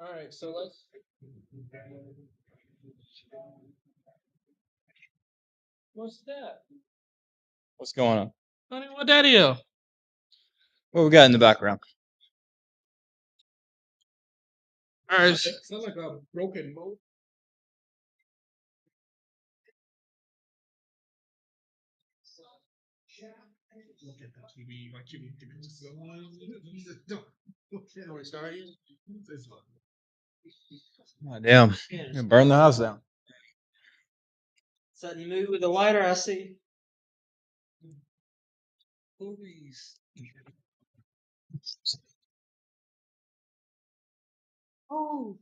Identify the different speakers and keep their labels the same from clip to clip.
Speaker 1: All right, so let's. What's that?
Speaker 2: What's going on?
Speaker 1: Honey, what that is?
Speaker 2: What we got in the background?
Speaker 1: All right.
Speaker 3: Sounds like a broken motor. Look at that TV. Like you need to just go on. Don't start it.
Speaker 2: Oh, damn. You burn the house down.
Speaker 1: Sudden move with the lighter, I see. Movies. Oh.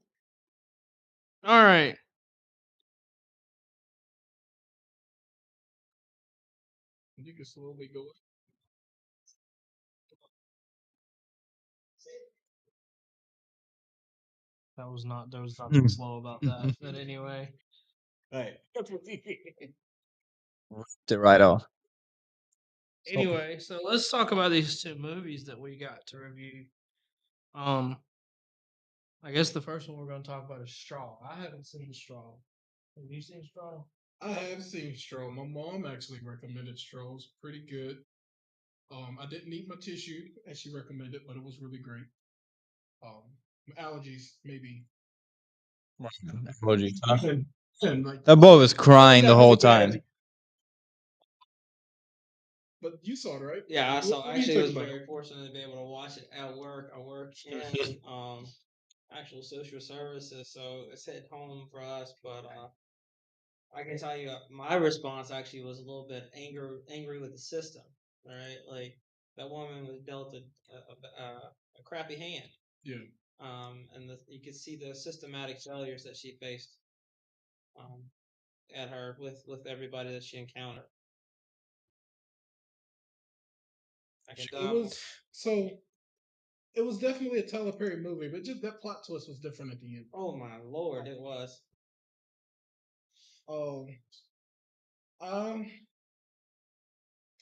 Speaker 1: All right.
Speaker 3: You can slowly go.
Speaker 1: There was nothing slow about that. But anyway.
Speaker 2: Right. Ripped it right off.
Speaker 1: Anyway, so let's talk about these two movies that we got to review. I guess the first one we're going to talk about is Straw. I haven't seen Straw. Have you seen Straw?
Speaker 3: I have seen Straw. My mom actually recommended Straw's pretty good. I didn't eat my tissue as she recommended, but it was really great. Allergies maybe.
Speaker 2: Emoji, huh?
Speaker 3: And like
Speaker 2: That boy was crying the
Speaker 3: Yeah,
Speaker 2: whole
Speaker 3: really bad.
Speaker 2: time.
Speaker 3: But you saw it, right?
Speaker 1: Yeah, I
Speaker 3: What-
Speaker 1: saw.
Speaker 3: what do you
Speaker 1: Actually,
Speaker 3: think
Speaker 1: was
Speaker 3: about
Speaker 1: very
Speaker 3: it?
Speaker 1: fortunate to be able to watch it at work. I work in actual social services, so it's hit home for us. But I can tell you, my response actually was a little bit angry with the system. Right, like that woman was dealt a crappy hand.
Speaker 3: Yeah.
Speaker 1: And you could see the systematic failures that she faced um, at her with everybody that she encountered. I can
Speaker 3: It was so. It was definitely a Tyler Perry movie, but just that plot twist was different at the end.
Speaker 1: Oh my lord, it was.
Speaker 3: Um, um,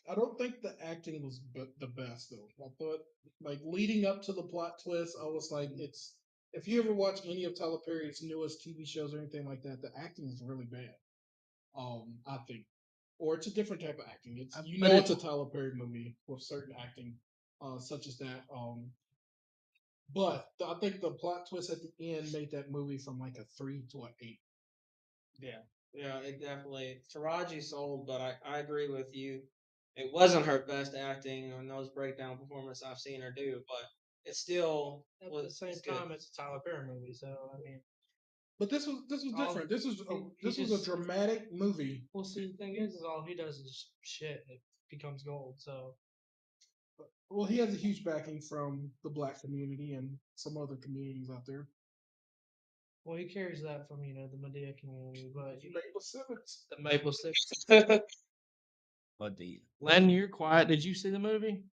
Speaker 3: I don't think the acting was the best though. I thought like leading up to the plot twist, I was like, it's if you ever watch any of Tyler Perry's newest TV shows or anything like that, the acting is really bad. I think, or it's a different type of acting. It's
Speaker 1: But
Speaker 3: it's a Tyler Perry movie with certain acting, such as that. But I think the plot twist at the end made that movie from like a 3 to an 8.
Speaker 1: yeah, it definitely Taraji sold, but I agree with you. It wasn't her best acting or nose breakdown performance I've seen her do, but it still
Speaker 4: At
Speaker 1: was
Speaker 4: the same
Speaker 1: it's good.
Speaker 4: time, it's a Tyler Perry movie, so I mean,
Speaker 3: But this was
Speaker 1: All-
Speaker 3: different. This was
Speaker 1: he
Speaker 3: this was
Speaker 1: just-
Speaker 3: a dramatic movie.
Speaker 4: well, see, the thing is all he does is shit. It becomes gold. So
Speaker 3: Well, he has a huge backing from the black community and some other communities out there.
Speaker 4: well, he carries that from the Medea community, but
Speaker 3: Maple Simmons.
Speaker 4: the Maple Six.
Speaker 2: What the?
Speaker 4: Len, you're quiet. Did you see the movie?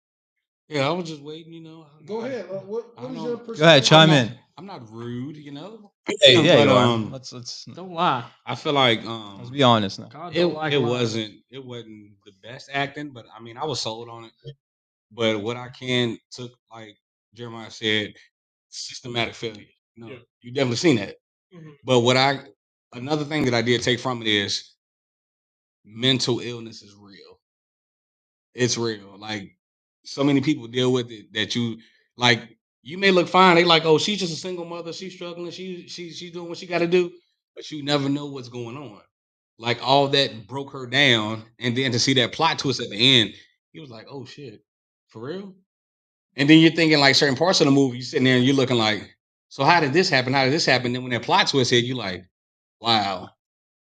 Speaker 5: Yeah, I was just waiting,
Speaker 3: Go ahead. What
Speaker 5: I
Speaker 3: is
Speaker 5: don't-
Speaker 3: your
Speaker 5: Go
Speaker 3: perspective?
Speaker 2: Go ahead, chime
Speaker 5: I'm
Speaker 2: in.
Speaker 5: not, I'm not rude,
Speaker 2: Hey, yeah,
Speaker 5: but
Speaker 2: you are. Let's
Speaker 4: Don't lie.
Speaker 5: I feel like
Speaker 2: let's be honest now.
Speaker 4: God
Speaker 5: it
Speaker 4: don't like
Speaker 5: it
Speaker 4: lying.
Speaker 5: wasn't the best acting, but I mean I was sold on it. But what I can took, like Jeremiah said, systematic failure.
Speaker 3: Yeah.
Speaker 5: You definitely seen that.
Speaker 4: Mhm.
Speaker 5: But another thing that I did take from it is mental illness is real. It's real. Like so many people deal with it that you may look fine. They like, oh, she's just a single mother. She's struggling. She's doing what she got to do, but you never know what's going on. Like all that broke her down, and then to see that plot twist at the end, he was like, oh shit, for real. And then you're thinking like certain parts of the movie, you're sitting there and you're looking like, so how did this happen? How did this happen? Then when that plot twist hit, you're like, wow,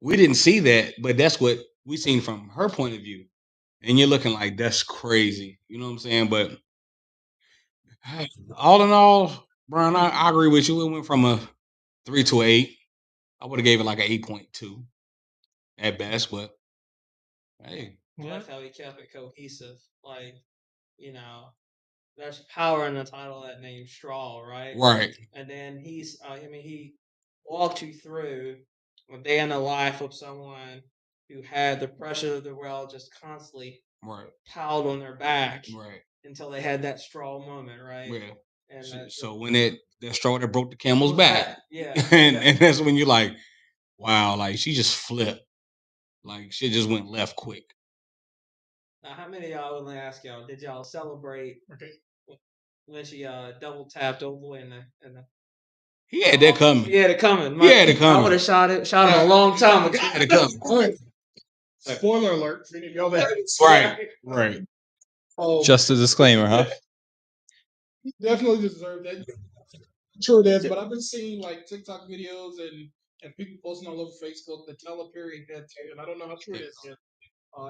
Speaker 5: we didn't see that, but that's what we seen from her point of view. And you're looking like that's crazy. You know what I'm saying? But all in all, Brian, I agree with you. It went from a 3 to an 8. I would have gave it like an 8.2 at best, but hey.
Speaker 1: I like how he kept it cohesive. Like, there's power in the title of that name, Straw, right?
Speaker 5: Right.
Speaker 1: And then he walked you through a day in the life of someone who had the pressure of the world just constantly
Speaker 5: Right.
Speaker 1: piled on their back
Speaker 5: Right.
Speaker 1: until they had that straw moment, right?
Speaker 5: Yeah.
Speaker 1: And
Speaker 5: So when it that straw that broke the camel's
Speaker 1: Was
Speaker 5: back.
Speaker 1: that- yeah.
Speaker 5: and that's when you're like, wow, like she just flipped. Like shit just went left quick.
Speaker 1: Now, how many of y'all, let me ask y'all, did y'all celebrate
Speaker 3: Okay.
Speaker 1: when she double tapped over in the
Speaker 5: He had that coming.
Speaker 1: He had it coming.
Speaker 5: He had it
Speaker 1: I
Speaker 5: coming.
Speaker 1: would have shot him a long time ago.
Speaker 5: He had it coming.
Speaker 3: Spoiler alert for any of y'all that
Speaker 5: Right.
Speaker 3: Oh,
Speaker 2: Just a disclaimer, huh?
Speaker 3: he definitely deserved that. Sure it is, but I've been seeing like TikTok videos and people posting all over Facebook that Tyler Perry had to, and I don't know how true it is yet.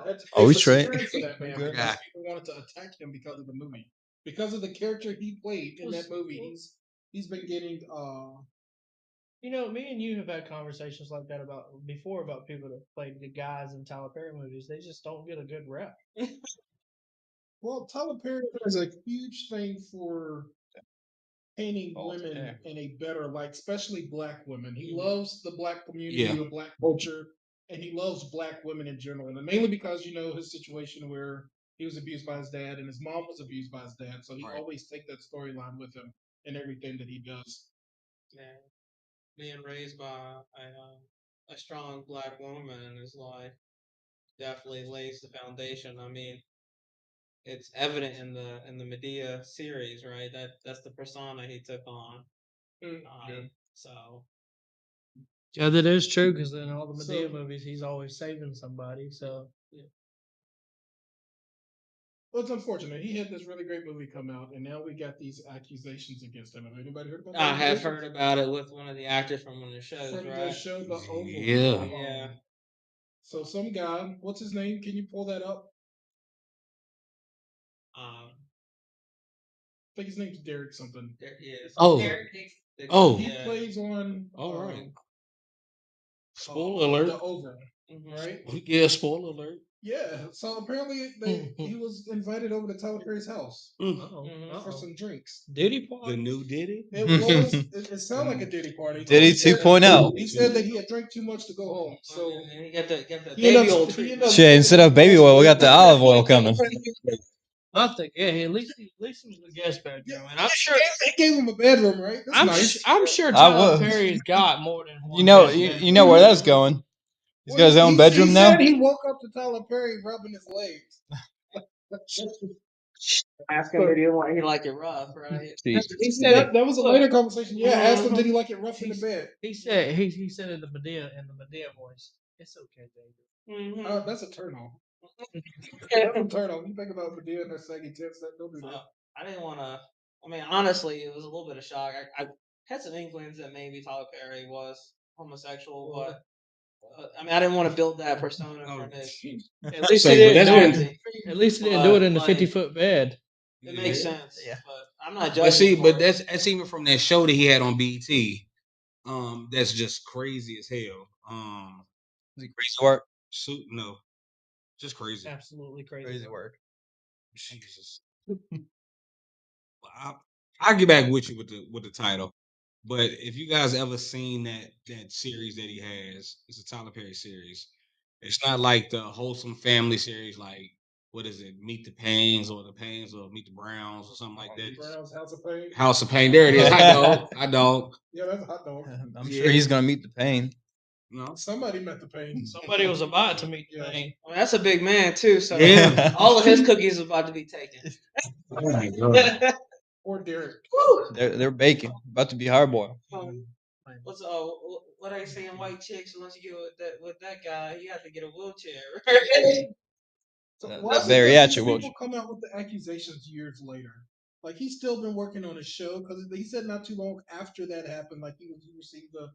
Speaker 3: Had to pay
Speaker 2: Oh, we
Speaker 3: for
Speaker 2: straight.
Speaker 3: security for that man
Speaker 2: Good.
Speaker 3: because people wanted to attack him because of the movie, because of the character he played in that movie. He's been getting
Speaker 4: You know, me and you have had conversations like that before about people that played the guys in Tyler Perry movies. They just don't get a good rep.
Speaker 3: well, Tyler Perry has a huge thing for painting women
Speaker 2: yeah.
Speaker 3: in a better light, especially black women. He loves the black community,
Speaker 5: Yeah.
Speaker 3: the black culture, and he loves black women in general. And mainly because his situation where he was abused by his dad and his mom was abused by his dad, so he
Speaker 5: Right.
Speaker 3: always take that storyline with him in everything that he does.
Speaker 1: Yeah. Being raised by a strong black woman in his life definitely lays the foundation. I mean, it's evident in the Medea series, right? That's the persona he took on. So
Speaker 4: Yeah, that is true because in all the Medea
Speaker 3: So-
Speaker 4: movies, he's always saving somebody. So
Speaker 3: Well, it's unfortunate. He had this really great movie come out, and now we got these accusations against him. Have anybody heard about that?
Speaker 1: I have heard about it with one of the actors from one of the shows,
Speaker 3: From
Speaker 1: right?
Speaker 3: the show The Oval.
Speaker 5: Yeah.
Speaker 1: Yeah.
Speaker 3: So some guy, what's his name? Can you pull that up?
Speaker 1: Um,
Speaker 3: I think his name's Derek something.
Speaker 1: there he is.
Speaker 5: Oh.
Speaker 1: Dixon,
Speaker 5: Oh.
Speaker 3: He
Speaker 1: yeah.
Speaker 3: plays on
Speaker 5: All right. Spoiler alert.
Speaker 3: The Oval,
Speaker 1: Mhm.
Speaker 3: right?
Speaker 5: Yeah, spoiler alert.
Speaker 3: Yeah. So apparently he was invited over to Tyler Perry's house for some drinks.
Speaker 4: Diddy party.
Speaker 5: The new Diddy?
Speaker 3: It was. It sounded like a Diddy party.
Speaker 2: Diddy
Speaker 3: He said-
Speaker 2: 2.0.
Speaker 3: He said that he had drank too much to go home. So
Speaker 1: And he got the
Speaker 3: he
Speaker 1: baby
Speaker 3: ended up-
Speaker 1: oil
Speaker 3: he
Speaker 1: treatment.
Speaker 3: ended up-
Speaker 2: Shit, instead of baby oil, we got the olive oil coming.
Speaker 4: I think, yeah, at least it was a guest bedroom, and I'm sure
Speaker 3: they gave him a bedroom, right? That's nice.
Speaker 4: I'm sure
Speaker 2: I
Speaker 4: Tyler
Speaker 2: would.
Speaker 4: Perry's got more than one.
Speaker 2: You know,
Speaker 4: guest
Speaker 2: you,
Speaker 4: bedroom.
Speaker 2: you know where that's going. He's got his own bedroom
Speaker 3: he
Speaker 2: now.
Speaker 3: Said he woke up to Tyler Perry rubbing his legs.
Speaker 1: Ask him did he like it rough, right?
Speaker 2: Jesus.
Speaker 1: He said
Speaker 3: That was a later conversation. Yeah, I asked him, did he like it rough in the bed?
Speaker 4: He said he said in the Medea voice, "It's okay, baby."
Speaker 3: That's a turn on. That's a turn on. You think about Medea and her saggy tits, don't do that.
Speaker 1: I didn't want to. I mean, honestly, it was a little bit of shock. I had some inklings that maybe Tyler Perry was homosexual, but I mean, I didn't want to build that persona from his.
Speaker 4: At least
Speaker 5: So,
Speaker 4: he didn't
Speaker 5: that's
Speaker 4: do
Speaker 5: been-
Speaker 4: it. At least he didn't do it in the
Speaker 1: Like,
Speaker 4: 50-foot bed.
Speaker 1: It makes sense.
Speaker 2: Yeah.
Speaker 1: But I'm not judging.
Speaker 5: But see,
Speaker 1: for
Speaker 5: but
Speaker 1: it.
Speaker 5: that's even from that show that he had on BET. That's just crazy as hell.
Speaker 2: Is it crazy work?
Speaker 5: No, just crazy.
Speaker 4: Absolutely crazy.
Speaker 2: Crazy work.
Speaker 5: Jesus. I'll get back with you with the title. But if you guys ever seen that series that he has, it's a Tyler Perry series. It's not like the wholesome family series, like what is it, Meet the Pains or Meet the Browns or something like that.
Speaker 3: Browns, House of Pain.
Speaker 5: House of Pain. There it is. Hot dog.
Speaker 3: Yeah, that's a hot dog.
Speaker 2: I'm sure he's gonna meet the pain.
Speaker 5: No.
Speaker 3: Somebody met the pain.
Speaker 4: Somebody was about to meet the
Speaker 3: Yeah.
Speaker 4: pain.
Speaker 1: I mean, that's a big man too. So
Speaker 5: Yeah.
Speaker 1: all of his cookies are about to be taken.
Speaker 5: Oh my god.
Speaker 3: Or Derek.
Speaker 2: They're baking. About to be hard boiled.
Speaker 1: What's what are you saying? White chicks, unless you get with that guy, you have to get a wheelchair.
Speaker 3: So
Speaker 2: That-
Speaker 3: why
Speaker 2: that
Speaker 3: is it that
Speaker 2: bariatric
Speaker 3: these
Speaker 2: wheelchair.
Speaker 3: people come out with the accusations years later? Like he's still been working on his show because he said not too long after that happened, like he received the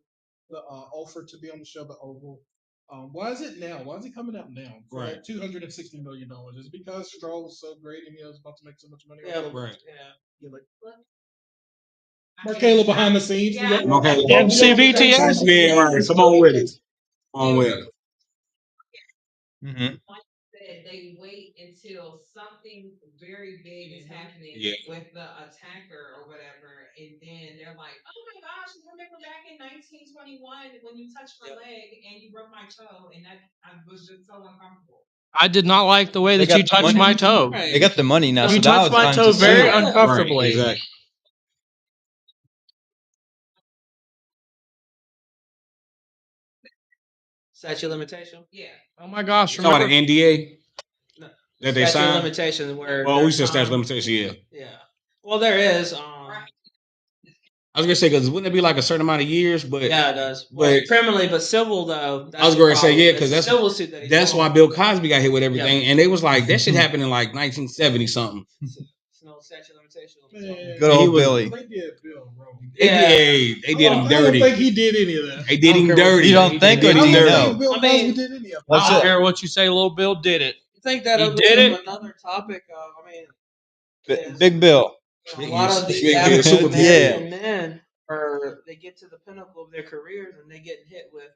Speaker 3: offer to be on the show, The Oval. Why is it now? Why is it coming out now? For
Speaker 5: Right.
Speaker 3: like $260 million. Is it because Straw was so great and he was about to make so much money?
Speaker 1: Yeah,
Speaker 3: off it?
Speaker 5: Right.
Speaker 1: Yeah.
Speaker 3: You're like, Markayla behind the scenes.
Speaker 6: Yeah.
Speaker 5: Okay.
Speaker 4: MCBTS?
Speaker 5: Yeah, right. Come on with it. Come on with it.
Speaker 2: Mm-hmm.
Speaker 6: Said they wait until something very big is happening
Speaker 5: Yeah.
Speaker 6: with the attacker or whatever, and then they're like, "Oh my gosh, remember back in 1921 when you touched my leg and you broke my toe, and that I was just so uncomfortable."
Speaker 4: I did not like the way
Speaker 2: They
Speaker 4: that you
Speaker 2: got the
Speaker 4: touched
Speaker 2: money.
Speaker 4: my toe.
Speaker 1: Right.
Speaker 2: They got the money now.
Speaker 4: You
Speaker 2: so now
Speaker 4: touched
Speaker 2: it's
Speaker 4: my
Speaker 2: time
Speaker 4: toe
Speaker 2: to
Speaker 4: very
Speaker 2: sue.
Speaker 4: uncomfortably.
Speaker 5: Right, exactly.
Speaker 1: statute of limitation.
Speaker 6: Yeah.
Speaker 4: Oh my gosh!
Speaker 5: You talking about
Speaker 4: Remember?
Speaker 5: an NDA
Speaker 1: No,
Speaker 5: that they
Speaker 1: statute of
Speaker 5: signed?
Speaker 1: limitation where.
Speaker 5: Well, we
Speaker 1: there's
Speaker 5: said statute of
Speaker 1: time-
Speaker 5: limitation. Yeah.
Speaker 1: Yeah. Well, there is.
Speaker 5: I was gonna say because wouldn't it be like a certain amount of years? But
Speaker 1: Yeah, it does. Well,
Speaker 5: but
Speaker 1: criminally, but civil though. That's
Speaker 5: I was
Speaker 1: the
Speaker 5: going to say
Speaker 1: problem.
Speaker 5: yeah
Speaker 1: It's
Speaker 5: because
Speaker 1: a
Speaker 5: that's
Speaker 1: civil suit that he's
Speaker 5: that's why
Speaker 1: on.
Speaker 5: Bill Cosby got hit with everything, and they was like that shit happened in like 1970 something.
Speaker 1: It's no statute of limitation.
Speaker 3: Man,
Speaker 2: Good
Speaker 5: He
Speaker 2: old
Speaker 5: was-
Speaker 2: Billy.
Speaker 3: they did Bill wrong.
Speaker 5: They
Speaker 1: Yeah.
Speaker 5: did, they did him
Speaker 3: I don't
Speaker 5: dirty.
Speaker 3: think he did any of that.
Speaker 5: They did
Speaker 4: I don't
Speaker 5: him
Speaker 4: care what
Speaker 5: dirty.
Speaker 2: You don't think
Speaker 5: They
Speaker 2: or
Speaker 5: did
Speaker 2: do
Speaker 5: him
Speaker 2: you
Speaker 5: dirty.
Speaker 2: know?
Speaker 3: Bill
Speaker 1: I mean,
Speaker 3: Cosby did any of
Speaker 2: What's
Speaker 4: I don't
Speaker 2: it?
Speaker 4: care what you say. Little Bill did it.
Speaker 1: I think that
Speaker 4: He
Speaker 1: opens
Speaker 4: did
Speaker 1: up
Speaker 4: it?
Speaker 1: another topic. is,
Speaker 2: Big Bill.
Speaker 1: a lot of these
Speaker 5: Big
Speaker 1: average
Speaker 5: Super
Speaker 1: American men they get to the pinnacle of their careers and they get hit with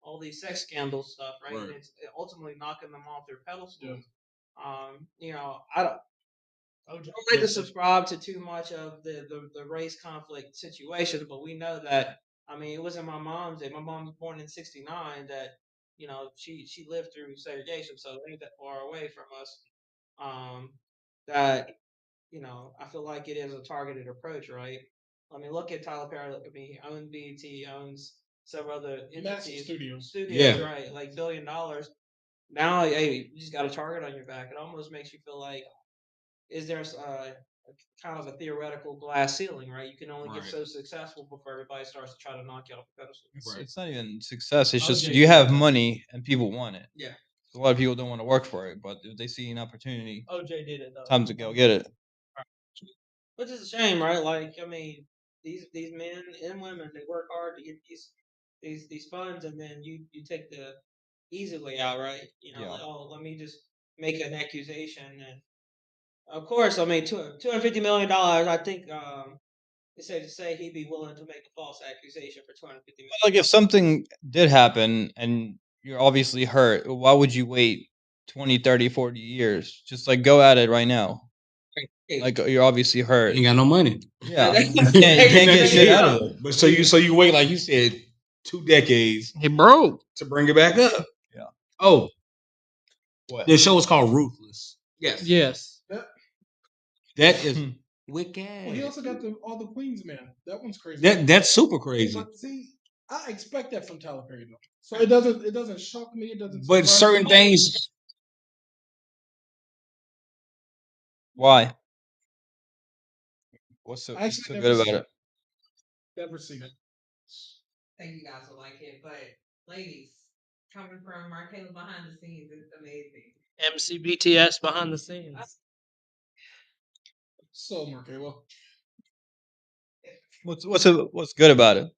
Speaker 1: all these sex scandal stuff, right?
Speaker 5: Right.
Speaker 1: And it's ultimately knocking them off their pedestal.
Speaker 3: Yeah.
Speaker 1: I don't
Speaker 4: OJ
Speaker 1: like to
Speaker 4: did it.
Speaker 1: subscribe to too much of the race conflict situation, but we know that. I mean, it wasn't my mom's day. My mom was born in '69. That she lived through segregation, so it ain't that far away from us. That I feel like it is a targeted approach, right? I mean, look at Tyler Perry. I mean, he owns BET, owns several other
Speaker 3: Massive
Speaker 1: entities,
Speaker 3: studios.
Speaker 5: Yeah.
Speaker 1: right? Like $1 billion. Now, hey, you just got a target on your back. It almost makes you feel like, is there kind of a theoretical glass ceiling, right? You can only get
Speaker 5: Right.
Speaker 1: so successful before everybody starts to try to knock you off the pedestal.
Speaker 2: It's,
Speaker 5: Right.
Speaker 2: it's not even success. It's just
Speaker 4: OJ
Speaker 2: you
Speaker 4: did
Speaker 2: have
Speaker 4: that.
Speaker 2: money and people want it.
Speaker 1: Yeah.
Speaker 2: So a lot of people don't want to work for it, but if they see an opportunity,
Speaker 4: OJ did it though.
Speaker 2: time to go get it.
Speaker 1: Which is a shame, right? Like, I mean, these men and women, they work hard to get these funds, and then you take the easy way out, right?
Speaker 2: Yeah.
Speaker 1: Like, oh, let me just make an accusation, and of course, I mean, $250 million. I think it's safe to say he'd be willing to make a false accusation for $250 million.
Speaker 2: Like if something did happen and you're obviously hurt, why would you wait 20, 30, 40 years? Just like go at it right now. Like you're obviously
Speaker 5: You
Speaker 2: hurt.
Speaker 5: ain't got no money.
Speaker 2: Yeah.
Speaker 1: They-
Speaker 2: You can't get shit out of it.
Speaker 5: But so you wait like you said 2 decades
Speaker 4: He broke.
Speaker 5: to bring it back up.
Speaker 2: Yeah.
Speaker 5: Oh,
Speaker 2: What?
Speaker 5: the show is called Ruthless.
Speaker 1: Yes.
Speaker 4: Yes.
Speaker 5: That is
Speaker 2: Hmm.
Speaker 5: wicked.
Speaker 3: Well, he also got all the Queens men. That one's crazy.
Speaker 5: That's super crazy.
Speaker 3: But see, I expect that from Tyler Perry though. So it doesn't shock me. It doesn't.
Speaker 5: But
Speaker 3: surprise
Speaker 5: certain
Speaker 3: me.
Speaker 5: things,
Speaker 2: Why? What's so,
Speaker 3: I actually
Speaker 2: so
Speaker 3: never
Speaker 2: good about
Speaker 3: seen
Speaker 2: it?
Speaker 3: Never seen it.
Speaker 6: I think you guys will like it, but ladies, coming from Markayla behind the scenes, it's amazing.
Speaker 4: MCBTS behind the scenes.
Speaker 3: So Markayla.
Speaker 2: What's good about it? A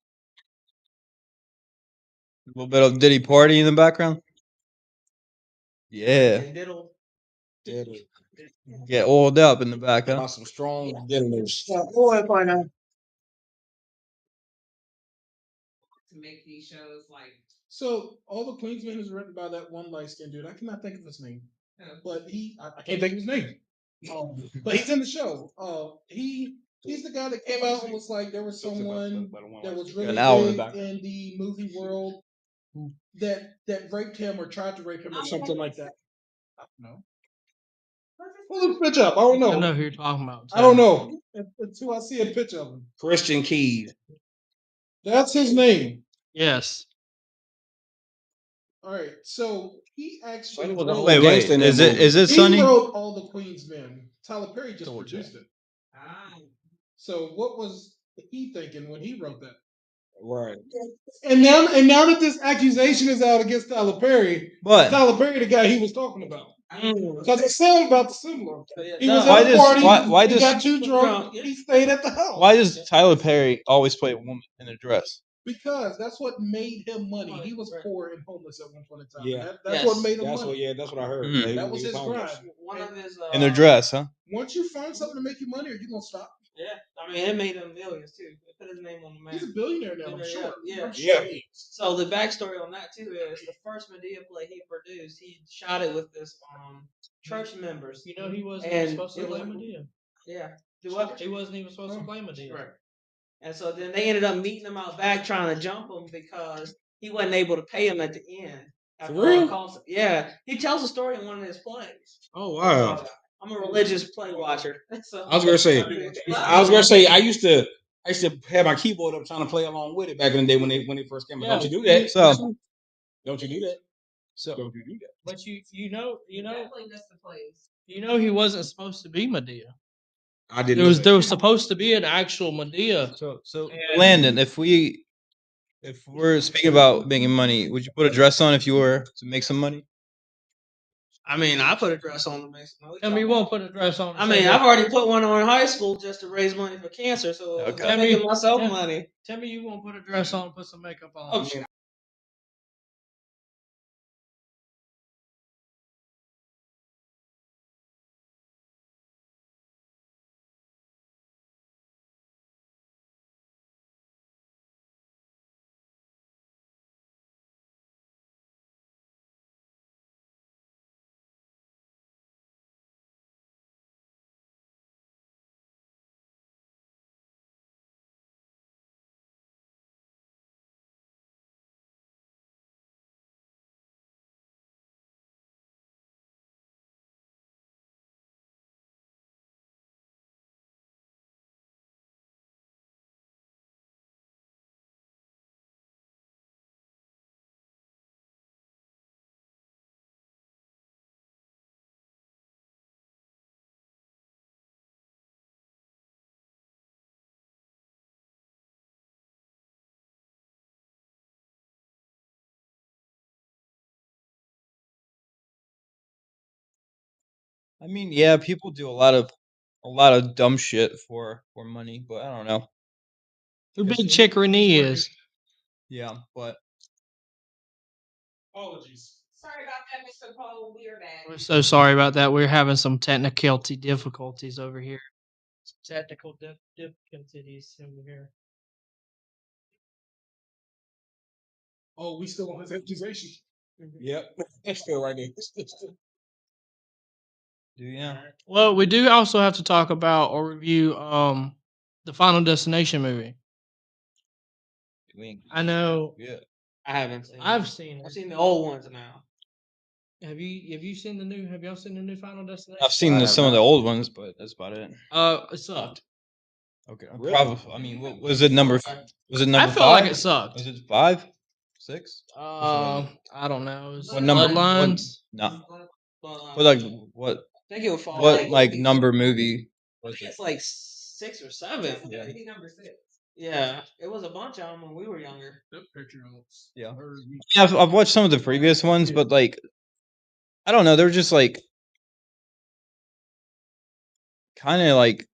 Speaker 2: little bit of Diddy party in the background. Yeah,
Speaker 1: And diddle.
Speaker 2: get oiled up in the back. Huh?
Speaker 5: about some strong dinners.
Speaker 6: To make these shows like
Speaker 3: So all the Queensmen is written by that one light skinned dude. I cannot think of his name,
Speaker 6: who?
Speaker 3: but I can't think of his name. But he's in the show. He's the guy that came out and was like there was someone that was really
Speaker 2: An owl in the
Speaker 3: big
Speaker 2: background.
Speaker 3: in the movie world that raped him or tried to rape him or something like that. I don't know. Pull this bitch up. I don't
Speaker 4: I
Speaker 3: know.
Speaker 4: know who you're talking about.
Speaker 3: I don't know. Until I see a picture of him.
Speaker 5: Christian Keys.
Speaker 3: That's his name.
Speaker 4: Yes.
Speaker 3: All right. So he actually
Speaker 5: was a whole
Speaker 3: wrote,
Speaker 2: Wait,
Speaker 5: gangsta in that
Speaker 2: is it
Speaker 5: movie.
Speaker 2: is it
Speaker 3: he
Speaker 2: Sonny?
Speaker 3: wrote all the Queensmen. Tyler Perry just
Speaker 2: Double
Speaker 3: produced
Speaker 2: check.
Speaker 3: it.
Speaker 6: Ah,
Speaker 3: So what was he thinking when he wrote that?
Speaker 5: Right.
Speaker 3: And now that this accusation is out against Tyler Perry,
Speaker 2: But
Speaker 3: Tyler Perry the guy he was talking about. Because it sounds about similar. He was
Speaker 2: Why
Speaker 3: at a
Speaker 2: does-
Speaker 3: party.
Speaker 2: why
Speaker 3: he
Speaker 2: does-
Speaker 3: got too drunk. He stayed at the house.
Speaker 2: why does Tyler Perry always play a woman in a dress?
Speaker 3: Because that's what made him money. He was
Speaker 1: Right.
Speaker 3: poor and homeless at one point in time.
Speaker 5: Yeah.
Speaker 3: That's
Speaker 1: Yes.
Speaker 3: what made him
Speaker 5: That's
Speaker 3: money.
Speaker 5: that's what I heard.
Speaker 2: Mhm.
Speaker 3: That was his grind.
Speaker 1: One of his
Speaker 2: In a dress, huh?
Speaker 3: Once you find something to make you money, are you gonna stop?
Speaker 1: Yeah, I mean, it made him millions too. It put his name on the map.
Speaker 3: He's a billionaire now, I'm
Speaker 1: Yeah,
Speaker 3: sure.
Speaker 1: yeah.
Speaker 3: I'm sure
Speaker 5: Yeah.
Speaker 3: he is.
Speaker 1: So the backstory on that too is the first Medea play he produced, he shot it with this church members.
Speaker 4: You know he wasn't
Speaker 1: And
Speaker 4: even supposed to
Speaker 1: it
Speaker 4: play
Speaker 1: was-
Speaker 4: Medea.
Speaker 1: Yeah. Do what?
Speaker 4: He wasn't even supposed to play Medea.
Speaker 1: Right. And so then they ended up meeting him out back trying to jump him because he wasn't able to pay him at the end. After
Speaker 5: For
Speaker 1: all the
Speaker 5: real?
Speaker 1: costs. Yeah. He tells a story in one of his plays.
Speaker 5: Oh wow.
Speaker 1: So, I'm a religious play watcher. So,
Speaker 5: I was gonna say I used to have my keyboard up trying to play along with it back in the day when they first came out.
Speaker 4: Yeah.
Speaker 5: Don't you do that?
Speaker 2: So
Speaker 5: Don't you do that?
Speaker 4: So,
Speaker 5: Don't you do that?
Speaker 4: but you know
Speaker 6: Definitely missed the place.
Speaker 4: he wasn't supposed to be Medea.
Speaker 5: I didn't.
Speaker 4: There was supposed to be an actual Medea.
Speaker 2: So
Speaker 4: And-
Speaker 2: Landon, if we're speaking about making money, would you put a dress on if you were to make some money?
Speaker 1: I mean, I put a dress on to make some money.
Speaker 4: Tell me you won't put a dress on.
Speaker 1: I mean, I've already put one on in high school just to raise money for cancer, so
Speaker 2: Okay.
Speaker 1: I'm making myself money.
Speaker 4: Tell me you won't put a dress on and put some makeup on.
Speaker 1: Oh,
Speaker 2: I mean, yeah, people do a lot of dumb shit for money, but I don't know.
Speaker 4: Who Big Chick Renee is?
Speaker 2: Yeah, but
Speaker 3: Apologies.
Speaker 6: Sorry about that, Mr. Cole. We are back.
Speaker 4: We're so sorry about that. We're having some technical difficulties over here. Technical difficulties over here.
Speaker 3: Oh, we still on his accusation.
Speaker 5: Yep. It's still right there.
Speaker 2: yeah.
Speaker 4: Well, we do also have to talk about or review the Final Destination movie. I know.
Speaker 2: Yeah.
Speaker 1: I haven't seen.
Speaker 4: I've
Speaker 1: it.
Speaker 4: seen
Speaker 1: I've
Speaker 4: it.
Speaker 1: seen the old ones now.
Speaker 4: Have you seen the new? Have y'all seen the new Final Destination?
Speaker 2: I've seen some of the old ones, but that's about it.
Speaker 4: It sucked.
Speaker 2: Okay.
Speaker 5: Really?
Speaker 2: Probably. I mean, what was it number? Was it number
Speaker 4: I felt
Speaker 2: five?
Speaker 4: like it sucked.
Speaker 2: Was it 5, 6?
Speaker 4: I don't know. It was
Speaker 2: What number?
Speaker 4: Bloodlines.
Speaker 2: No.
Speaker 1: But
Speaker 2: But like, what?
Speaker 1: I think it would fall.
Speaker 2: What like number movie was it?
Speaker 1: It's like 6 or 7.
Speaker 6: This is movie number 6.
Speaker 1: Yeah, it was a bunch of them when we were younger.
Speaker 2: Yeah. Yeah, I've watched some of the previous ones, but like, I don't know. They're just like kind of like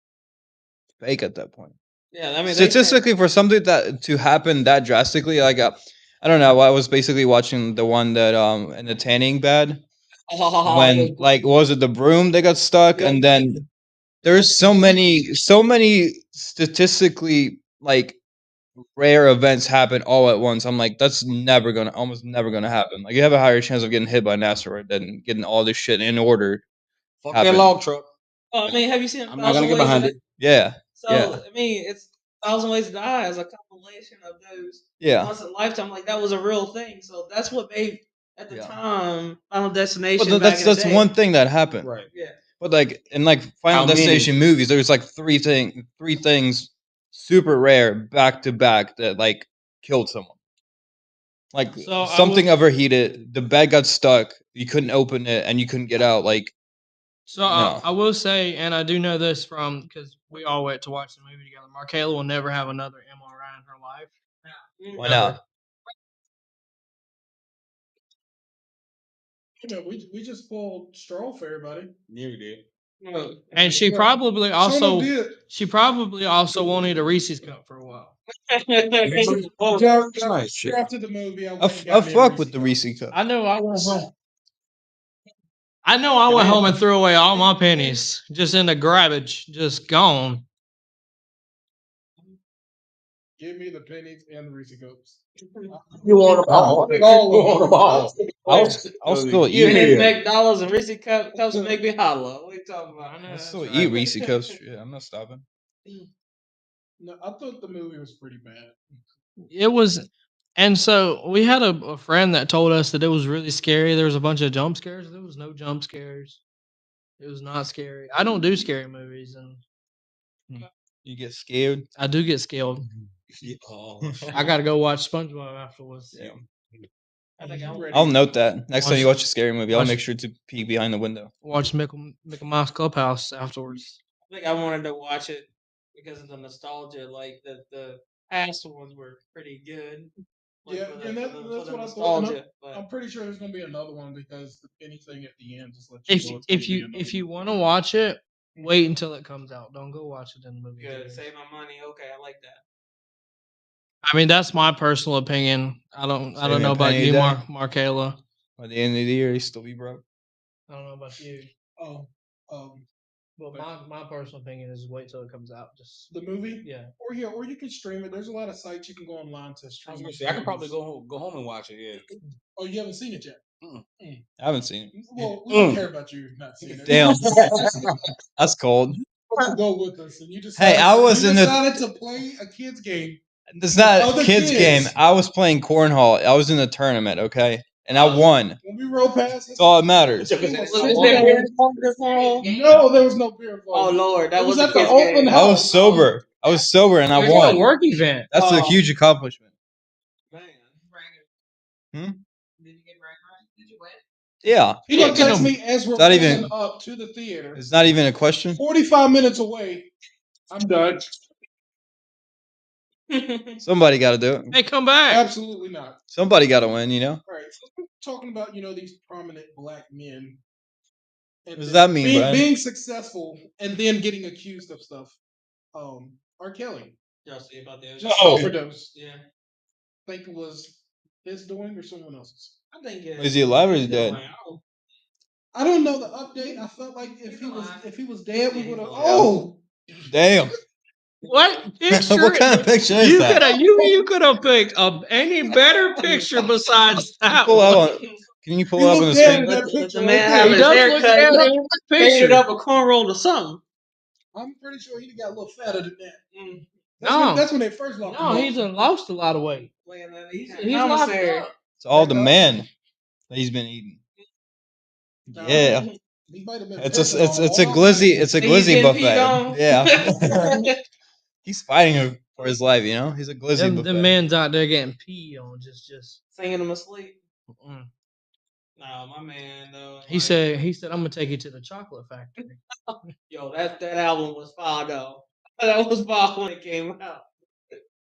Speaker 2: fake at that point.
Speaker 1: Yeah, I mean, they
Speaker 2: Statistically, for something that to happen that drastically, like I don't know. I was basically watching the one that in the tanning bed when like what was it the broom they got stuck,
Speaker 1: Yeah.
Speaker 2: and then there's so many statistically like rare events happen all at once. I'm like, that's almost never gonna happen. Like you have a higher chance of getting hit by an asteroid than getting all this shit in order.
Speaker 5: Fuck
Speaker 2: happen.
Speaker 5: that log truck.
Speaker 1: Oh, I mean, have you seen?
Speaker 5: I'm not gonna get behind it.
Speaker 2: Yeah,
Speaker 1: So
Speaker 2: yeah.
Speaker 1: I mean, it's 1,000 Ways to Die as a compilation of those
Speaker 2: Yeah.
Speaker 1: once in a lifetime. Like that was a real thing. So that's what made at the
Speaker 2: Yeah.
Speaker 1: time Final Destination.
Speaker 2: But
Speaker 1: back in
Speaker 2: that's
Speaker 1: the day.
Speaker 2: one thing that happened.
Speaker 5: Right.
Speaker 1: Yeah.
Speaker 2: But like in like Final
Speaker 5: How many?
Speaker 2: Destination movies, there's like three things super rare back to back that like killed someone. Like
Speaker 4: So I
Speaker 2: something
Speaker 4: will-
Speaker 2: overheated, the bed got stuck, you couldn't open it, and you couldn't get out. Like
Speaker 4: So
Speaker 2: No.
Speaker 4: I will say, and I do know this from because we all went to watch the movie together. Markayla will never have another MRI in her life.
Speaker 2: why not?
Speaker 3: You know, we just pulled straw for everybody.
Speaker 5: You did.
Speaker 1: No.
Speaker 4: And she probably
Speaker 3: Someone
Speaker 4: also
Speaker 3: did.
Speaker 4: wanted a Reese's cup for a while.
Speaker 3: After the movie, I went and
Speaker 2: I
Speaker 3: got me a
Speaker 2: fuck with the
Speaker 3: Reese's
Speaker 2: Reese cup.
Speaker 4: I know I went home. I know I went home and threw away all my pennies just in the garbage, just gone.
Speaker 3: Give me the pennies and the Reese's cups.
Speaker 5: You want them all? You want them all?
Speaker 2: I'll still
Speaker 1: You
Speaker 2: eat.
Speaker 1: hit McDonald's and Reese cups make me holla. What are you talking about?
Speaker 2: I'll still eat Reese cups. Yeah, I'm not stopping.
Speaker 3: No, I thought the movie was pretty bad.
Speaker 4: It was, and so we had a friend that told us that it was really scary. There was a bunch of jump scares. There was no jump scares. It was not scary. I don't do scary movies, and
Speaker 2: You get scared.
Speaker 4: I do get scared. I got to go watch SpongeBob afterwards.
Speaker 2: Yeah.
Speaker 1: I think I'm
Speaker 3: Ready.
Speaker 2: I'll note that. Next time you
Speaker 4: Watch-
Speaker 2: watch a scary movie, I'll
Speaker 4: watch-
Speaker 2: make sure to peek behind the window.
Speaker 4: Watch Mickey Mouse Clubhouse afterwards.
Speaker 1: I think I wanted to watch it because of the nostalgia. Like the past ones were pretty good. Like
Speaker 3: Yeah,
Speaker 1: for
Speaker 3: and
Speaker 1: the
Speaker 3: that's what I thought. And
Speaker 1: nostalgia.
Speaker 3: I'm
Speaker 1: But
Speaker 3: pretty sure there's gonna be another one because anything at the end just lets
Speaker 4: If
Speaker 3: know it's
Speaker 4: if
Speaker 3: gonna be
Speaker 4: you
Speaker 3: another
Speaker 4: if you
Speaker 3: one.
Speaker 4: want to watch it, wait until it comes out. Don't go watch it in the movie
Speaker 1: good,
Speaker 4: theaters.
Speaker 1: save my money. Okay, I like that.
Speaker 4: I mean, that's my personal opinion. I don't
Speaker 2: Saving a
Speaker 4: know about
Speaker 2: penny a
Speaker 4: you,
Speaker 2: day.
Speaker 4: Markayla.
Speaker 2: By the end of the year, you still be broke.
Speaker 4: I don't know about you.
Speaker 3: Oh,
Speaker 4: But my personal opinion is wait till it comes out. Just
Speaker 3: the movie,
Speaker 4: yeah.
Speaker 3: or you can stream it. There's a lot of sites you can go online to
Speaker 5: I was
Speaker 3: stream.
Speaker 5: gonna
Speaker 3: these
Speaker 5: say I could probably
Speaker 3: movies.
Speaker 5: go home and watch it. Yeah.
Speaker 3: Oh, you haven't seen it yet.
Speaker 2: I haven't seen it.
Speaker 3: Well, we don't care about you not seeing it.
Speaker 2: Damn. That's cold.
Speaker 3: To go with us, and you
Speaker 2: Hey,
Speaker 3: decided.
Speaker 2: I was
Speaker 3: you
Speaker 2: in the-
Speaker 3: decided to play a kids game.
Speaker 2: It's not
Speaker 3: Other
Speaker 2: a kids game.
Speaker 3: kids.
Speaker 2: I was playing cornhole. I was in the tournament, okay? And I won.
Speaker 3: When we roll past,
Speaker 2: That's all that matters.
Speaker 3: this game
Speaker 1: Was
Speaker 3: was
Speaker 1: there
Speaker 3: so
Speaker 1: beer
Speaker 3: long.
Speaker 1: involved?
Speaker 3: No, there was no beer
Speaker 1: Oh
Speaker 3: involved.
Speaker 1: Lord, that
Speaker 3: It was
Speaker 1: was a
Speaker 3: at the
Speaker 1: kid's
Speaker 3: open
Speaker 1: game.
Speaker 3: house.
Speaker 2: I was sober. I was sober and I
Speaker 4: It was a
Speaker 2: won.
Speaker 4: work event.
Speaker 2: That's a
Speaker 1: Oh.
Speaker 2: huge accomplishment.
Speaker 1: Man.
Speaker 2: Hmm?
Speaker 6: Did you get right? Did you win?
Speaker 2: Yeah.
Speaker 3: He gonna
Speaker 4: Yeah,
Speaker 3: text
Speaker 4: no.
Speaker 3: me as we're
Speaker 2: It's not
Speaker 3: pulling
Speaker 2: even-
Speaker 3: up to the theater.
Speaker 2: It's not even a question.
Speaker 3: 45 minutes away. I'm done.
Speaker 2: Somebody got to do it.
Speaker 4: Hey, come back.
Speaker 3: Absolutely not.
Speaker 2: Somebody got to win, you know?
Speaker 3: All right, so we're talking about these prominent black men. And
Speaker 2: What does
Speaker 3: then
Speaker 2: that mean, Brian?
Speaker 3: being successful and then getting accused of stuff. R. Kelly
Speaker 1: Y'all see about the
Speaker 3: just
Speaker 5: Oh.
Speaker 3: overdosed.
Speaker 1: Yeah.
Speaker 3: Think it was his doing or someone else's.
Speaker 1: I think
Speaker 2: Is he alive or is he
Speaker 1: he's doing
Speaker 2: dead?
Speaker 1: my own.
Speaker 3: I don't know the update. I felt like if he was dead, we
Speaker 1: Yeah,
Speaker 3: would have.
Speaker 1: he's
Speaker 3: Oh,
Speaker 2: Damn.
Speaker 4: What picture?
Speaker 2: What kind of picture is
Speaker 4: you
Speaker 2: that?
Speaker 4: could have you could have picked any better picture besides that
Speaker 2: Pull
Speaker 4: one.
Speaker 2: up on, can you pull
Speaker 3: he
Speaker 2: up on
Speaker 3: looked
Speaker 2: the
Speaker 3: dead
Speaker 2: screen?
Speaker 3: in that
Speaker 1: Let
Speaker 3: picture.
Speaker 1: the
Speaker 3: right
Speaker 1: man
Speaker 3: there.
Speaker 1: have
Speaker 4: He
Speaker 1: his
Speaker 4: does
Speaker 1: hair
Speaker 4: look
Speaker 1: cut.
Speaker 4: dead in that
Speaker 1: Painted
Speaker 4: picture.
Speaker 1: up a cornrow or something.
Speaker 3: I'm pretty sure he got a little fatter than that.
Speaker 1: Mm.
Speaker 3: That's when they first locked him
Speaker 4: No,
Speaker 3: up.
Speaker 4: he's lost a lot of weight.
Speaker 1: Playing that
Speaker 4: He's
Speaker 1: he's
Speaker 4: locked
Speaker 1: commissary.
Speaker 4: up.
Speaker 2: It's all the men that he's been eating.
Speaker 3: Nah,
Speaker 2: Yeah.
Speaker 3: He might have been.
Speaker 2: It's a
Speaker 3: picking on
Speaker 2: it's a
Speaker 3: all
Speaker 2: glizzy
Speaker 3: night.
Speaker 2: it's a
Speaker 1: Think he's
Speaker 2: glizzy
Speaker 1: getting peed
Speaker 2: buffet.
Speaker 1: on?
Speaker 2: Yeah. He's fighting for his life, you know? He's a glizzy
Speaker 4: Them
Speaker 2: buffet.
Speaker 4: men's out there getting peed on. Just.
Speaker 1: Singing him asleep.
Speaker 4: Mm.
Speaker 1: No, my man though.
Speaker 4: He said I'm gonna take you to the chocolate factory.
Speaker 1: "Yo, that album was fire though. That was fire when it came out."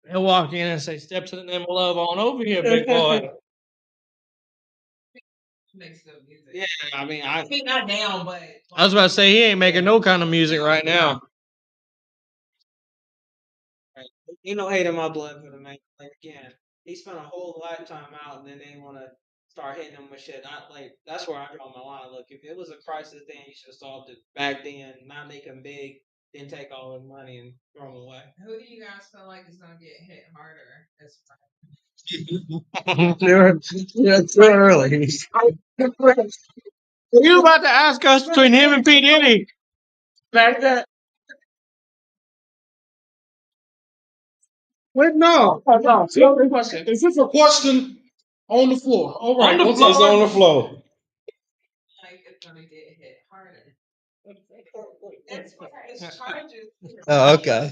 Speaker 4: He'll walk in and say, "Step to the name of love on over here, big boy."
Speaker 6: Makes good music.
Speaker 1: Yeah, I mean,
Speaker 6: I think not now, but
Speaker 4: I was about to say he ain't making no kind of music right now.
Speaker 1: hate in my blood for the man. Like again, he spent a whole lifetime out, and then they want to start hitting him with shit. That's where I draw my line. Look, if it was a crisis, then you should have solved it back then. Not make him big, then take all his money and throw him away.
Speaker 6: who do you guys feel like is gonna get hit harder this time?
Speaker 4: Yeah, too early. You about to ask us between him and P Diddy? Back that.
Speaker 3: Wait, no. Is this a question on the floor? All right.
Speaker 4: On the
Speaker 3: what's
Speaker 4: floor.
Speaker 5: It's on the floor.
Speaker 6: Like it's gonna get hit harder. That's what his charges.
Speaker 2: Oh, okay.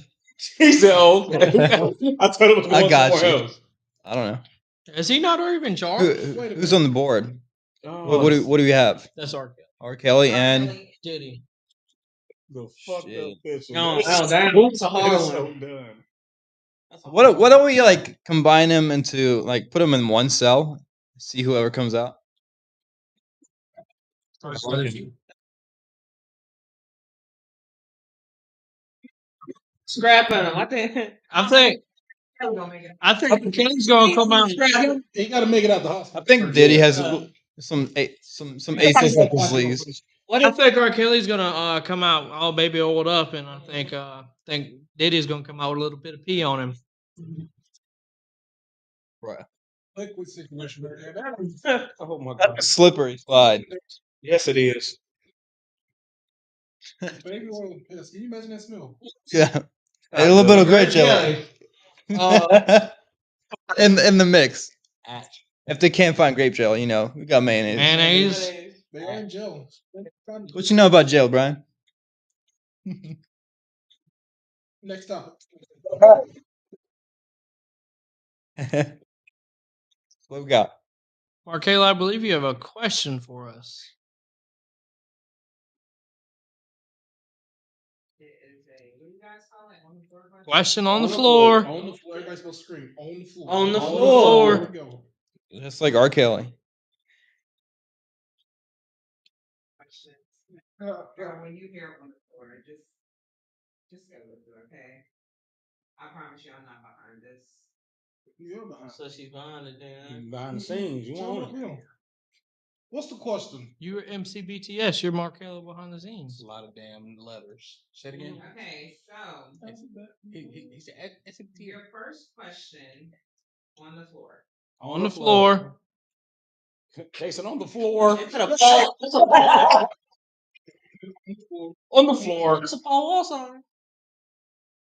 Speaker 5: He said, "Oh, okay." I thought it was
Speaker 2: I
Speaker 5: going
Speaker 2: got
Speaker 5: somewhere
Speaker 2: you.
Speaker 5: else.
Speaker 2: I don't know.
Speaker 4: Is he not even charged?
Speaker 2: Who's on the board?
Speaker 5: Oh,
Speaker 2: What do we have?
Speaker 4: That's R. Kelly.
Speaker 2: R. Kelly and
Speaker 6: Really,
Speaker 4: Diddy.
Speaker 5: the fucked
Speaker 2: Shit.
Speaker 5: up picture.
Speaker 1: No,
Speaker 5: That's
Speaker 1: oh, that's a hard
Speaker 5: so
Speaker 1: one.
Speaker 5: done.
Speaker 1: That's a
Speaker 2: what
Speaker 1: hard
Speaker 2: what
Speaker 1: one.
Speaker 2: don't we like combine them into like put them in one cell? See whoever comes out.
Speaker 1: Scrapping him. I think.
Speaker 6: I'm gonna make it.
Speaker 4: I think Kelly's gonna come out.
Speaker 3: He got to make it out the hospital.
Speaker 2: I think
Speaker 3: first.
Speaker 2: Diddy has
Speaker 1: Uh,
Speaker 2: some aces up his sleeves.
Speaker 4: I think R. Kelly's gonna come out all baby oiled up, and I think Diddy's gonna come out with a little bit of pee on him.
Speaker 2: Right.
Speaker 3: Liquid situation right there.
Speaker 5: Oh my god.
Speaker 2: Slippery slide.
Speaker 5: Yes, it is.
Speaker 3: Baby oil piss. Can you imagine that smell?
Speaker 2: Yeah. A little bit of grape jelly. In the mix. If they can't find grape jelly, we got mayonnaise.
Speaker 4: Mayonnaise.
Speaker 3: They are in jail.
Speaker 2: What you know about jail, Brian?
Speaker 3: Next topic.
Speaker 2: What we got?
Speaker 4: Markayla, I believe you have a question for us.
Speaker 6: It is a, what do you guys call it? On the floor question?
Speaker 4: Question on the floor.
Speaker 3: On the floor. Everybody's supposed to scream. On the floor.
Speaker 1: On the
Speaker 3: On
Speaker 1: floor.
Speaker 3: There we go.
Speaker 2: Just like R. Kelly.
Speaker 6: Question. When you hear it on the floor, just go with it, okay? I promise you, I'm not behind this.
Speaker 3: You're behind.
Speaker 1: So she's behind it then.
Speaker 5: Behind the scenes, you
Speaker 3: Tell
Speaker 5: want
Speaker 3: me,
Speaker 5: it.
Speaker 3: what's the question?
Speaker 4: You're MCBTS. You're Markayla behind the
Speaker 5: It's
Speaker 4: scenes.
Speaker 5: a lot of damn letters. Say it again.
Speaker 6: Okay, so
Speaker 5: He said, "It's a
Speaker 6: your first question on the floor.
Speaker 4: On the floor.
Speaker 5: They said on the floor.
Speaker 1: It's a Paul. It's a Paul.
Speaker 5: On the floor.
Speaker 1: It's a Paul Wall sign.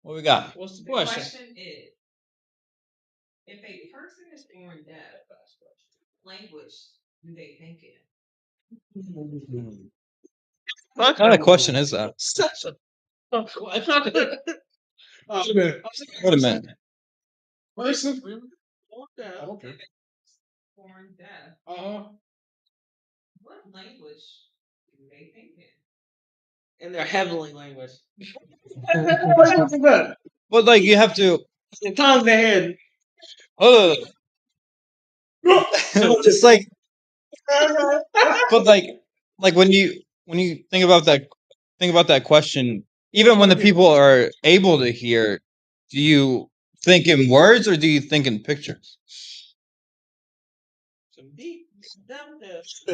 Speaker 2: What we got?
Speaker 4: What's the
Speaker 6: The
Speaker 4: question?
Speaker 6: question is, if a person is born deaf, language do they think in?
Speaker 2: What kind of question is that?
Speaker 3: Wait a minute.
Speaker 2: Wait a minute.
Speaker 3: Person?
Speaker 6: Okay.
Speaker 3: I don't care.
Speaker 6: Born deaf,
Speaker 3: Uh-huh.
Speaker 6: what language do they think in?
Speaker 1: In their heavenly language.
Speaker 2: But like you have to.
Speaker 1: In tongues they head.
Speaker 2: Oh, just like. But like when you think about that question, even when the people are able to hear, do you think in words or do you think in pictures?
Speaker 1: Some deep down there.
Speaker 2: Just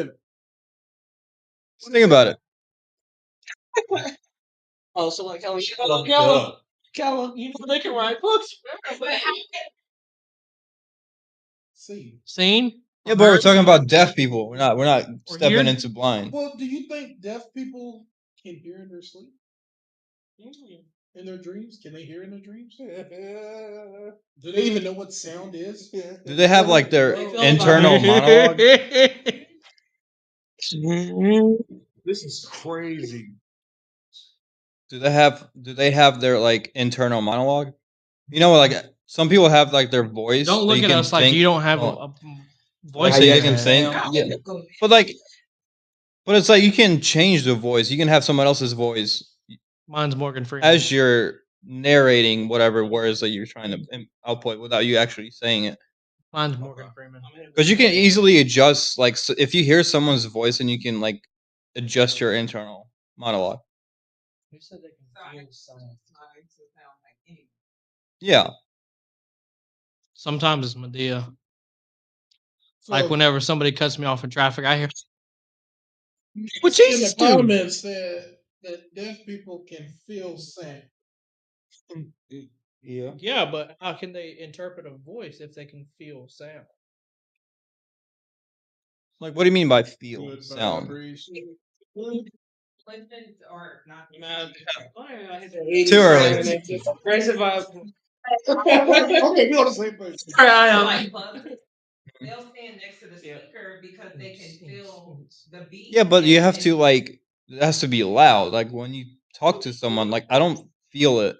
Speaker 2: think about it.
Speaker 1: Oh, so like Kelly.
Speaker 5: Duh.
Speaker 1: Kella, you know they can write books.
Speaker 3: See.
Speaker 4: Seen?
Speaker 2: Yeah, but we're talking about deaf people. We're not stepping
Speaker 4: here?
Speaker 2: into blind.
Speaker 3: Well, do you think deaf people can hear in their sleep? In their dreams? Can they hear in their dreams? Do they even know what sound is?
Speaker 2: Do they have like their
Speaker 1: They feel
Speaker 2: internal
Speaker 1: about
Speaker 2: monologue?
Speaker 5: This is crazy.
Speaker 2: Do they have their like internal monologue? You know, like some people have like their voice.
Speaker 4: Don't
Speaker 2: that
Speaker 4: look
Speaker 2: you
Speaker 4: at
Speaker 2: can
Speaker 4: us like
Speaker 2: think-
Speaker 4: you don't have
Speaker 2: well,
Speaker 4: a voice
Speaker 2: how
Speaker 4: in
Speaker 2: you
Speaker 4: your
Speaker 2: can
Speaker 4: head.
Speaker 2: think. Yeah. But it's like you can change the voice. You can have someone else's voice
Speaker 4: Mine's Morgan Freeman.
Speaker 2: as you're narrating whatever words that you're trying to output without you actually saying it.
Speaker 4: Mine's Morgan Freeman.
Speaker 2: Because you can easily adjust, like if you hear someone's voice, and you can like adjust your internal monologue.
Speaker 4: Who said they
Speaker 6: So I it's not to sound like anything.
Speaker 2: Yeah.
Speaker 4: Sometimes it's Medea.
Speaker 3: So,
Speaker 4: Like whenever somebody cuts me off in traffic, I hear.
Speaker 3: what in the comments said that deaf people can feel sound.
Speaker 5: Yeah.
Speaker 4: Yeah, but how can they interpret a voice if they can feel sound?
Speaker 2: Like, what do you mean by feel
Speaker 3: Good
Speaker 2: sound?
Speaker 3: vibration.
Speaker 6: Listen or not.
Speaker 2: Too early.
Speaker 1: Aggressive vibe.
Speaker 3: Okay, we on the same page.
Speaker 6: Like buzzers, they'll stand next to the speaker because they can feel the beat.
Speaker 2: Yeah, but you have
Speaker 6: and-
Speaker 2: to like it has to be loud. Like when you talk to someone, like I don't feel it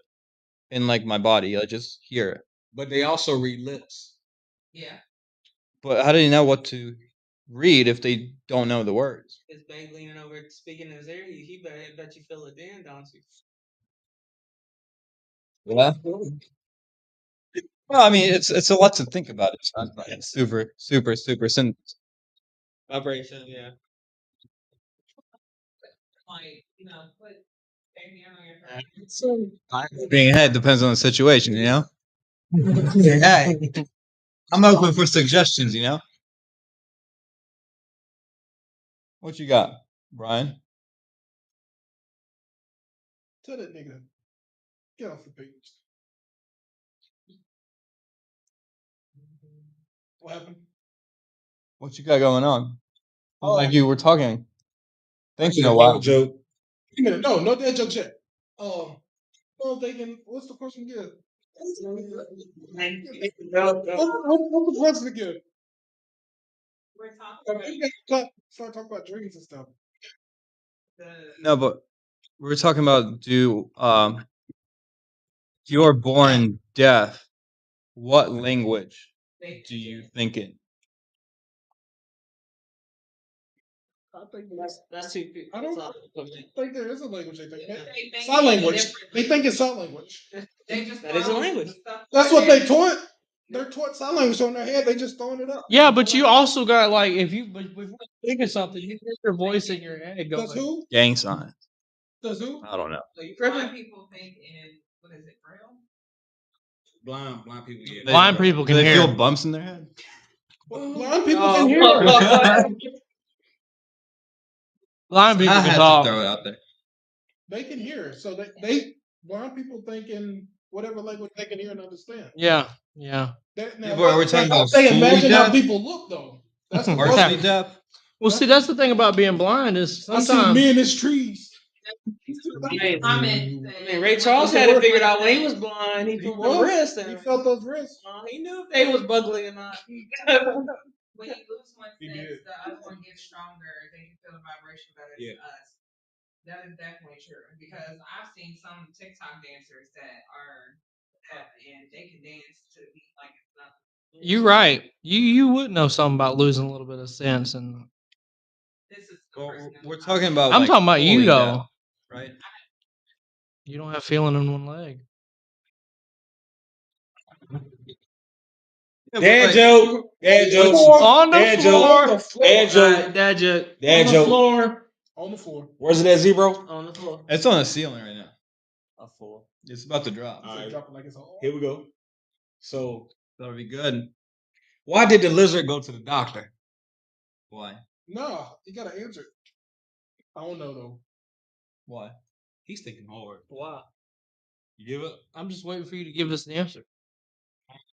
Speaker 2: in like my body. I just hear it.
Speaker 5: But they also read lips.
Speaker 6: Yeah.
Speaker 2: But how do you know what to read if they don't know the words?
Speaker 1: Is Bang leaning over speaking in his ear? He bet you feel it then, don't you?
Speaker 2: Yeah. Well, I mean, it's a lot to think about. It's not like super simple.
Speaker 1: Vibration, yeah.
Speaker 6: Like, put baby on your head.
Speaker 2: Being ahead depends on the situation, you know. Hey, I'm open for suggestions, you know. What you got, Brian?
Speaker 3: Tell that nigga, get off the page. What happened?
Speaker 2: What you got going on? Like you were talking. Thinking a while.
Speaker 5: Joke.
Speaker 3: Wait a minute, no dead jokes yet. No, they can. What's the question again? What's the question again?
Speaker 6: We're talking
Speaker 3: Start talking about dreams and stuff.
Speaker 2: No, but we were talking about if you're born deaf, what language do you think in?
Speaker 3: I think
Speaker 1: That's too.
Speaker 3: I don't
Speaker 1: that's all.
Speaker 3: think there is a language they think.
Speaker 6: They think
Speaker 3: Sign language.
Speaker 6: different.
Speaker 3: They think it's sign language.
Speaker 6: They just
Speaker 1: That is a
Speaker 6: throw
Speaker 1: language.
Speaker 6: stuff
Speaker 3: That's
Speaker 6: in
Speaker 3: what they
Speaker 6: there.
Speaker 3: taught. They're taught sign language on their head. They just throwing it up.
Speaker 4: Yeah, but you also got like if you before you think of something, you hear your voice in your head
Speaker 3: Does
Speaker 4: going.
Speaker 3: who?
Speaker 2: Gang sign.
Speaker 3: Does who?
Speaker 2: I don't know.
Speaker 1: So you
Speaker 6: Blind
Speaker 1: tripping?
Speaker 6: people think in what is it, Braille?
Speaker 5: Blind people. Yeah.
Speaker 4: Blind people
Speaker 2: Do
Speaker 4: can
Speaker 2: they
Speaker 4: hear.
Speaker 2: feel bumps in their head?
Speaker 3: Blind people
Speaker 1: Oh,
Speaker 3: can hear.
Speaker 4: Blind people
Speaker 2: I
Speaker 4: can
Speaker 2: had to
Speaker 4: talk.
Speaker 2: throw it out there.
Speaker 3: They can hear. So they blind people think in whatever language they can hear and understand.
Speaker 4: Yeah.
Speaker 3: Now,
Speaker 2: We're talking about
Speaker 3: they
Speaker 2: fully
Speaker 3: imagine how
Speaker 2: deaf?
Speaker 3: people look though. That's the
Speaker 2: Partially
Speaker 3: question.
Speaker 2: deaf?
Speaker 4: Well, see, that's the thing about being blind is
Speaker 3: I see
Speaker 4: sometimes
Speaker 3: me in his trees.
Speaker 1: Hey,
Speaker 6: Comment
Speaker 1: I mean, Ray Charles had it figured out when he was blind. He
Speaker 3: He
Speaker 1: felt the wrist,
Speaker 3: He
Speaker 1: and
Speaker 3: felt those wrists.
Speaker 1: he knew if they was buggly or not.
Speaker 6: When you lose one
Speaker 3: He
Speaker 6: sense,
Speaker 3: did.
Speaker 6: the other one gets stronger. They can feel the vibration better
Speaker 5: Yeah.
Speaker 6: than us. That is definitely true because I've seen some TikTok dancers that are deaf and they can dance to the beat like it's nothing.
Speaker 4: you're right. You would know something about losing a little bit of sense, and
Speaker 6: This is the
Speaker 2: Well,
Speaker 6: person that
Speaker 2: we're
Speaker 6: I'm
Speaker 2: talking
Speaker 6: saying.
Speaker 2: about.
Speaker 4: I'm
Speaker 2: like,
Speaker 4: talking about you
Speaker 2: fully
Speaker 4: though.
Speaker 2: deaf, right?
Speaker 4: You don't have feeling in one leg.
Speaker 5: Dad joke. Dad joke.
Speaker 4: On the
Speaker 5: Dad
Speaker 4: floor.
Speaker 5: joke. Dad joke.
Speaker 4: Dad joke.
Speaker 5: Dad
Speaker 1: On the
Speaker 5: joke.
Speaker 1: floor.
Speaker 3: On the floor.
Speaker 5: Where's it at, zero?
Speaker 1: On the floor.
Speaker 2: It's on the ceiling right now.
Speaker 1: A floor.
Speaker 2: It's about to drop.
Speaker 5: All right.
Speaker 3: Dropping like it's all.
Speaker 5: Here we go. So,
Speaker 2: That'll be good.
Speaker 5: why did the lizard go to the doctor?
Speaker 2: Why?
Speaker 3: No, you gotta answer it. I don't know though.
Speaker 2: Why?
Speaker 5: He's thinking hard.
Speaker 1: Wow.
Speaker 5: You give up?
Speaker 4: I'm just waiting for you to give us the answer.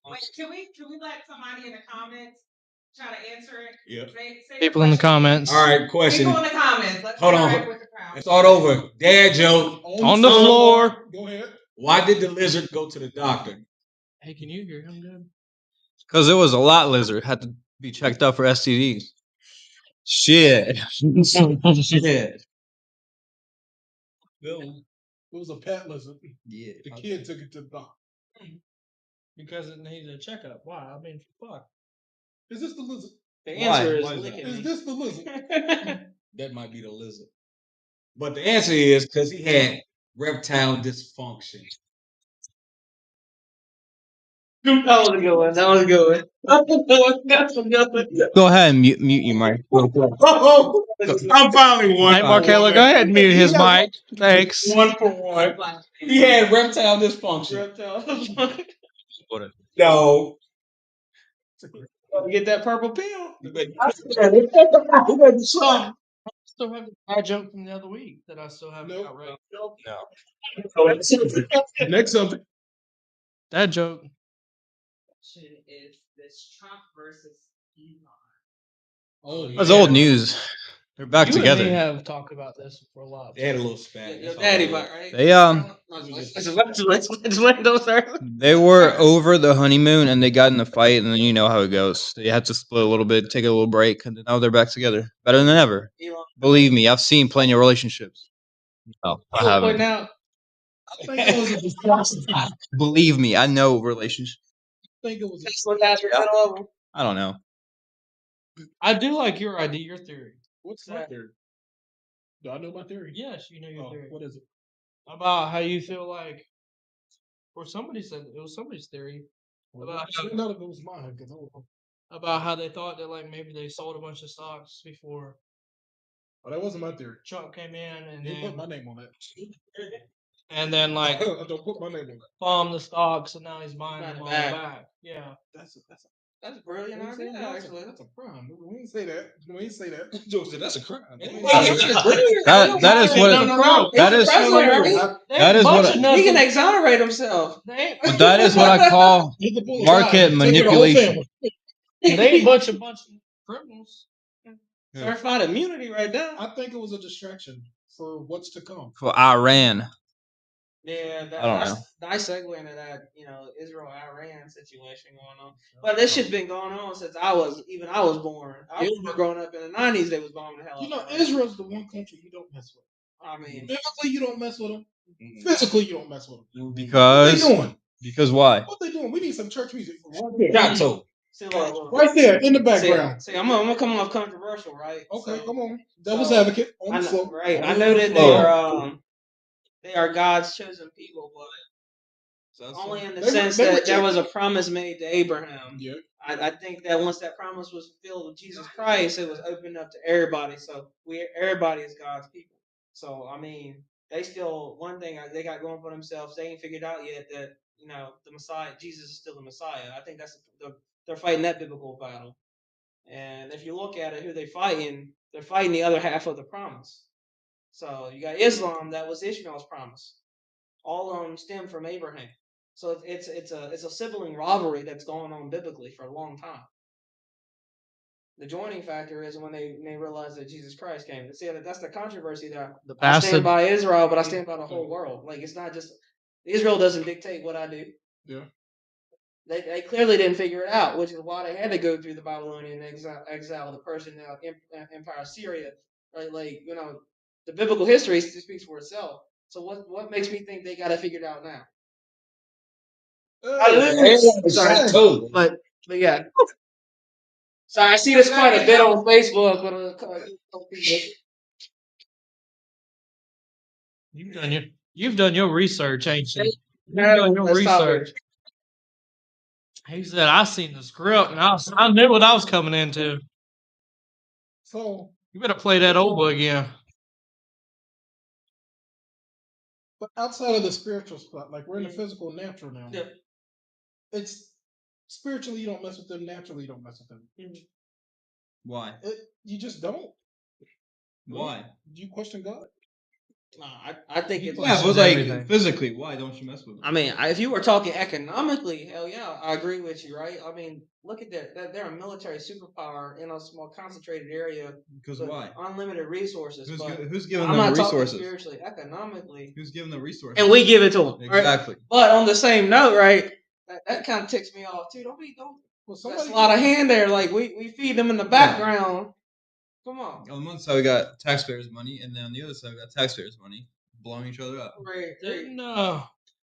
Speaker 6: Wait, can we let somebody in the comments try to answer it?
Speaker 5: Yeah.
Speaker 6: Say
Speaker 4: People in the comments.
Speaker 5: All right, question.
Speaker 6: People in the comments. Let's
Speaker 5: Hold on.
Speaker 6: interact with the crowd.
Speaker 5: Let's start over. Dad joke.
Speaker 4: On the floor.
Speaker 3: Go ahead.
Speaker 5: Why did the lizard go to the doctor?
Speaker 4: Hey, can you hear him good?
Speaker 2: Because it was a lot lizard. Had to be checked out for STDs. Shit. Shit.
Speaker 3: It was a pet lizard.
Speaker 2: Yeah.
Speaker 3: The kid took it to the doctor.
Speaker 4: Because it needs a checkup. Why? I mean, fuck.
Speaker 3: Is this the lizard?
Speaker 1: The
Speaker 2: Why?
Speaker 1: answer
Speaker 2: Why
Speaker 1: is
Speaker 2: is
Speaker 1: licking
Speaker 3: Is
Speaker 1: me.
Speaker 3: this the lizard?
Speaker 5: That might be the lizard. But the answer is because he had reptile dysfunction.
Speaker 1: That was a good one. That was a good one. That's a good one.
Speaker 2: Go ahead and mute your mic.
Speaker 5: Oh, I'm finally one.
Speaker 4: Hey, Markella, go ahead and mute his mic. Thanks.
Speaker 5: 1 for 1. He had reptile dysfunction.
Speaker 1: Reptile.
Speaker 5: No.
Speaker 1: Get that purple pill.
Speaker 5: You better
Speaker 4: I still have a joke from the other week that I still haven't
Speaker 3: Nope.
Speaker 4: got right.
Speaker 3: Next subject.
Speaker 4: That joke.
Speaker 6: Is this Trump versus Elon?
Speaker 3: Oh,
Speaker 2: That's old news. They're back
Speaker 4: You
Speaker 2: together.
Speaker 4: and me have talked about this for a lot.
Speaker 5: They had a little spat.
Speaker 1: Your daddy, but right?
Speaker 2: They They were over the honeymoon and they got in a fight, and then you know how it goes. They had to split a little bit, take a little break, and now they're back together, better than ever. Believe me, I've seen plenty of relationships. No, I haven't.
Speaker 1: Now,
Speaker 3: I think it was a distraction.
Speaker 2: Believe me, I know relationships.
Speaker 3: I think it was
Speaker 2: I don't know.
Speaker 4: I do like your idea, your theory.
Speaker 3: What's my theory? Do I know my theory?
Speaker 4: Yes, you know your
Speaker 3: Oh,
Speaker 4: theory.
Speaker 3: what is it?
Speaker 4: About how you feel like, or somebody said it was somebody's theory about
Speaker 3: None of it was mine because
Speaker 4: about how they thought that like maybe they sold a bunch of stocks before
Speaker 3: that wasn't my theory.
Speaker 4: Trump came in, and
Speaker 3: Didn't put my
Speaker 4: then
Speaker 3: name on that.
Speaker 4: like
Speaker 3: I don't put my name on that.
Speaker 4: bombed the stocks, and now he's buying
Speaker 1: Buying
Speaker 4: them
Speaker 1: it
Speaker 4: all
Speaker 1: back.
Speaker 4: back. Yeah.
Speaker 3: That's
Speaker 1: That's brilliant
Speaker 3: we
Speaker 1: idea,
Speaker 3: that's
Speaker 1: actually.
Speaker 3: that's a crime. We didn't say that. We didn't say that.
Speaker 5: Joe said that's a crime.
Speaker 2: That is what that is that is what
Speaker 1: He can exonerate himself.
Speaker 2: that is what I call market manipulation.
Speaker 4: They ain't a bunch of criminals.
Speaker 1: Certified immunity right now.
Speaker 3: I think it was a distraction for what's to come.
Speaker 2: For Iran.
Speaker 1: Yeah,
Speaker 2: I don't
Speaker 1: that's
Speaker 2: know.
Speaker 1: nice segue into that, Israel-Iran situation going on. But this shit's been going on since I was born. I was growing up in the '90s. They was bombing the hell out of Iran.
Speaker 3: Israel's the one country you don't mess with.
Speaker 1: I mean,
Speaker 3: Physically, you don't mess with them. Physically, you don't mess with them.
Speaker 2: Because
Speaker 3: What they doing?
Speaker 2: Because why?
Speaker 3: What they doing? We need some church music.
Speaker 5: Gato.
Speaker 1: See, look.
Speaker 3: Right there in the
Speaker 1: See,
Speaker 3: background.
Speaker 1: I'm gonna come off controversial, right?
Speaker 3: Okay,
Speaker 1: So,
Speaker 3: come on. Devil's
Speaker 1: so,
Speaker 3: advocate on
Speaker 1: I
Speaker 3: the
Speaker 1: know,
Speaker 3: floor.
Speaker 1: right? I
Speaker 3: On
Speaker 1: know
Speaker 3: the
Speaker 1: that
Speaker 3: floor.
Speaker 1: they are God's chosen people, but only in the
Speaker 3: They were-
Speaker 1: sense
Speaker 3: they were
Speaker 1: that there was a
Speaker 3: chosen.
Speaker 1: promise made to Abraham.
Speaker 3: Yeah.
Speaker 1: I think that once that promise was fulfilled with Jesus Christ, it was opened up to everybody. So everybody is God's people. So I mean, they still one thing they got going for themselves. They ain't figured out yet that the Messiah, Jesus is still the Messiah. I think they're fighting that biblical battle. And if you look at it, who they're fighting the other half of the promise. So you got Islam, that was Ishmael's promise. All of them stem from Abraham. So it's a sibling rivalry that's going on biblically for a long time. The joining factor is when they realize that Jesus Christ came. See, that's the controversy there. I stand by Israel, but I stand by the whole world. Like it's not just Israel doesn't dictate what I do.
Speaker 3: Yeah.
Speaker 1: They clearly didn't figure it out, which is why they had to go through the Babylonian exile, the Persian Empire, Syria. Right? Like the biblical history speaks for itself. So what makes me think they got it figured out now? Sorry, but yeah. So I see this quite a bit on Facebook.
Speaker 4: You've done your research, ain't you? You've
Speaker 1: No,
Speaker 4: done your
Speaker 1: let's stop
Speaker 4: research. He said, "I seen the script, and I knew what I was coming into."
Speaker 3: So
Speaker 4: You better play that old boy again.
Speaker 3: but outside of the spiritual spot, like we're in the
Speaker 1: Mhm.
Speaker 3: physical natural now.
Speaker 1: Yeah.
Speaker 3: It's spiritually you don't mess with them, naturally you don't mess with them.
Speaker 2: Why?
Speaker 3: You just don't.
Speaker 2: Why?
Speaker 3: Do you question God?
Speaker 1: I think it's
Speaker 2: Yeah, but like physically, why don't you mess with them?
Speaker 1: I mean, if you were talking economically, hell yeah, I agree with you, right? I mean, look at that. They're a military superpower in a small concentrated area.
Speaker 2: Because why?
Speaker 1: Unlimited resources.
Speaker 2: Who's giving
Speaker 1: I'm
Speaker 2: them
Speaker 1: not
Speaker 2: the
Speaker 1: talking
Speaker 2: resources?
Speaker 1: spiritually, economically.
Speaker 2: Who's giving the resources?
Speaker 1: And we give it to them.
Speaker 2: Exactly.
Speaker 1: Right? But on the same note, right? That kind of ticks me off too. Don't.
Speaker 3: Well,
Speaker 1: That's a lot of hand there. Like we feed them in the background. Come on.
Speaker 2: On one side we got taxpayers' money, and then on the other side we got taxpayers' money blowing each other up.
Speaker 1: Right.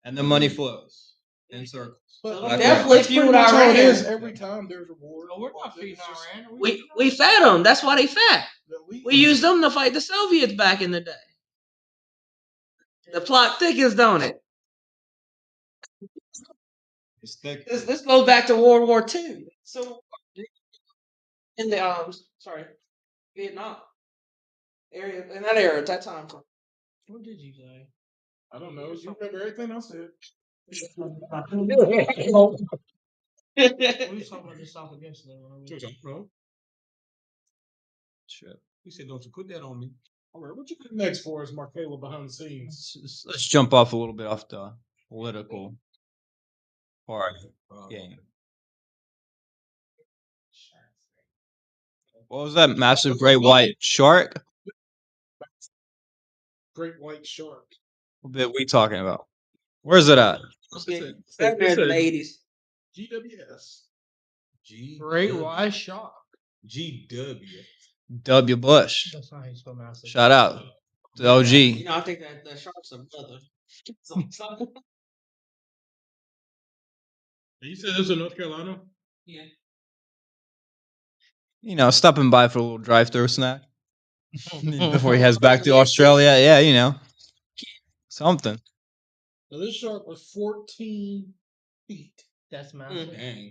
Speaker 2: And the money flows in circles.
Speaker 1: But
Speaker 2: Like
Speaker 1: definitely
Speaker 3: that's
Speaker 1: fueled
Speaker 3: pretty much how
Speaker 1: Iran.
Speaker 3: it is every time there's a war.
Speaker 4: Well, we're not feeding Iran.
Speaker 1: We fed them. That's why they fat. We used them to fight the Soviets back in the day. The plot thickens, don't it?
Speaker 2: It's thick.
Speaker 1: This goes back to World War II. So in the Vietnam area in that era at that time.
Speaker 4: What did you say?
Speaker 3: I don't know. You remember everything I said.
Speaker 4: We was talking about this topic yesterday.
Speaker 5: Shit. He said, "Don't you put that on me."
Speaker 3: All right, what you got next for us, Markayla, behind the scenes?
Speaker 2: Let's jump off a little bit off the political part game. What was that massive great white shark?
Speaker 3: Great white shark.
Speaker 2: What bit we talking about? Where's it at?
Speaker 1: Back there in the 80s.
Speaker 3: GWS.
Speaker 4: Great white shark.
Speaker 5: GW.
Speaker 2: W. Bush.
Speaker 4: That's not how you spell massive.
Speaker 2: Shout out to OG.
Speaker 1: I think that shark's a brother.
Speaker 3: You said this in North Carolina?
Speaker 1: Yeah.
Speaker 2: Stopping by for a little drive-through snack before he heads back to Australia. Yeah, something.
Speaker 3: So this shark was 14 feet.
Speaker 4: That's massive.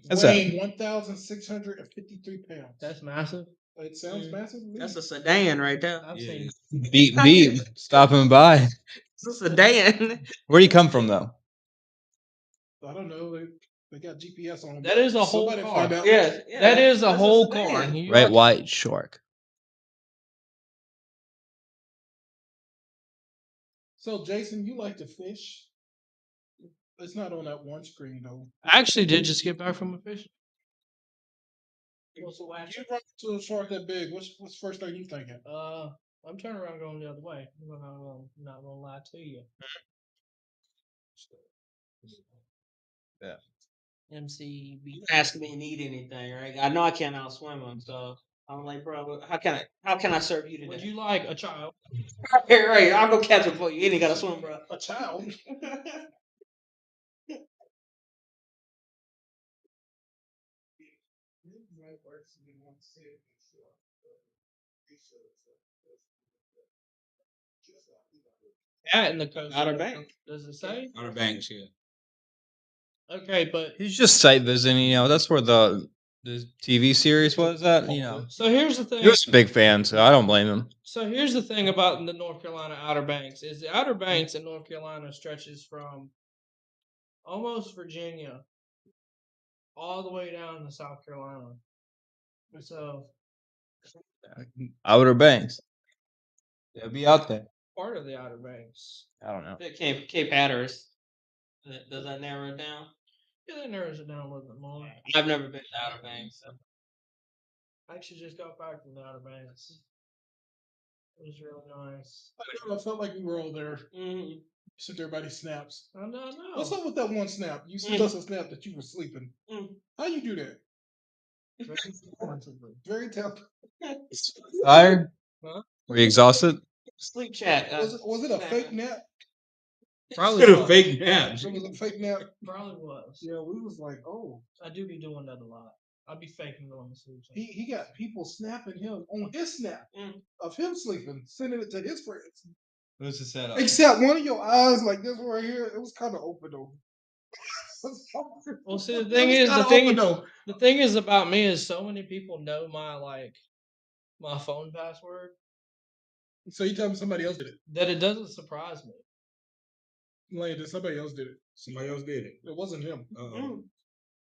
Speaker 2: That's
Speaker 3: weighing 1,653 pounds.
Speaker 4: That's massive.
Speaker 3: It sounds massive.
Speaker 1: That's a sedan right there.
Speaker 4: I've seen.
Speaker 2: Beep, stopping by.
Speaker 1: It's a sedan.
Speaker 2: Where'd he come from, though?
Speaker 3: I don't know. They got GPS on them.
Speaker 4: That is a whole
Speaker 3: Somebody
Speaker 4: car.
Speaker 3: find out.
Speaker 1: Yeah,
Speaker 4: That is a whole
Speaker 1: sedan.
Speaker 4: car.
Speaker 2: Great white shark.
Speaker 3: So, Jason, you like to fish? It's not on that one screen, though.
Speaker 4: I actually did just get back from a fishing.
Speaker 3: You run into a shark that big. What's the first thing you thinking?
Speaker 4: I'm turning around going the other way. I'm not gonna lie to you.
Speaker 2: Yeah.
Speaker 1: MCB asking me to need anything, right? I know I can't outswim him, so I'm like, bro, how can I serve you today?
Speaker 4: Would you like a child?
Speaker 1: Right, I'll go catch him for you. You ain't gotta swim, bro.
Speaker 3: A child.
Speaker 4: At in the coast.
Speaker 5: Outer Banks.
Speaker 4: Does it say?
Speaker 5: Outer Banks, yeah.
Speaker 4: Okay, but
Speaker 2: He's just site visiting. You know, that's where the TV series was at. You know,
Speaker 4: so here's the thing.
Speaker 2: he was a big fan, so I don't blame him.
Speaker 4: So here's the thing about the North Carolina Outer Banks is the Outer Banks in North Carolina stretches from almost Virginia all the way down to South Carolina. So
Speaker 2: Outer Banks. They'll be out there.
Speaker 4: part of the Outer Banks.
Speaker 2: I don't know.
Speaker 1: Cape Hatteras. Does that narrow it down?
Speaker 4: Yeah, that narrows it down a little bit more.
Speaker 1: I've never been to Outer Banks. So.
Speaker 4: I should just got back from the Outer Banks. It was really nice.
Speaker 3: I felt like we were all there.
Speaker 1: Mm-hmm.
Speaker 3: Sent everybody snaps.
Speaker 4: I know.
Speaker 3: What's up with that one snap? You sent us a snap that you were sleeping. How you do that? Very talented.
Speaker 2: Tired?
Speaker 4: Huh?
Speaker 2: Were you exhausted?
Speaker 1: Sleep chat.
Speaker 3: Was it a fake nap?
Speaker 4: Probably
Speaker 5: Could have
Speaker 4: was.
Speaker 5: fake naps.
Speaker 3: It was a fake nap.
Speaker 4: Probably was.
Speaker 3: Yeah, we was like, oh.
Speaker 4: I do be doing that a lot. I be faking going to sleep.
Speaker 3: He got people snapping him on his snap of him sleeping, sending it to his friends.
Speaker 2: Who's the setup?
Speaker 3: Except one of your eyes, like this one right here, it was kind of open though.
Speaker 4: Well, see, the thing is about me is so many people know my phone password.
Speaker 3: So you tell me somebody else did it?
Speaker 4: That it doesn't surprise me.
Speaker 3: Like somebody else did it.
Speaker 5: Somebody else did it.
Speaker 3: It wasn't him.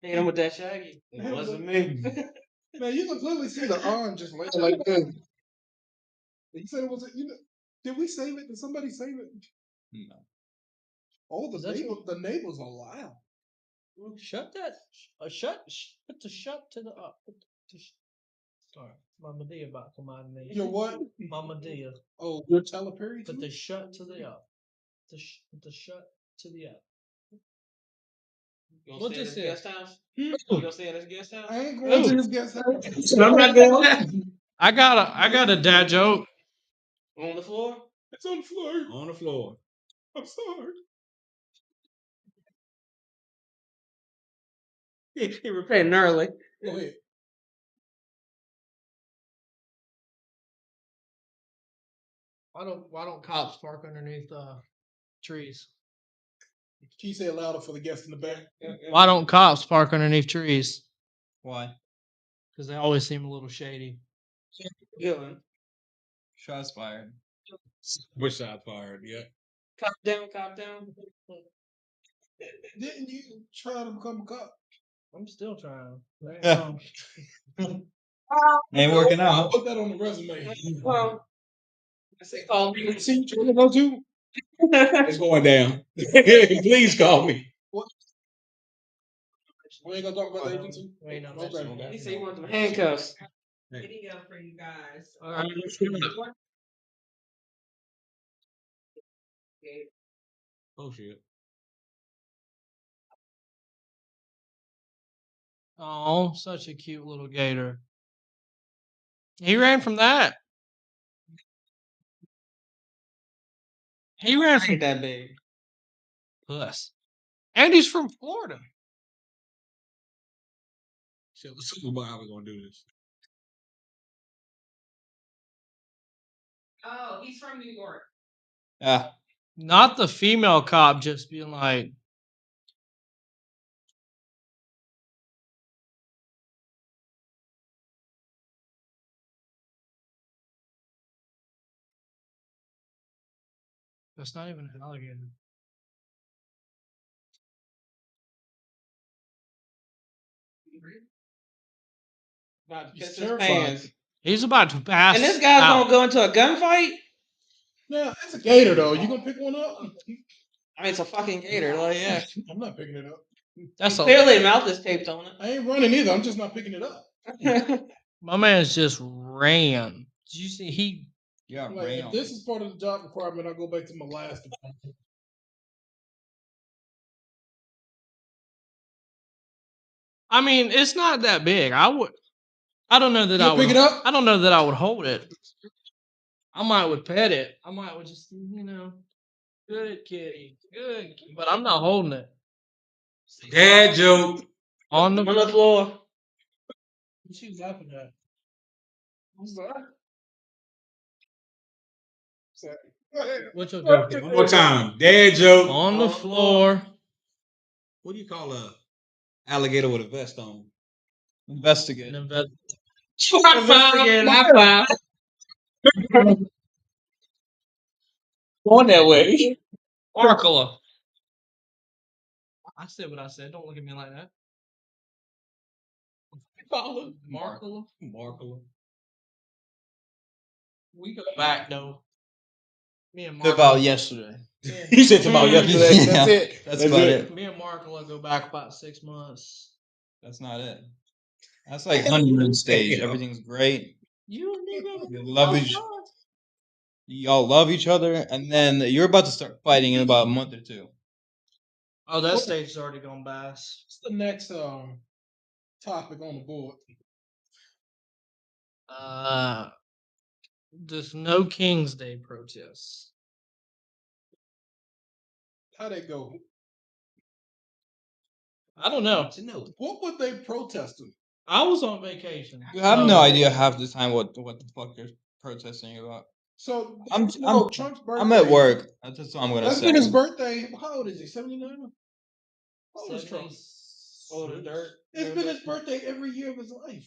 Speaker 1: Hit him with that Shaggy. It wasn't me.
Speaker 3: Man, you can clearly see the arm just like this. You said it was. Did we save it? Did somebody save it?
Speaker 2: No.
Speaker 3: Oh, the neighbors are loud.
Speaker 4: Shut that. Put the shut to the up. Sorry, Mama D about to come out of me.
Speaker 3: Your what?
Speaker 4: Mama D.
Speaker 3: Oh, your Tyler Perry.
Speaker 4: Put the shut to the up. Put the shut to the up.
Speaker 1: You
Speaker 4: What
Speaker 1: gonna stay at
Speaker 4: this
Speaker 1: his guest
Speaker 4: is?
Speaker 1: house? You gonna stay at his guest house?
Speaker 3: I ain't going to his guest house.
Speaker 5: I'm not going.
Speaker 4: I got a dad joke.
Speaker 1: On the floor?
Speaker 3: It's on the floor.
Speaker 5: On the floor.
Speaker 3: I'm sorry.
Speaker 1: He repented early.
Speaker 3: Go ahead.
Speaker 4: Why don't cops park underneath trees?
Speaker 3: Can you say it louder for the guests in the back?
Speaker 4: Why don't cops park underneath trees?
Speaker 2: Why?
Speaker 4: Because they always seem a little shady.
Speaker 1: Good one.
Speaker 2: Shots fired.
Speaker 5: Which shot fired? Yeah.
Speaker 1: Cop down, cop down.
Speaker 3: Didn't you try to become a cop?
Speaker 4: I'm still trying.
Speaker 2: Ain't working
Speaker 3: I'll
Speaker 2: out.
Speaker 3: put that on the resume.
Speaker 1: Well, I say call me.
Speaker 3: See, you trying to go to?
Speaker 5: It's going down. Please call me.
Speaker 3: What? We ain't gonna talk about the agency.
Speaker 4: We ain't no
Speaker 3: Okay.
Speaker 4: mention that.
Speaker 1: He said he wanted them handcuffs.
Speaker 6: Video for you guys.
Speaker 4: All right, let's do it.
Speaker 5: Oh shit.
Speaker 4: Oh, such a cute little gator. He ran from that. He ran from
Speaker 1: Ain't that big.
Speaker 4: us. And he's from Florida.
Speaker 5: Shit, let's talk about how we're gonna do this.
Speaker 6: Oh, he's from New York.
Speaker 2: Yeah.
Speaker 4: Not the female cop just being like, that's not even an alligator.
Speaker 1: About to
Speaker 3: He's
Speaker 1: piss his
Speaker 3: terrified.
Speaker 1: pants.
Speaker 4: He's about to pass.
Speaker 1: And this guy's
Speaker 4: out.
Speaker 1: gonna go into a gunfight?
Speaker 3: Now, it's a gator, though. You gonna pick one up?
Speaker 1: I mean, it's a fucking gator. Like, yeah.
Speaker 3: I'm not picking it up.
Speaker 4: That's a,
Speaker 1: Clearly, the mouth is taped on
Speaker 3: I ain't running either. I'm just not picking it up.
Speaker 1: it.
Speaker 4: my man's just ran. Did you see he?
Speaker 2: Yeah,
Speaker 3: Like, if this is part of the job requirement, I'll go back to my last department.
Speaker 4: I mean, it's not that big. I don't know that
Speaker 3: You'll
Speaker 4: I would
Speaker 3: pick it up?
Speaker 4: I don't know that I would hold it. I might would pet it. I might would just good kitty, good. But I'm not holding it
Speaker 5: Dad joke.
Speaker 4: on the
Speaker 1: On the floor.
Speaker 4: What you laughing at?
Speaker 3: I'm sorry. Sorry.
Speaker 4: What's your joke?
Speaker 5: One more time. Dad joke.
Speaker 4: On the floor.
Speaker 5: What do you call a alligator with a vest on?
Speaker 2: Investigate.
Speaker 4: Investigate.
Speaker 1: High five. Going that way.
Speaker 4: Markula. I said what I said. Don't look at me like that. Markula.
Speaker 5: Markle.
Speaker 4: We go back though. Me and
Speaker 2: About
Speaker 4: Markula.
Speaker 2: yesterday.
Speaker 5: You said about yesterday.
Speaker 2: Yeah,
Speaker 5: That's it.
Speaker 2: That's about it.
Speaker 4: Me and Markula go back about 6 months.
Speaker 2: That's not it. That's like honeymoon stage.
Speaker 5: Yeah.
Speaker 2: Everything's great.
Speaker 4: You nigga.
Speaker 2: You love y'all love each other, and then you're about to start fighting in about a month or two.
Speaker 4: Oh, that stage's already gone by.
Speaker 3: What's the next topic on the board?
Speaker 4: This No King's Day protest.
Speaker 3: How they go?
Speaker 4: I don't know.
Speaker 3: What were they protesting?
Speaker 4: I was on vacation.
Speaker 2: You have
Speaker 4: so-
Speaker 2: no idea half the time what the fuck they're protesting about.
Speaker 3: So
Speaker 2: Trump's
Speaker 3: birthday.
Speaker 2: I'm at work. That's all I'm gonna
Speaker 3: That's
Speaker 2: say.
Speaker 3: been his birthday. How old is he? 79? How old is Trump?
Speaker 1: Oh, the dirt.
Speaker 3: It's been his birthday every year of his life.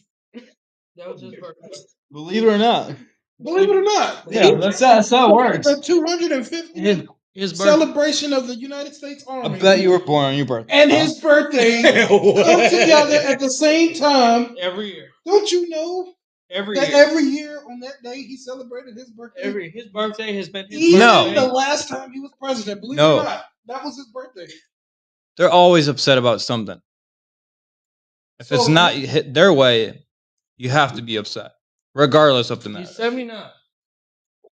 Speaker 4: That was his birthday.
Speaker 2: Believe it or not.
Speaker 3: Believe it or not.
Speaker 2: Yeah, that's how it works.
Speaker 3: The 250th
Speaker 4: His birthday.
Speaker 3: celebration of the United States Army.
Speaker 2: I bet you were born on your birthday.
Speaker 3: And his birthday come together at the same time.
Speaker 4: Every year.
Speaker 3: Don't you know
Speaker 4: Every
Speaker 3: that
Speaker 4: year.
Speaker 3: every year on that day he celebrated his birthday?
Speaker 4: His birthday has been his
Speaker 3: Even
Speaker 2: No.
Speaker 4: birthday.
Speaker 3: the last time he was president, believe
Speaker 2: No.
Speaker 3: it or not, that was his birthday.
Speaker 2: They're always upset about something. If it's
Speaker 3: So-
Speaker 2: not hit their way, you have to be upset, regardless of the matter.
Speaker 4: He's 79.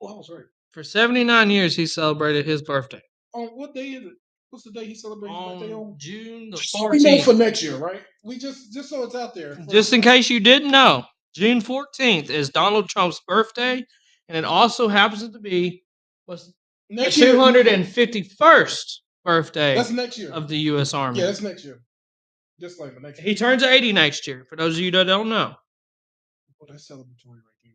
Speaker 3: Oh, I was right.
Speaker 4: For 79 years, he celebrated his birthday.
Speaker 3: On what day is it? What's the day he celebrates his birthday on?
Speaker 4: June the
Speaker 3: So we know for
Speaker 4: 14th.
Speaker 3: next year, right? We just so it's out there.
Speaker 4: Just in case you didn't know, June 14th is Donald Trump's birthday, and it also happens to be the
Speaker 3: Next year,
Speaker 4: 251st birthday
Speaker 3: that's next year.
Speaker 4: of the U.S. Army.
Speaker 3: Yeah, that's next year. Disclaimer, next year.
Speaker 4: He turns 80 next year, for those of you that don't know.
Speaker 3: Oh, that's celebratory right there.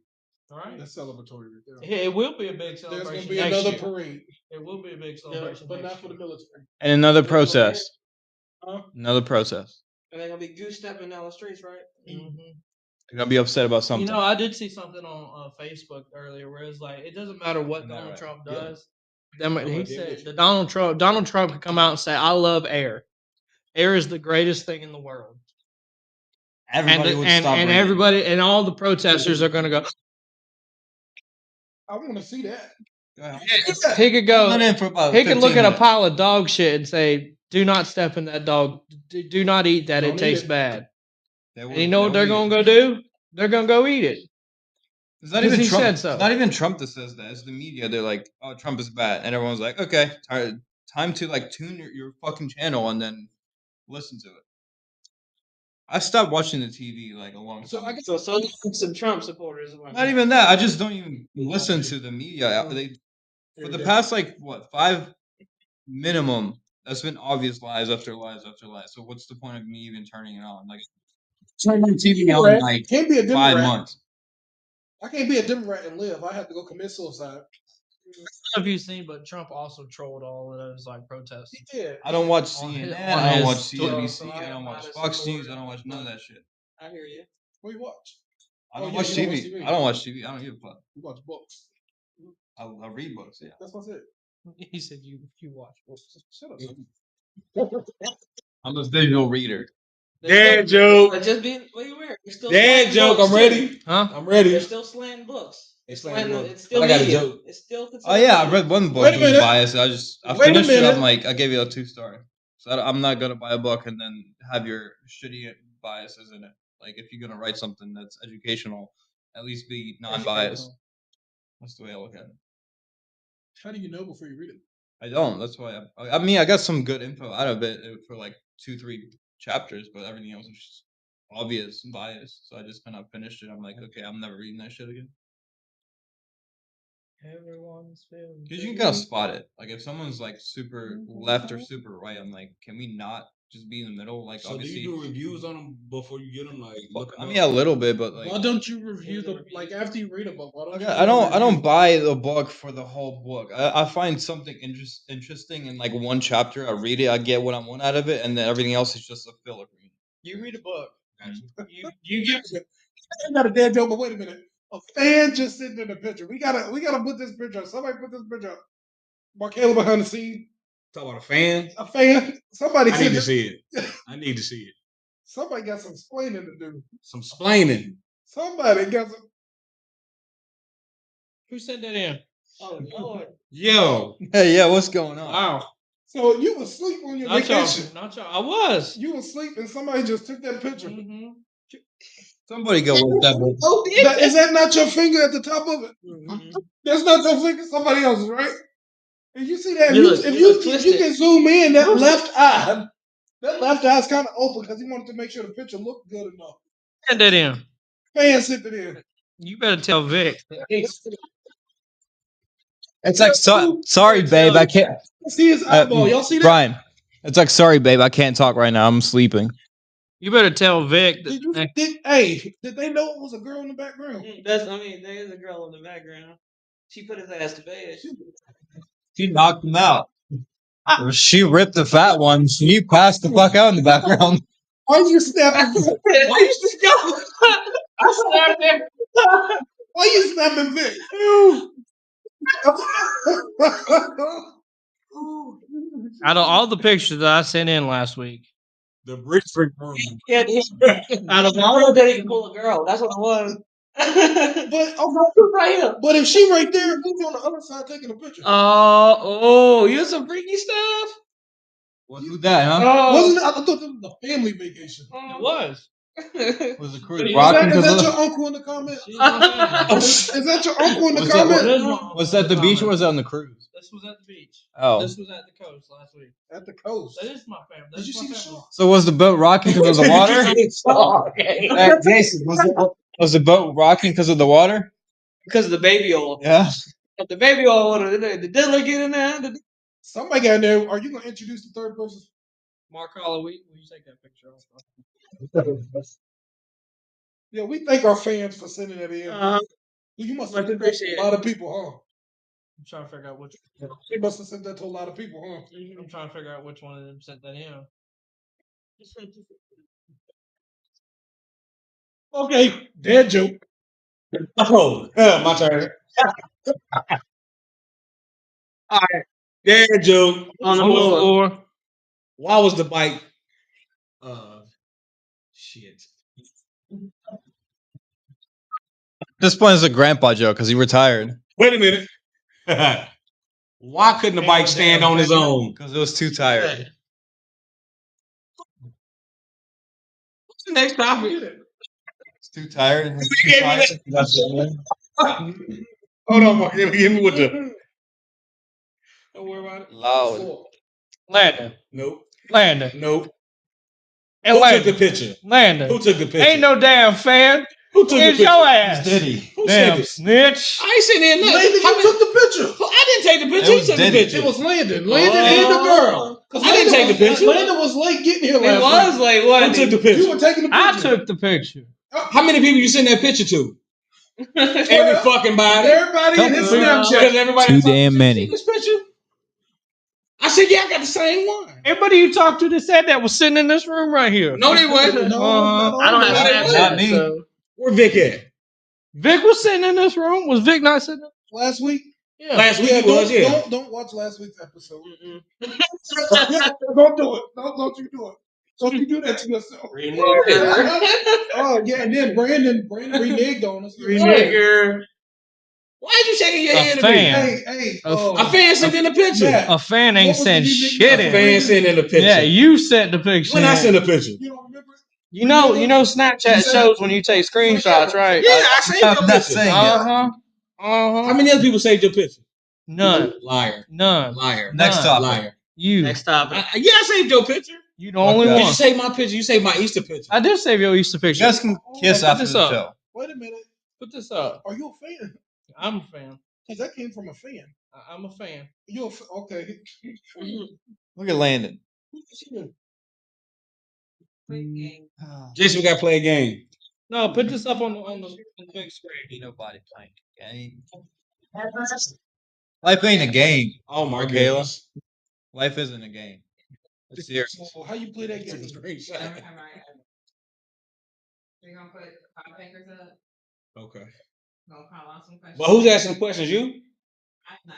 Speaker 4: All right.
Speaker 3: That's celebratory right there.
Speaker 4: It will be a big
Speaker 3: There's
Speaker 4: celebration
Speaker 3: going to be
Speaker 4: next
Speaker 3: another
Speaker 4: year.
Speaker 3: parade,
Speaker 4: It will be a big celebration
Speaker 3: but
Speaker 4: next
Speaker 3: not for the
Speaker 4: year.
Speaker 3: military.
Speaker 2: And another protest.
Speaker 3: Huh?
Speaker 2: Another protest.
Speaker 1: And they're gonna be goose stepping down the streets, right?
Speaker 4: Mhm.
Speaker 2: They're gonna be upset about something.
Speaker 4: You know, I did see something on Facebook earlier where it's like it doesn't matter what
Speaker 2: Isn't that
Speaker 4: Donald
Speaker 2: right?
Speaker 4: Trump
Speaker 5: Yeah.
Speaker 4: does. He
Speaker 5: damn
Speaker 4: said
Speaker 5: good
Speaker 4: that Donald Trump could come out and say, "I love air. Air is the greatest thing in the world."
Speaker 2: Everybody would
Speaker 4: and
Speaker 2: stop.
Speaker 4: and
Speaker 2: breathing.
Speaker 4: everybody and all the protesters are going to go.
Speaker 3: I want to see that.
Speaker 4: He could go.
Speaker 2: Let in for about
Speaker 4: He could look
Speaker 2: 15
Speaker 4: at a
Speaker 2: minutes.
Speaker 4: pile of dog shit and say, "Do not step in that dog. Do not eat that.
Speaker 3: Don't
Speaker 4: It
Speaker 3: eat
Speaker 4: tastes
Speaker 3: it."
Speaker 4: bad."
Speaker 2: They
Speaker 4: And
Speaker 2: would-
Speaker 4: you know what
Speaker 2: they
Speaker 4: they're
Speaker 2: would
Speaker 4: going
Speaker 2: eat
Speaker 4: to
Speaker 2: it.
Speaker 4: go do? They're going to go eat it.
Speaker 2: It's not
Speaker 4: 'Cause
Speaker 2: even
Speaker 4: he
Speaker 2: Trump.
Speaker 4: said so.
Speaker 2: It's not even Trump that says that. It's the media. They're like, "Oh, Trump is bad," and everyone's like, "Okay, time to like tune your fucking channel and then listen to it." I stopped watching the TV like a long
Speaker 3: So
Speaker 2: time.
Speaker 3: I guess
Speaker 1: So some Trump supporters.
Speaker 2: Not even that. I just don't even listen to the media. They for the past like what 5 minimum. That's been obvious lies after lies after lies. So what's the point of me even turning it on? Like turn my TV on in like
Speaker 3: can't be a
Speaker 2: 5
Speaker 3: Democrat.
Speaker 2: months.
Speaker 3: I can't be a Democrat and live. I have to go commit suicide.
Speaker 4: I don't know if you've seen, but Trump also trolled all of those like protests.
Speaker 3: He did.
Speaker 2: I don't watch
Speaker 4: On
Speaker 2: CNN.
Speaker 4: his-
Speaker 2: I
Speaker 4: on
Speaker 2: don't watch
Speaker 4: his
Speaker 2: CNBC.
Speaker 1: Twitter.
Speaker 2: I don't
Speaker 1: So
Speaker 2: watch
Speaker 1: I'm
Speaker 2: Fox
Speaker 1: not a
Speaker 2: News. I
Speaker 1: supporter,
Speaker 2: don't watch none of
Speaker 1: but-
Speaker 2: that shit.
Speaker 1: I hear you.
Speaker 3: What you watch?
Speaker 2: I
Speaker 3: Oh,
Speaker 2: don't
Speaker 3: yeah,
Speaker 2: watch
Speaker 3: you don't
Speaker 2: TV.
Speaker 3: watch TV.
Speaker 2: I don't watch TV. I don't give a fuck.
Speaker 3: You watch books.
Speaker 2: I read books. Yeah.
Speaker 3: That's what's it.
Speaker 4: He said you watch books.
Speaker 3: Shut up.
Speaker 2: I'm a visual reader.
Speaker 5: Dad joke.
Speaker 1: But just being weird. You're still
Speaker 5: Dad
Speaker 1: slanting
Speaker 5: joke.
Speaker 1: books,
Speaker 5: I'm
Speaker 1: too.
Speaker 5: ready.
Speaker 4: Huh?
Speaker 5: I'm ready.
Speaker 1: They're still slanting books.
Speaker 5: It's
Speaker 1: It's
Speaker 5: slanting books.
Speaker 1: It's still
Speaker 5: But I got a
Speaker 1: media.
Speaker 5: joke.
Speaker 1: It's still
Speaker 2: Oh
Speaker 1: considered
Speaker 2: yeah, I
Speaker 1: media.
Speaker 2: read one book.
Speaker 3: Wait a
Speaker 2: It was
Speaker 3: minute.
Speaker 2: biased. I
Speaker 3: Wait a
Speaker 2: finished it. I'm
Speaker 3: minute.
Speaker 2: like, I gave you a 2-star. So I'm not gonna buy a book and then have your shitty biases in it. Like if you're gonna write something that's educational, at least be non-biased. That's the way I look at it.
Speaker 3: How do you know before you read it?
Speaker 2: I don't. That's why. I mean, I got some good info out of it for like 2-3 chapters, but everything else was just obvious and biased. So I just kind of finished it. I'm like, okay, I'm never reading that shit again.
Speaker 4: Everyone's feeling.
Speaker 2: Because you can kind of spot it. Like if someone's like super left or super right, I'm like, can we not just be in the middle. Like
Speaker 5: So do
Speaker 2: obviously,
Speaker 5: you do reviews on them before you get them? Like, look 'em
Speaker 2: I
Speaker 5: up?
Speaker 2: mean a little bit, but like
Speaker 3: Why don't you review the like after you read a book? Why don't you?
Speaker 2: I don't buy the book for the whole book. I find something interesting in like one chapter. I read it, I get what I want out of it, and then everything else is just a filler for me.
Speaker 4: You read a book.
Speaker 5: Gotcha.
Speaker 4: You give.
Speaker 3: I got a dead joke, but wait a minute. A fan just sitting in the picture. We gotta put this picture up. Somebody put this picture up. Markayla behind the scene.
Speaker 5: Talk about a fan.
Speaker 3: A fan. Somebody
Speaker 5: I need to
Speaker 3: said
Speaker 5: see it. I need to see it.
Speaker 3: somebody got some explaining to do.
Speaker 5: Some splaining.
Speaker 3: Somebody got some.
Speaker 4: Who sent that in?
Speaker 1: Oh Lord.
Speaker 5: Yo.
Speaker 2: Hey, yeah, what's going on?
Speaker 4: Wow.
Speaker 3: So you was asleep on your vacation.
Speaker 4: Not y'all. I was.
Speaker 3: You was asleep and somebody just took that picture.
Speaker 4: Mm-hmm.
Speaker 2: Somebody go look that book.
Speaker 3: Is that not your finger at the top of it? That's not your finger. Somebody else's, right? And you see that? If you can zoom in, that left eye's kind of open because he wanted to make sure the picture looked good enough.
Speaker 4: Send that in.
Speaker 3: Fan sent it in.
Speaker 4: You better tell Vic.
Speaker 2: It's like sorry, babe, I can't.
Speaker 3: See his eyeball. Y'all see that?
Speaker 2: Brian, it's like sorry, babe, I can't talk right now. I'm sleeping.
Speaker 4: You better tell Vic.
Speaker 3: Did they know it was a girl in the background?
Speaker 1: There is a girl in the background. She put his ass to bed.
Speaker 2: She knocked him out. She ripped the fat one. She passed the fuck out in the background.
Speaker 3: Why you snapping?
Speaker 1: Why you just go?
Speaker 4: I snapped him.
Speaker 3: Why you snapping Vic?
Speaker 4: Out of all the pictures that I sent in last week,
Speaker 5: The Restream room.
Speaker 1: Out of all that he can pull a girl, that's what it was.
Speaker 3: But if she right there, who's on the other side taking a picture?
Speaker 1: You some freaky stuff.
Speaker 2: Well, who that, huh?
Speaker 3: Wasn't it? I thought it was a family vacation.
Speaker 4: it was.
Speaker 2: Was the crew
Speaker 3: Is
Speaker 2: rocking?
Speaker 3: that your uncle in the comment? Is that your uncle in the comment?
Speaker 2: Was that the beach or was that on the cruise?
Speaker 4: This was at the beach.
Speaker 2: Oh.
Speaker 4: This was at the coast last week.
Speaker 3: At the coast.
Speaker 4: That is my family.
Speaker 3: Did you see the shark?
Speaker 2: So was the boat rocking because of the water? Jason, was the boat rocking because of the water?
Speaker 1: Because of the baby oil.
Speaker 2: Yeah.
Speaker 1: The baby oil, the diddler get in there.
Speaker 3: Somebody got in there. Are you going to introduce the third person?
Speaker 4: Mark Holloway, will you take that picture?
Speaker 3: Yeah, we thank our fans for sending that in. You must have sent that to a lot of people, huh?
Speaker 4: I'm trying to figure out which.
Speaker 3: You must have sent that to a lot of people, huh?
Speaker 4: I'm trying to figure out which one of them sent that in.
Speaker 3: Okay, dad joke.
Speaker 5: Oh, my turn. All right. Dad joke
Speaker 1: On the floor.
Speaker 5: Why was the bike? Shit.
Speaker 2: At this point, it's a grandpa joke because he retired.
Speaker 5: Wait a minute. Why couldn't the bike stand on his own?
Speaker 2: Because it was too tired.
Speaker 1: What's the next topic?
Speaker 2: It's too tired.
Speaker 5: Hold on, Mark. Give me with the.
Speaker 3: Don't worry about it.
Speaker 2: Loud.
Speaker 4: Landon.
Speaker 5: Nope.
Speaker 4: Landon.
Speaker 5: Nope.
Speaker 4: And
Speaker 5: Who
Speaker 4: Landon.
Speaker 5: took the picture?
Speaker 4: Landon.
Speaker 5: Who took the picture?
Speaker 4: Ain't no damn fan.
Speaker 5: Who took the
Speaker 4: It's
Speaker 5: picture?
Speaker 4: your ass.
Speaker 2: Diddy.
Speaker 5: Who
Speaker 4: Damn
Speaker 5: said it?
Speaker 4: snitch.
Speaker 5: I ain't sitting there.
Speaker 3: Landon, you took the picture.
Speaker 5: I didn't take the picture.
Speaker 2: It
Speaker 5: He
Speaker 2: was
Speaker 5: took the
Speaker 2: Diddy.
Speaker 5: picture.
Speaker 3: It was Landon. Landon and the girl.
Speaker 5: I didn't take the picture.
Speaker 3: Landon was late getting here
Speaker 1: It
Speaker 3: last
Speaker 1: was
Speaker 3: week.
Speaker 1: like
Speaker 5: Who
Speaker 1: what?
Speaker 5: took the picture?
Speaker 3: You were taking the
Speaker 4: I
Speaker 3: picture.
Speaker 4: took the picture.
Speaker 5: How many people you send that picture to? Every fucking body.
Speaker 3: Everybody in his Snapchat.
Speaker 5: Because everybody
Speaker 2: Too
Speaker 5: in the
Speaker 2: damn
Speaker 5: fucking
Speaker 2: many.
Speaker 5: see this picture. I said, yeah, I got the same one.
Speaker 4: Everybody you talked to that said that was sitting in this room right here.
Speaker 5: No, they wasn't.
Speaker 3: No,
Speaker 1: I don't have
Speaker 5: Not
Speaker 1: Snapchat.
Speaker 2: me.
Speaker 1: So.
Speaker 5: Where Vic at?
Speaker 4: Vic was sitting in this room. Was Vic not sitting?
Speaker 3: Last week?
Speaker 4: Yeah.
Speaker 5: Last week he was, yeah.
Speaker 3: Don't watch last week's episode. Don't do it. Don't you do it. Don't you do that to yourself. Oh yeah, and then Brandon reneged on us.
Speaker 1: Nigger.
Speaker 5: Why are you shaking your
Speaker 4: A
Speaker 5: head at
Speaker 4: fan.
Speaker 5: me?
Speaker 3: Hey,
Speaker 5: A fan sent in the picture.
Speaker 3: Matt,
Speaker 4: A fan ain't
Speaker 3: What was
Speaker 4: sent
Speaker 3: the
Speaker 4: shit
Speaker 5: A
Speaker 4: in.
Speaker 5: fan sent in the picture.
Speaker 4: Yeah, you sent the picture.
Speaker 5: When I
Speaker 4: in.
Speaker 5: sent a picture.
Speaker 3: you don't remember?
Speaker 4: You know, Snapchat shows when you take screenshots, right?
Speaker 5: Yeah, I saved your
Speaker 2: I'm not
Speaker 5: picture.
Speaker 2: saying
Speaker 4: Uh-huh.
Speaker 5: How many other people saved your picture?
Speaker 4: None.
Speaker 5: Liar.
Speaker 4: None.
Speaker 5: Liar.
Speaker 2: Next
Speaker 4: None.
Speaker 2: topic.
Speaker 5: Liar.
Speaker 4: You.
Speaker 1: Next topic.
Speaker 5: Yeah, I saved your picture.
Speaker 4: You the only
Speaker 2: that.
Speaker 5: Did
Speaker 4: one.
Speaker 5: you save my picture? You saved my Easter picture.
Speaker 4: I did save your Easter
Speaker 2: You
Speaker 4: picture.
Speaker 2: guys can kiss
Speaker 4: Put
Speaker 2: after
Speaker 4: this
Speaker 2: the
Speaker 4: up.
Speaker 2: show.
Speaker 3: Wait a minute.
Speaker 4: Put this up.
Speaker 3: Are you a fan?
Speaker 4: I'm a fan.
Speaker 3: Because that came from a fan.
Speaker 4: I'm a fan.
Speaker 3: You're okay.
Speaker 2: Look at Landon.
Speaker 6: quick game.
Speaker 5: Jason, we gotta play a game.
Speaker 4: No, put this up on the big screen.
Speaker 2: Ain't nobody playing game. Life ain't a game.
Speaker 5: Oh my
Speaker 2: Markayla.
Speaker 5: goodness.
Speaker 2: Life isn't a game. It's serious.
Speaker 3: How you play that game?
Speaker 6: Never have I ever. We're gonna put 5 fingers up.
Speaker 5: Okay.
Speaker 6: Gonna call out some questions.
Speaker 5: But who's asking the questions? You?
Speaker 6: I'm not.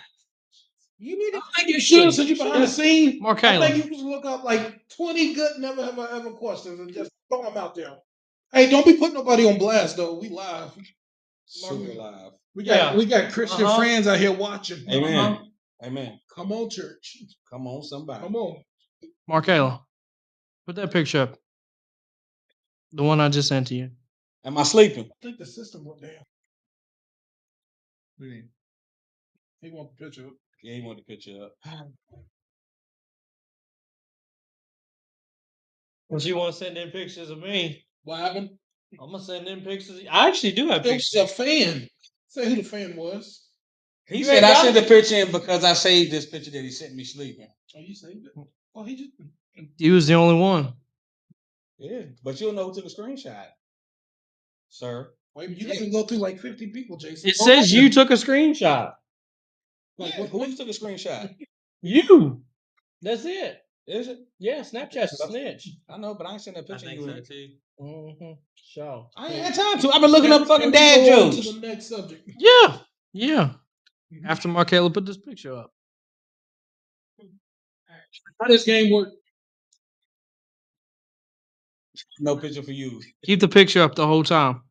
Speaker 3: You need to think you should since you're behind the scene. I
Speaker 4: Markayla.
Speaker 3: think you should look up like 20 good never have I ever questions and just throw them out there. Hey, don't be putting nobody on blast though. We live.
Speaker 5: Super live.
Speaker 3: We got Christian friends out here watching.
Speaker 5: Amen. Amen.
Speaker 3: Come on, church.
Speaker 5: Come on, somebody.
Speaker 3: Come on.
Speaker 4: Markayla, put that picture up. The one I just sent to you.
Speaker 5: Am I sleeping?
Speaker 3: I think the system went down.
Speaker 2: What do you mean?
Speaker 3: He want the picture up.
Speaker 5: Yeah, he wanted the picture up.
Speaker 4: Well, you want to send in pictures of me?
Speaker 3: What happened?
Speaker 4: I'm gonna send in pictures. I actually do have
Speaker 3: It
Speaker 4: pictures.
Speaker 3: was a fan. Say who the fan was.
Speaker 5: He
Speaker 4: You
Speaker 5: said
Speaker 4: ain't
Speaker 5: I
Speaker 4: got
Speaker 5: sent
Speaker 4: it?
Speaker 5: the picture in because I saved this picture that he sent me sleeping.
Speaker 3: Oh, you saved it? Oh, he just.
Speaker 4: You was the only one.
Speaker 5: Yeah, but you'll know who took a screenshot, sir.
Speaker 3: Wait, you got to go through like 50 people, Jason.
Speaker 4: It says you took a screenshot.
Speaker 5: Like, who took a screenshot?
Speaker 4: You. That's it.
Speaker 5: Is it?
Speaker 4: Yeah, Snapchat's a snitch.
Speaker 5: I know, but I ain't sent that picture.
Speaker 1: too.
Speaker 4: Mm-hmm. Sure.
Speaker 5: I ain't had time to. I've been looking up fucking dad
Speaker 3: Can we go on
Speaker 5: jokes.
Speaker 3: to the next subject.
Speaker 4: Yeah. Yeah. After Markayla put this picture up.
Speaker 3: How this game work?
Speaker 5: No picture for you.
Speaker 4: Keep the picture up the whole time.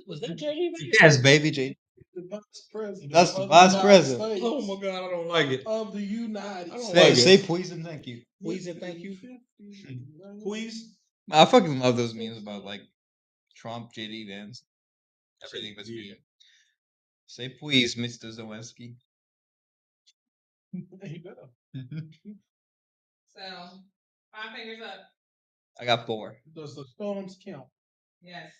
Speaker 3: Was that JD?
Speaker 2: Yes, baby J.
Speaker 3: The vice president.
Speaker 2: That's the
Speaker 3: of
Speaker 2: vice
Speaker 3: United
Speaker 2: president.
Speaker 3: States
Speaker 5: Oh my god, I don't like it.
Speaker 3: Of the United
Speaker 5: don't
Speaker 3: States.
Speaker 2: Say,
Speaker 5: like it.
Speaker 2: say please and thank you.
Speaker 5: Please and thank you. Please.
Speaker 2: I fucking love those memes about like Trump, JD Vance, everything that's me. Say please, Mr. Zelensky.
Speaker 3: Hey, better.
Speaker 6: So 5 fingers up.
Speaker 2: I got 4.
Speaker 3: Does the thumbs count?
Speaker 6: Yes.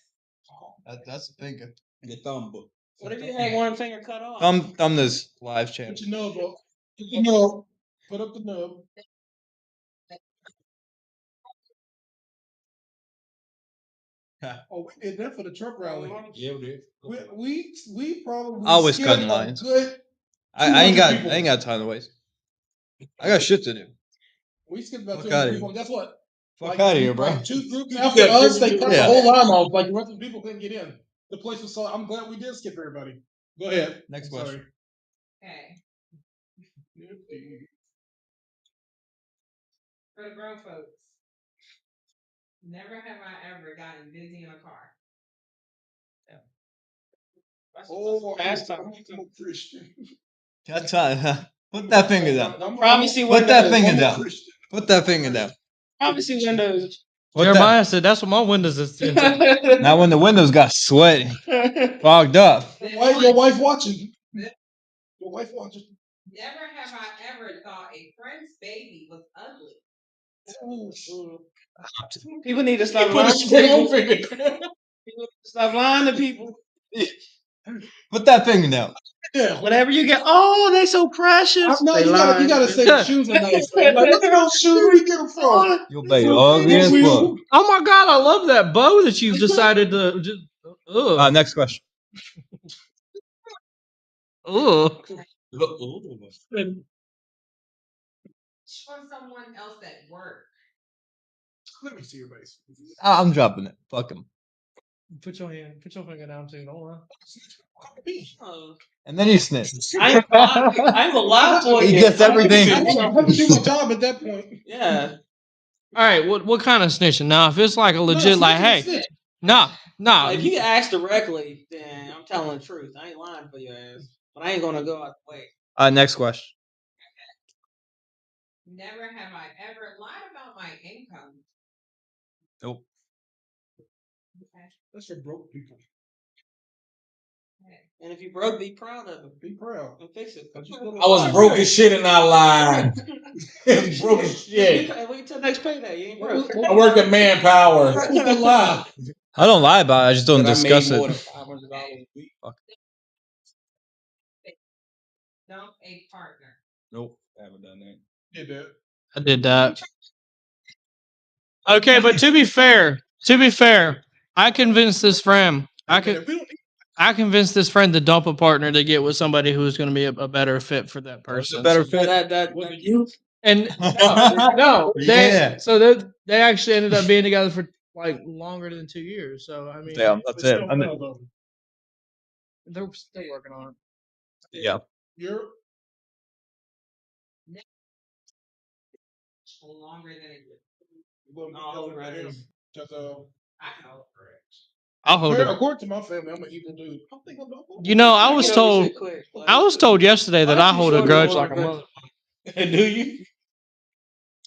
Speaker 2: That's a finger.
Speaker 5: The thumb book.
Speaker 1: What if you had one finger cut off?
Speaker 2: Thumb this live channel.
Speaker 3: Put your nub up. Put your nub. Put up the nub. Oh, we did that for the Trump rally.
Speaker 5: Yeah, we did.
Speaker 3: We probably
Speaker 2: Always
Speaker 3: skipped
Speaker 2: cutting
Speaker 3: a
Speaker 2: lines.
Speaker 3: Good,
Speaker 2: I ain't
Speaker 3: 200
Speaker 2: got
Speaker 3: people.
Speaker 2: I ain't got time to waste. I got shit to do.
Speaker 3: We skipped about
Speaker 2: Fuck
Speaker 3: 200
Speaker 2: outta
Speaker 3: people. And guess what?
Speaker 2: Fuck outta here, bro.
Speaker 3: Like 2 groups after us, they cut
Speaker 2: Yeah.
Speaker 3: the whole line off. Like the rest of the people couldn't get in. The place was so. I'm glad we did skip everybody. Go ahead.
Speaker 2: Next
Speaker 3: I'm
Speaker 2: question.
Speaker 6: Okay.
Speaker 3: Sorry.
Speaker 6: For the grown folks. Never have I ever gotten dizzy in a car.
Speaker 3: Oh,
Speaker 1: Pastime.
Speaker 3: I'm a Christian.
Speaker 2: That's time. Put that finger down.
Speaker 1: Privacy
Speaker 2: Put that
Speaker 1: windows.
Speaker 2: finger
Speaker 3: I'm a
Speaker 2: down.
Speaker 3: Christian.
Speaker 2: Put that finger down.
Speaker 1: Privacy windows.
Speaker 2: Put
Speaker 4: Jeremiah said that's what my windows is.
Speaker 2: that. Now when the windows got sweaty, fogged up.
Speaker 3: Your wife watching. Your wife watching.
Speaker 6: Never have I ever thought a friend's baby was ugly.
Speaker 1: People need to stop
Speaker 3: Put a
Speaker 1: lying to
Speaker 3: strong
Speaker 1: people.
Speaker 3: finger.
Speaker 1: People need to stop lying to people.
Speaker 2: Put that finger down.
Speaker 3: Yeah.
Speaker 4: Whenever you get, oh, they so precious.
Speaker 3: No,
Speaker 4: They
Speaker 3: you
Speaker 4: lying.
Speaker 3: gotta say the shoes are nice. Like, look at those shoes. Where you get them from?
Speaker 2: You'll be ugly as fuck.
Speaker 4: Oh my god, I love that bow that you've decided to just.
Speaker 2: Next question.
Speaker 4: Ugh.
Speaker 6: For someone else at work.
Speaker 3: Let me see your face.
Speaker 2: I'm dropping it. Fuck him.
Speaker 4: Put your finger down too. Don't lie.
Speaker 2: And then he snitched.
Speaker 1: I ain't gonna lie for
Speaker 2: He
Speaker 1: you.
Speaker 2: gets everything.
Speaker 3: I have to do my job at that point.
Speaker 1: Yeah.
Speaker 4: All right, what kind of snitching? Now, if it's like a legit,
Speaker 3: No,
Speaker 4: like,
Speaker 3: snitching,
Speaker 4: hey,
Speaker 3: snitching.
Speaker 4: nah.
Speaker 1: If you ask directly, then I'm telling the truth. I ain't lying for your ass. But I ain't gonna go out the way.
Speaker 2: Next question.
Speaker 6: Never have I ever lied about my income.
Speaker 2: Nope.
Speaker 6: Okay.
Speaker 3: That's for broke people.
Speaker 1: And if you broke, be proud of it.
Speaker 3: Be proud.
Speaker 1: And fix it.
Speaker 5: I was broke as shit and I lied. Broke as shit.
Speaker 1: Wait till next payday. You ain't broke.
Speaker 5: I work at Manpower.
Speaker 3: What's the lie?
Speaker 2: I don't lie about it. I just don't discuss
Speaker 5: more than
Speaker 2: it.
Speaker 5: $500 a week.
Speaker 2: Fuck.
Speaker 6: dump a partner?
Speaker 5: Nope, I haven't done that.
Speaker 3: Did that.
Speaker 4: I did that. Okay, but to be fair, I convinced this friend.
Speaker 3: If we don't
Speaker 4: I convinced this friend to dump a partner to get with somebody who was going to be a better fit for that
Speaker 2: What's
Speaker 4: person.
Speaker 2: a better
Speaker 4: So
Speaker 2: fit?
Speaker 1: That you.
Speaker 4: And no,
Speaker 2: Yeah.
Speaker 4: they actually ended up being together for like longer than 2 years. So I mean,
Speaker 2: Damn, that's
Speaker 3: you
Speaker 2: it.
Speaker 3: don't
Speaker 2: I mean,
Speaker 3: know, though.
Speaker 4: they're still working on it.
Speaker 2: yeah.
Speaker 3: You're
Speaker 6: Longer than a year.
Speaker 3: going to be
Speaker 1: Oh,
Speaker 3: yelling at
Speaker 1: right.
Speaker 3: him. Because,
Speaker 6: I know, correct.
Speaker 4: I'll hold it.
Speaker 3: according to my family, I'm an evil dude. I think I'm
Speaker 4: You know, I was
Speaker 1: Get over
Speaker 4: told
Speaker 1: shit quick, like,
Speaker 4: I was told yesterday that I
Speaker 1: I'm too
Speaker 4: hold a
Speaker 1: short to
Speaker 4: grudge
Speaker 1: hold
Speaker 4: like
Speaker 1: a
Speaker 4: a
Speaker 1: grudge.
Speaker 4: mother.
Speaker 5: Do you?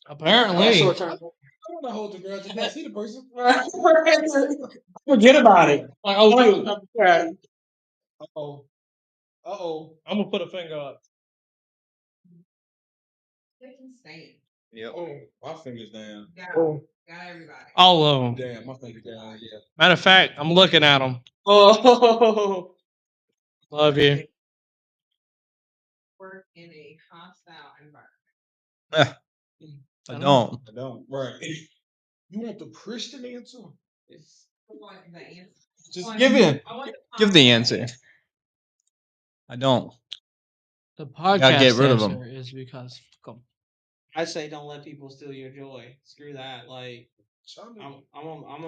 Speaker 4: Apparently,
Speaker 1: short term.
Speaker 3: I don't know hold the grudge. I see the person.
Speaker 5: Forget about it.
Speaker 4: like, oh, dude,
Speaker 3: Uh-oh. Uh-oh.
Speaker 4: I'm gonna put a finger up.
Speaker 6: They can stand.
Speaker 2: Yep.
Speaker 5: Oh, my fingers down.
Speaker 6: Got everybody.
Speaker 4: All of them.
Speaker 5: Damn, my fingers down. Yeah.
Speaker 4: Matter of fact, I'm looking at them.
Speaker 1: Oh,
Speaker 4: Love you.
Speaker 6: Work in a hostile environment.
Speaker 2: I don't.
Speaker 5: I don't. Right.
Speaker 3: You want the Christian answer?
Speaker 6: I want the answer.
Speaker 2: Just give it.
Speaker 6: I want
Speaker 2: Give the answer. I don't.
Speaker 4: The
Speaker 2: Gotta
Speaker 4: podcast
Speaker 2: get rid of
Speaker 4: answer
Speaker 2: 'em.
Speaker 4: is because fuck 'em.
Speaker 1: I say don't let people steal your joy. Screw that. Like I'm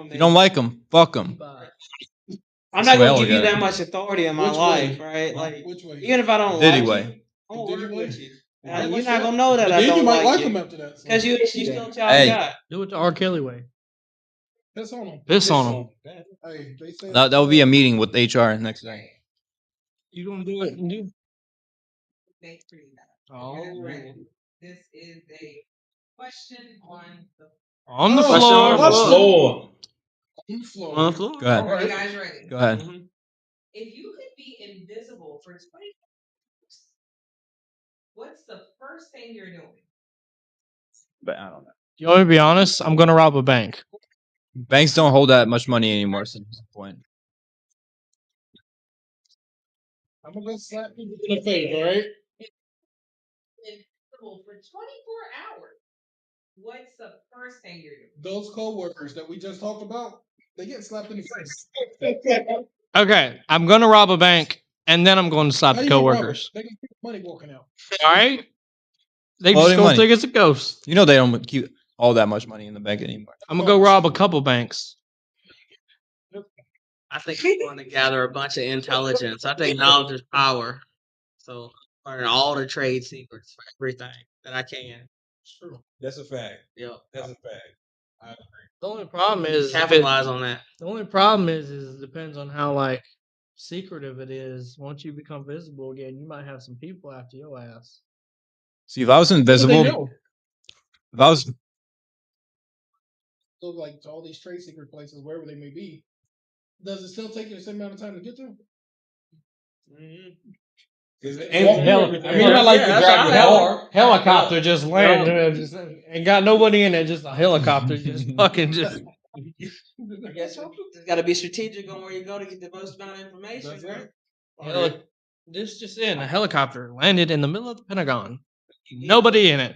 Speaker 2: If you don't like them, fuck them.
Speaker 1: I'm
Speaker 2: That's
Speaker 1: not
Speaker 2: the way I
Speaker 1: gonna
Speaker 2: look
Speaker 1: give you
Speaker 2: at it.
Speaker 1: that much authority in my
Speaker 3: Which
Speaker 1: life,
Speaker 3: way?
Speaker 1: right? Like
Speaker 3: Which way?
Speaker 1: even if I don't
Speaker 2: Diddy
Speaker 1: like
Speaker 2: way.
Speaker 1: you, I'm gonna
Speaker 3: Diddy
Speaker 1: work
Speaker 3: way?
Speaker 1: with you.
Speaker 3: Might
Speaker 1: You're
Speaker 3: like
Speaker 1: not
Speaker 3: that.
Speaker 1: gonna know that
Speaker 3: But
Speaker 1: I
Speaker 3: then
Speaker 1: don't
Speaker 3: you might
Speaker 1: like
Speaker 3: like
Speaker 1: you
Speaker 3: him after that. So.
Speaker 1: because you still child
Speaker 2: Hey.
Speaker 1: God.
Speaker 4: Do it the R. Kelly way.
Speaker 3: Piss on him.
Speaker 4: Piss on them.
Speaker 3: Hey, they say
Speaker 2: That will be a meeting with HR next day.
Speaker 4: You gonna do it? You?
Speaker 6: They pretty bad.
Speaker 4: Oh.
Speaker 6: This is a question
Speaker 4: On the
Speaker 3: Oh,
Speaker 4: floor.
Speaker 1: on the floor.
Speaker 3: On the floor.
Speaker 4: On the floor.
Speaker 2: Go ahead.
Speaker 3: All
Speaker 6: Are you
Speaker 3: right.
Speaker 6: guys ready?
Speaker 2: Go ahead.
Speaker 6: If you could be invisible for 24 hours, what's the first thing you're doing?
Speaker 2: But I don't know.
Speaker 4: You want me to be honest? I'm gonna rob a bank.
Speaker 2: Banks don't hold that much money anymore. So that's the point.
Speaker 3: I'm going to slap you in the face, all right?
Speaker 6: Invisible for 24 hours. What's the first thing you're doing?
Speaker 3: Those co-workers that we just talked about, they get slapped in the face.
Speaker 4: Okay, I'm gonna rob a bank, and then I'm going to slap
Speaker 3: How
Speaker 4: the
Speaker 3: you gonna rob
Speaker 4: coworkers.
Speaker 3: it? They can keep money walking out.
Speaker 4: All right. They just
Speaker 2: Floating
Speaker 4: gonna
Speaker 2: money.
Speaker 4: think it's a ghost.
Speaker 2: You know they don't keep all that much money in the bank anymore.
Speaker 4: I'm gonna go rob a couple banks.
Speaker 1: I think I'm going to gather a bunch of intelligence. I think knowledge is power. So learn all the trade secrets for everything that I can.
Speaker 3: It's true.
Speaker 5: That's a fact.
Speaker 1: Yep.
Speaker 5: That's a fact.
Speaker 4: The only problem is
Speaker 1: Capitalize on that.
Speaker 4: The only problem is it depends on how like secretive it is. Once you become visible again, you might have some people after your ass.
Speaker 2: See, if I was invisible, if I was
Speaker 3: So, like, to all these trade secret places, wherever they may be, does it still take you the same amount of time to get there?
Speaker 5: Not like you drive your car.
Speaker 4: Helicopter just landed and got nobody in it. Just a helicopter, just fucking just.
Speaker 1: I guess you just got to be strategic on where you go to get the most amount of information,
Speaker 3: That's
Speaker 1: right?
Speaker 4: This just in: a helicopter landed in the middle of the Pentagon. Nobody in it.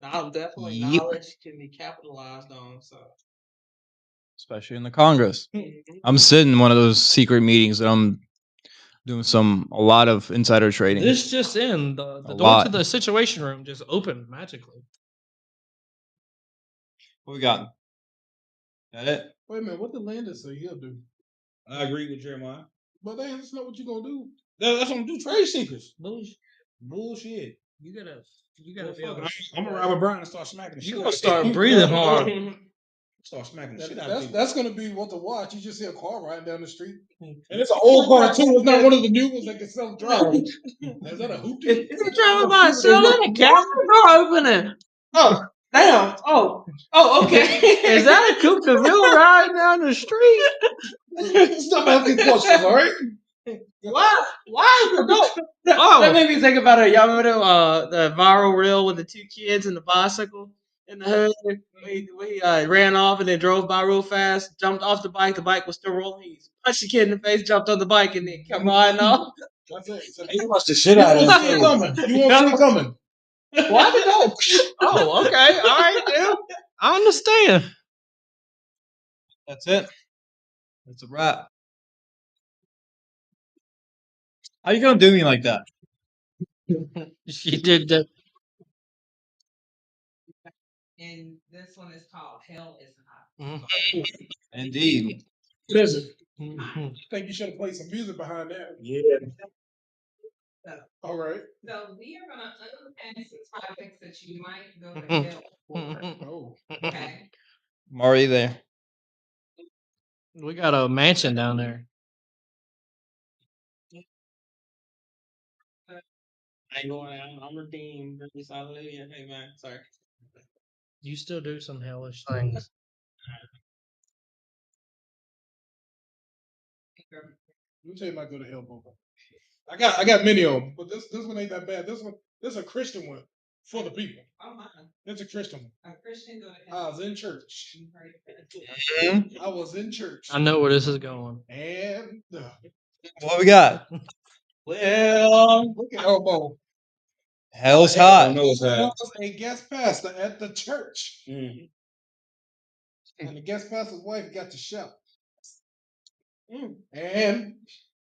Speaker 1: Definitely
Speaker 2: Yep.
Speaker 1: knowledge can be capitalized on. So
Speaker 2: especially in the Congress, I'm sitting in one of those secret meetings that I'm doing a lot of insider trading.
Speaker 4: This just in: the
Speaker 2: A
Speaker 4: door
Speaker 2: lot.
Speaker 4: to the Situation Room just opened magically.
Speaker 2: What we got? That it?
Speaker 3: Wait a minute, what did Landis say he'll do?
Speaker 5: I agree with Jeremiah.
Speaker 3: But that's not what you're gonna do.
Speaker 5: That's what I'm do. Trade secrets.
Speaker 4: Bullshit. You gotta be able to.
Speaker 5: I'm gonna rob a Brian and start smacking the shit.
Speaker 4: You
Speaker 5: out
Speaker 4: gonna
Speaker 5: of
Speaker 4: start
Speaker 5: it.
Speaker 4: breathing hard.
Speaker 5: Start smacking the shit out of
Speaker 3: That's,
Speaker 5: people.
Speaker 3: that's gonna be what to watch. You just see a car riding down the street.
Speaker 5: And it's an old car too. It's not one of the new ones that can self-drive.
Speaker 3: Is that a hoopty?
Speaker 1: it's driving by, still in the door opening. Oh, damn. Oh, okay.
Speaker 4: Is that a coupe de ville riding down the street?
Speaker 5: Stop asking questions, all right?
Speaker 1: Why is the door? That made me think about it. Y'all remember the viral reel with the two kids and the bicycle in the hood? When he ran off and then drove by real fast, jumped off the bike was still rolling. He punched the kid in the face, jumped on the bike, and then kept riding off.
Speaker 3: That's it. So
Speaker 5: He watched the shit
Speaker 3: you
Speaker 5: out of
Speaker 3: won't see it
Speaker 5: him.
Speaker 3: coming. You won't see it coming. Why the dog?
Speaker 4: Oh, okay. All right, dude. I understand.
Speaker 2: That's it. That's a wrap. How you gonna do me like that?
Speaker 4: She did that.
Speaker 6: And this one is called Hell is Hot.
Speaker 2: Indeed.
Speaker 3: Listen,
Speaker 4: Mhm.
Speaker 3: I think you should have played some music behind that.
Speaker 5: Yeah.
Speaker 3: All right.
Speaker 6: So we are gonna unpack some topics that you might go to hell for.
Speaker 3: Oh.
Speaker 6: Okay.
Speaker 2: I'm already there.
Speaker 4: We got a mansion down there.
Speaker 1: I ain't going out. I'm redeemed. Praise hallelujah. Amen. Sorry.
Speaker 4: You still do some hellish things.
Speaker 3: Let me tell you, might go to hell, Bobo. I got many of them, but this one ain't that bad. This is a Christian one for the people.
Speaker 6: Oh my.
Speaker 3: It's a Christian one.
Speaker 6: A Christian go to
Speaker 3: I
Speaker 6: hell.
Speaker 3: was in church.
Speaker 2: Mhm.
Speaker 3: I was in church,
Speaker 4: I know where this is going.
Speaker 3: and
Speaker 2: What we got?
Speaker 1: Well,
Speaker 3: look at Elbow.
Speaker 2: Hell's
Speaker 5: I
Speaker 2: hot.
Speaker 5: know it's
Speaker 3: There
Speaker 5: hot.
Speaker 3: was a guest pastor at the church,
Speaker 5: Mm.
Speaker 3: and the guest pastor's wife got to shout.
Speaker 6: Mm.
Speaker 3: And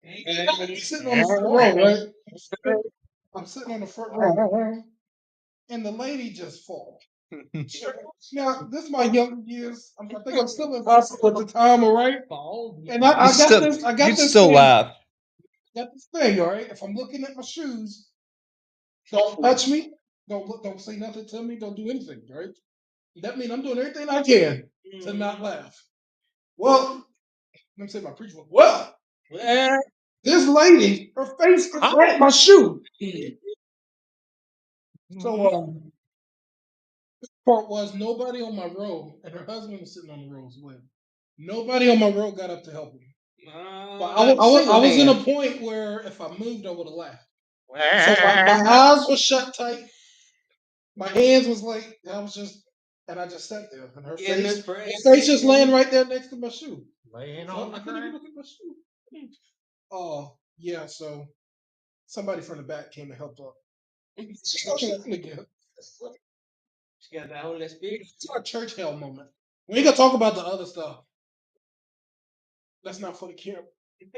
Speaker 6: And
Speaker 3: I'm sitting on the front row, right? I'm sitting on the front row, and the lady just falls. Now, this is my young years. I think I'm still in high school at the time, all right? And I got
Speaker 2: You'd
Speaker 3: this
Speaker 2: still
Speaker 3: thing,
Speaker 2: laugh.
Speaker 3: got this thing, all right? If I'm looking at my shoes, don't touch me. Don't say nothing to me. Don't do anything, all right? That means I'm doing everything I can to not laugh. Well, let me say my preacher. Well, this lady, her face is at my shoe. So part was nobody on my row, and her husband was sitting on the row as well. Nobody on my row got up to help me. But I was in a point where if I moved, I would have laughed. So my eyes were shut tight. My hands was like I was just, and I just sat there, and her face just laying right there next to my shoe.
Speaker 4: Laying
Speaker 3: So
Speaker 4: on
Speaker 3: I
Speaker 4: the
Speaker 3: couldn't even
Speaker 4: ground.
Speaker 3: look at my shoe. Oh yeah, so somebody from the back came to help up. Again.
Speaker 1: she got that Holy Spirit.
Speaker 3: It's our church hell moment. We ain't gonna talk about the other stuff. That's not for the camera.
Speaker 6: all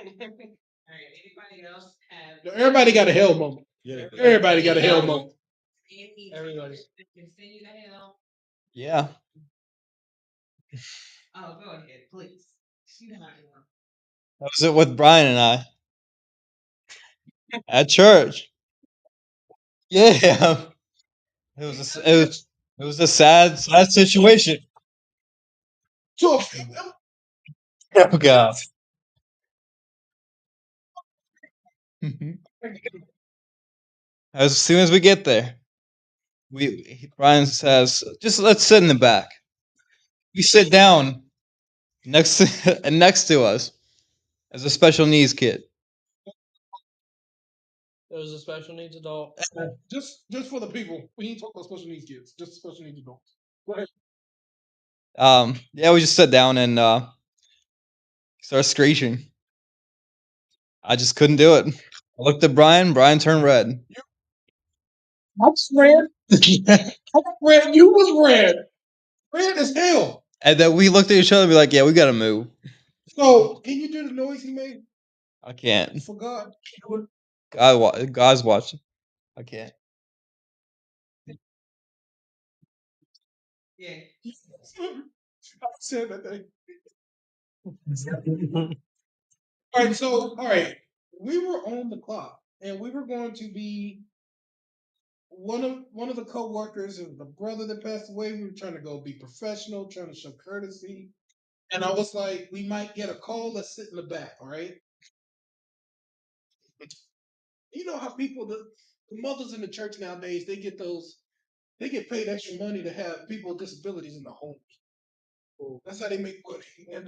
Speaker 6: right, anybody else have
Speaker 3: Everybody got a hell moment.
Speaker 5: Yeah.
Speaker 3: Everybody got a hell moment.
Speaker 6: any
Speaker 4: Everybody.
Speaker 6: topics that can send you to hell?
Speaker 2: Yeah.
Speaker 6: Oh, go ahead, please. You know how you want.
Speaker 2: That was it with Brian and I at church. Yeah. It was a sad situation.
Speaker 3: To a female.
Speaker 2: Oh god. As soon as we get there, Brian says, "Just let's sit in the back." We sit down next to, and next to us is a special needs kid.
Speaker 4: There's a special needs adult.
Speaker 3: Just for the people. We ain't talking about special needs kids. Just special needs adults. Go ahead.
Speaker 2: Yeah, we just sat down and started screeching. I just couldn't do it. I looked at Brian. Brian turned red.
Speaker 3: I was red. I was red. You was red. Red as hell.
Speaker 2: And then we looked at each other and be like, "Yeah, we gotta move."
Speaker 3: So can you do the noise he made?
Speaker 2: I can't.
Speaker 3: For God.
Speaker 2: God's watching. I can't.
Speaker 6: Yeah.
Speaker 3: I said that thing. All right. We were on the clock, and we were going to be one of the co-workers and the brother that passed away. We were trying to go be professional, trying to show courtesy. And I was like, we might get a call. Let's sit in the back, all right? You know how people, the mothers in the church nowadays, they get paid extra money to have people with disabilities in the home. That's how they make money. And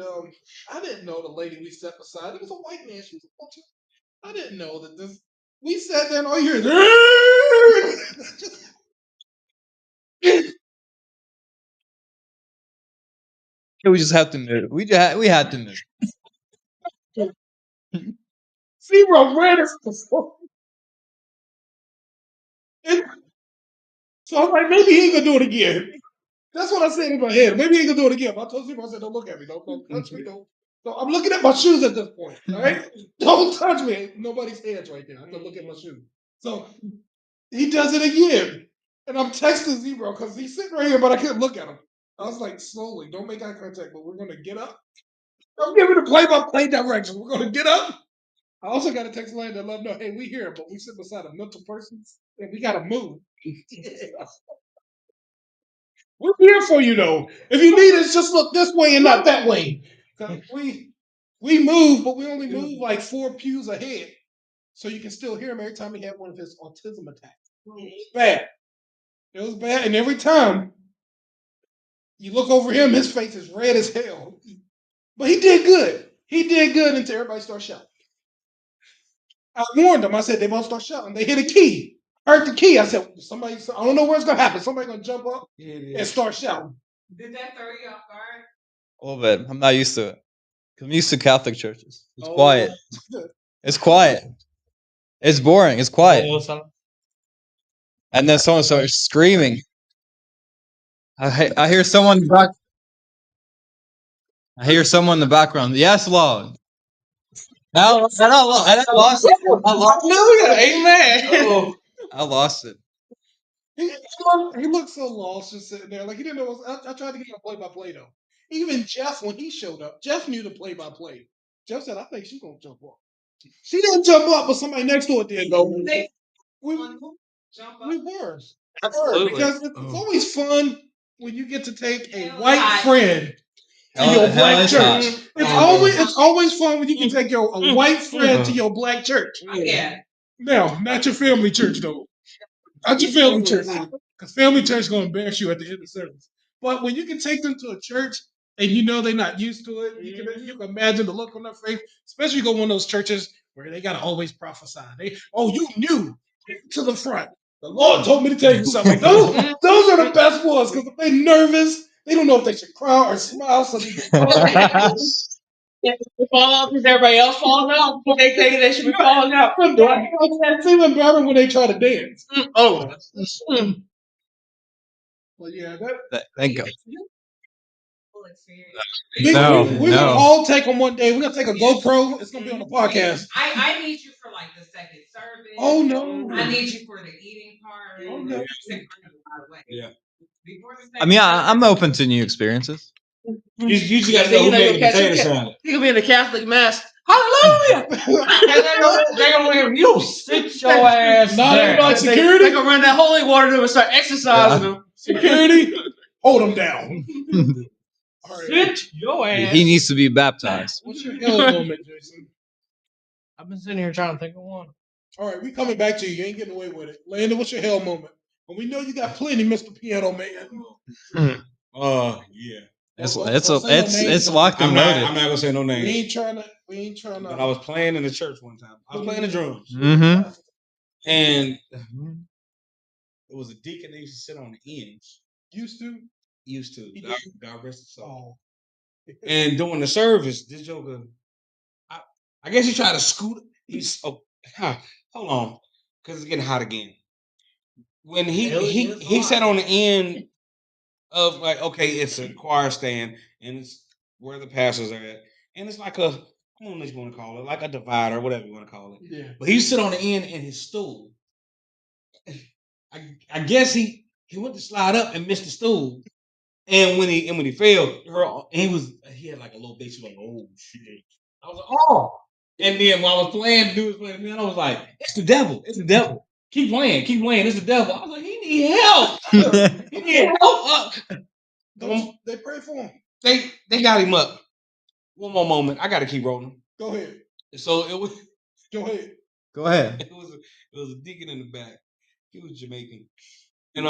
Speaker 3: I didn't know the lady we sat beside. It was a white man. She was a culture. I didn't know that this. We sat there and all you hear is.
Speaker 2: We just have to move. We had to move.
Speaker 3: Zero ran as the fuck. So I'm like, maybe he ain't gonna do it again. That's what I said in my head. Maybe he ain't gonna do it again. I told Zero, I said, don't look at me. Don't touch me. Don't. So I'm looking at my shoes at this point. All right? Don't touch me. Nobody's hands right there. I have to look at my shoes. So he does it again. And I'm texting Zero because he's sitting right here, but I can't look at him. I was like, slowly, don't make eye contact, but we're gonna get up. I'm giving the play-by-play directions. We're gonna get up. I also got a text line that let them know, hey, we here, but we sit beside a mental person and we gotta move. We're here for you though. If you need us, just look this way and not that way. 'Cause we move, but we only move like 4 pews ahead. So you can still hear him every time he had one of his autism attacks. It was bad. It was bad. And every time you look over him, his face is red as hell. But he did good. He did good until everybody started shouting. I warned them. I said, they won't start shouting. They hit a key. Heard the key. I said, somebody, I don't know where it's going to happen. Somebody going to jump up and start shouting.
Speaker 6: Did that throw you off guard?
Speaker 2: A little bit. I'm not used to it. 'Cause I'm used to Catholic churches. It's quiet. It's quiet. It's boring. It's quiet. And then someone starts screaming. I hear someone in the back. I hear someone in the background. Yes, Lord. I lost it.
Speaker 4: Hallelujah. Amen.
Speaker 2: I lost it.
Speaker 3: He looked so lost just sitting there. Like he didn't know what was, I tried to get him a play-by-play though. Even Jeff, when he showed up, Jeff knew the play-by-play. Jeff said, I think she's going to jump up. She didn't jump up, but somebody next to it did though. We were.
Speaker 4: Absolutely.
Speaker 3: Because it's always fun when you get to take a white friend to your black church. It's always fun when you can take a white friend to your black church.
Speaker 6: Yeah.
Speaker 3: Now, not your family church though. Not your family church. Because family church is going to embarrass you at the end of service. But when you can take them to a church and you know they're not used to it, you can imagine the look on their face, especially you go to one of those churches where they got to always prophesy. You knew to the front. The Lord told me to tell you something. Those are the best ones because if they're nervous, they don't know if they should cry or smile. So they
Speaker 4: Fall out because everybody else falling out. They think they should be falling out.
Speaker 3: It's even better when they try to dance. But yeah,
Speaker 2: Thank God.
Speaker 6: Full experience.
Speaker 3: we're going to all take them one day. We're going to take a GoPro. It's going to be on the podcast.
Speaker 6: I need you for like the second service.
Speaker 3: Oh, no.
Speaker 6: I need you for the eating part.
Speaker 3: Oh, no.
Speaker 5: Yeah.
Speaker 6: Before the
Speaker 2: I mean, I'm open to new experiences.
Speaker 5: You just got to know who made the potato salad.
Speaker 4: He could be in the Catholic mass. Hallelujah! They're gonna leave you sit your ass there.
Speaker 3: Like security?
Speaker 4: They gonna run that holy water to him and start exercising them.
Speaker 3: Security, hold them down. All right.
Speaker 4: Sit your ass.
Speaker 2: He needs to be baptized.
Speaker 3: What's your hell moment, Jason?
Speaker 4: I've been sitting here trying to think of one.
Speaker 3: All right, we coming back to you. You ain't getting away with it. Landon, what's your hell moment? And we know you got plenty, Mr. Piano Man.
Speaker 5: Yeah.
Speaker 2: It's
Speaker 3: names.
Speaker 2: locked and
Speaker 5: I'm
Speaker 2: loaded.
Speaker 5: not gonna say no names.
Speaker 3: We ain't trying to.
Speaker 5: But I was playing in the church one time. I was playing the drums,
Speaker 2: Mm-hmm.
Speaker 5: and it was a deacon that used to sit on the ends.
Speaker 3: Used to.
Speaker 5: God rest his soul.
Speaker 3: Oh.
Speaker 5: And during the service, this joker, I guess he tried to scoot. Hold on, because it's getting hot again. When he sat on the end of like, okay, it's a choir stand and it's where the pastors are at, and it's like I don't know what you want to call it, like a divider, whatever you want to call it.
Speaker 3: Yeah.
Speaker 5: But he sit on the end in his stool. I guess he went to slide up and missed the stool. And when he fell, he had like a little bitch like, oh shit. I was like, oh. And then while I was playing, the dude was playing, man, I was like, it's the devil. It's the devil. Keep playing. It's the devil. I was like, he need help. He need help.
Speaker 3: They pray for him.
Speaker 5: They got him up. One more moment. I gotta keep rolling.
Speaker 3: Go ahead.
Speaker 5: So it was
Speaker 3: Go ahead.
Speaker 2: Go ahead.
Speaker 5: it was a deacon in the back. He was Jamaican. And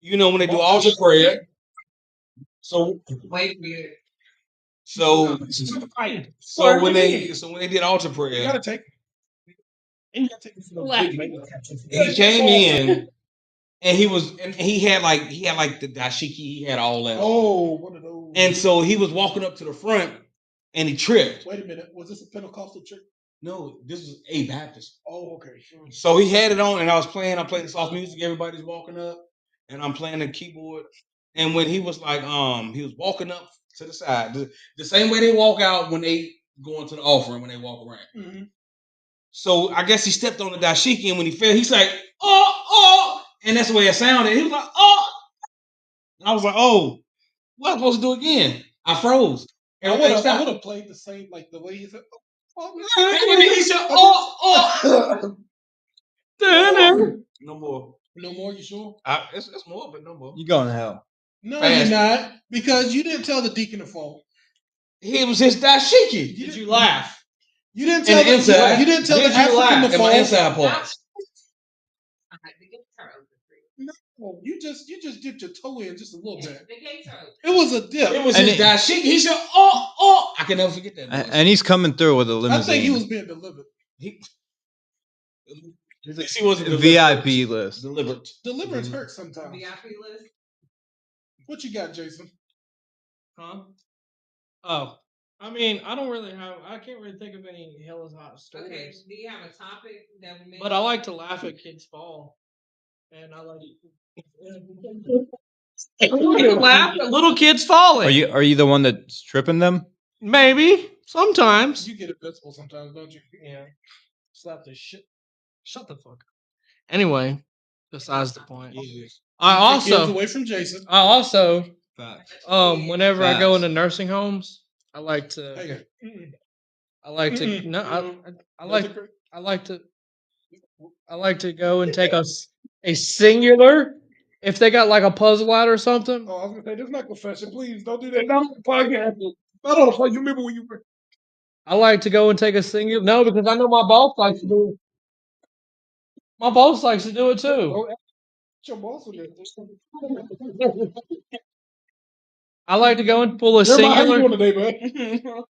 Speaker 5: when they do altar prayer. So
Speaker 6: Wait for you.
Speaker 5: So when they did altar
Speaker 3: You
Speaker 5: prayer,
Speaker 3: gotta take. And you gotta take this little big man.
Speaker 5: he came in and he had like the dashiki, he had all that.
Speaker 3: Oh, one of those.
Speaker 5: And so he was walking up to the front and he tripped.
Speaker 3: Wait a minute. Was this a Pentecostal church?
Speaker 5: No, this was a Baptist.
Speaker 3: Oh, okay.
Speaker 5: So he had it on, and I'm playing soft music. Everybody's walking up, and I'm playing the keyboard. And when he was like, he was walking up to the side, the same way they walk out when they go into the offering, when they walk around.
Speaker 3: Mm-hmm.
Speaker 5: So I guess he stepped on the dashiki, and when he fell, he's like, oh, and that's the way it sounded. He was like, oh. And I was like, oh, what am I supposed to do again? I froze.
Speaker 3: I would have played the same, like the way he said.
Speaker 5: He said, oh. No more.
Speaker 3: No more, you sure?
Speaker 5: It's more, but no more.
Speaker 2: You going to hell.
Speaker 3: No,
Speaker 5: Fast.
Speaker 3: you're not. Because you didn't tell the deacon to fall.
Speaker 5: He was his dashiki.
Speaker 4: Did you laugh?
Speaker 3: You didn't
Speaker 5: In
Speaker 3: tell
Speaker 5: the inside.
Speaker 3: You didn't tell
Speaker 5: Did
Speaker 3: the
Speaker 5: you
Speaker 3: African
Speaker 5: laugh
Speaker 3: to
Speaker 5: in
Speaker 3: fall.
Speaker 5: my inside part?
Speaker 3: No, you just dipped your toe in just a little bit.
Speaker 6: The gates are open.
Speaker 3: It was a dip.
Speaker 5: It was
Speaker 2: And
Speaker 5: his dashiki. He said, oh. I can never forget that.
Speaker 2: And he's coming through with a
Speaker 3: I
Speaker 2: limousine.
Speaker 3: think he was being delivered.
Speaker 5: He wasn't
Speaker 2: VIP list.
Speaker 5: delivered.
Speaker 3: Deliverance hurts sometimes.
Speaker 6: VIP list.
Speaker 3: What you got, Jason?
Speaker 4: Huh? Oh, I mean, I can't really think of any hella hot stories.
Speaker 6: Okay, do you have a topic that we make?
Speaker 4: But I like to laugh at kids fall, and I like laugh at little kids falling.
Speaker 2: Are you the one that's tripping them?
Speaker 4: Maybe sometimes.
Speaker 3: You get invincible sometimes, don't you?
Speaker 4: Yeah. Slap the shit. Shut the fuck up. Anyway, besides the point.
Speaker 5: Yes.
Speaker 4: I
Speaker 3: Keep kids
Speaker 4: also,
Speaker 3: away from Jason.
Speaker 5: Facts.
Speaker 4: whenever I go
Speaker 2: Facts.
Speaker 4: into nursing homes, I like to.
Speaker 3: Hey,
Speaker 4: I like to.
Speaker 3: Mm-mm.
Speaker 4: No, I
Speaker 3: that's
Speaker 4: like.
Speaker 3: a great-
Speaker 4: I like to go and take a singular. If they got like a puzzle out or something,
Speaker 3: Oh, I was gonna say this is not confession. Please don't do that. Not on the podcast. Not on the podcast. You remember when you were?
Speaker 4: I like to go and take a singular. No, because I know my boss likes to do it. My boss likes to do it too.
Speaker 3: Oh, your boss will get this.
Speaker 4: I like to go and pull a
Speaker 3: Jeremiah, how you
Speaker 4: singular.
Speaker 3: doing today,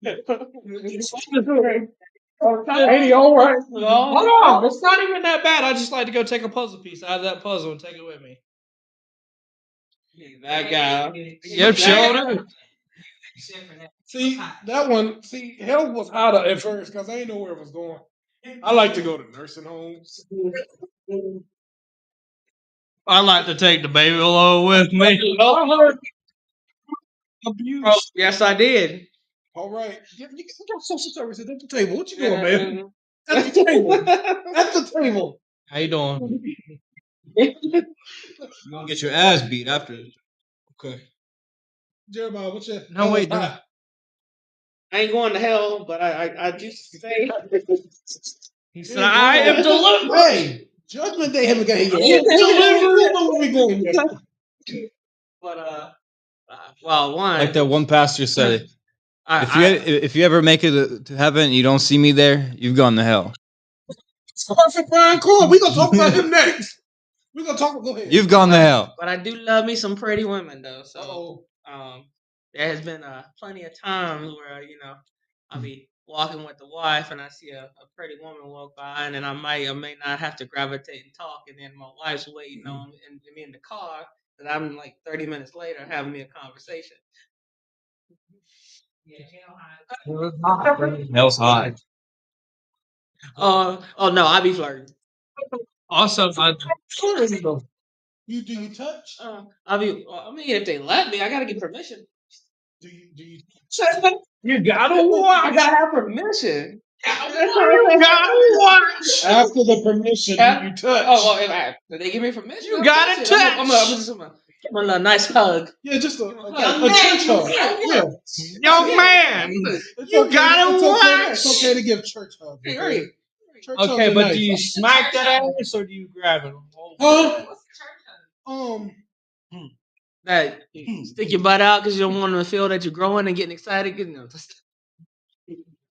Speaker 3: man? Ain't he all right?
Speaker 4: Hold on, it's not even that bad. I just like to go take a puzzle piece out of that puzzle and take it with me.
Speaker 1: That guy.
Speaker 4: Yep, sure do.
Speaker 3: See, that one, hell was hotter at first because I didn't know where it was going. I like to go to nursing homes.
Speaker 4: I like to take the baby along with me.
Speaker 3: Abuse.
Speaker 1: Oh, yes, I did.
Speaker 3: All right. You got social services at the table. What you doing, man? At the table. At the table.
Speaker 4: How you doing?
Speaker 2: You're gonna get your ass beat after this.
Speaker 5: Okay.
Speaker 3: Jeremiah, what's your
Speaker 4: No, wait, no.
Speaker 3: hot?
Speaker 1: I ain't going to hell, but I just say
Speaker 4: He said, I am delivered.
Speaker 3: Hey, Judgment Day haven't got here yet. We know where we going yet.
Speaker 1: but well, one
Speaker 2: Like that one pastor said, if you ever make it to heaven and you don't see me there, you've gone to hell.
Speaker 3: Perfect Brian Corn. We're gonna talk about him next. We're gonna talk. Go ahead.
Speaker 2: You've gone to hell.
Speaker 1: But I do love me some pretty women though. So
Speaker 3: Uh-oh.
Speaker 1: there has been plenty of times where I'll be walking with the wife and I see a pretty woman walk by and then I might or may not have to gravitate and talk and then my wife's waiting on me in the car and I'm like 30 minutes later having me a conversation.
Speaker 6: Yeah, hell high.
Speaker 2: Hell's hot.
Speaker 1: Oh no, I be flirting.
Speaker 4: Also,
Speaker 3: You do you touch?
Speaker 1: I mean, if they let me, I gotta get permission.
Speaker 3: Do you?
Speaker 4: you gotta watch.
Speaker 1: I gotta have permission.
Speaker 4: You gotta watch.
Speaker 3: After the permission, do you touch?
Speaker 1: Oh, if they give me permission,
Speaker 4: You
Speaker 1: I'll
Speaker 4: gotta
Speaker 1: touch it.
Speaker 4: touch.
Speaker 1: I'm gonna give him a nice hug.
Speaker 3: Yeah, just a
Speaker 1: Young
Speaker 3: church hug. Yeah.
Speaker 4: Young man,
Speaker 3: It's
Speaker 4: you
Speaker 3: okay.
Speaker 4: gotta
Speaker 3: It's okay.
Speaker 4: watch.
Speaker 3: It's okay to give church hugs.
Speaker 1: Hey,
Speaker 3: Okay,
Speaker 1: hurry.
Speaker 3: Church hugs
Speaker 4: Okay,
Speaker 3: are
Speaker 4: but
Speaker 3: nice.
Speaker 4: do you smack that ass or do you grab it?
Speaker 3: Huh?
Speaker 6: What's the church hug?
Speaker 1: That you stick your butt out because you don't want them to feel that you're growing and getting excited.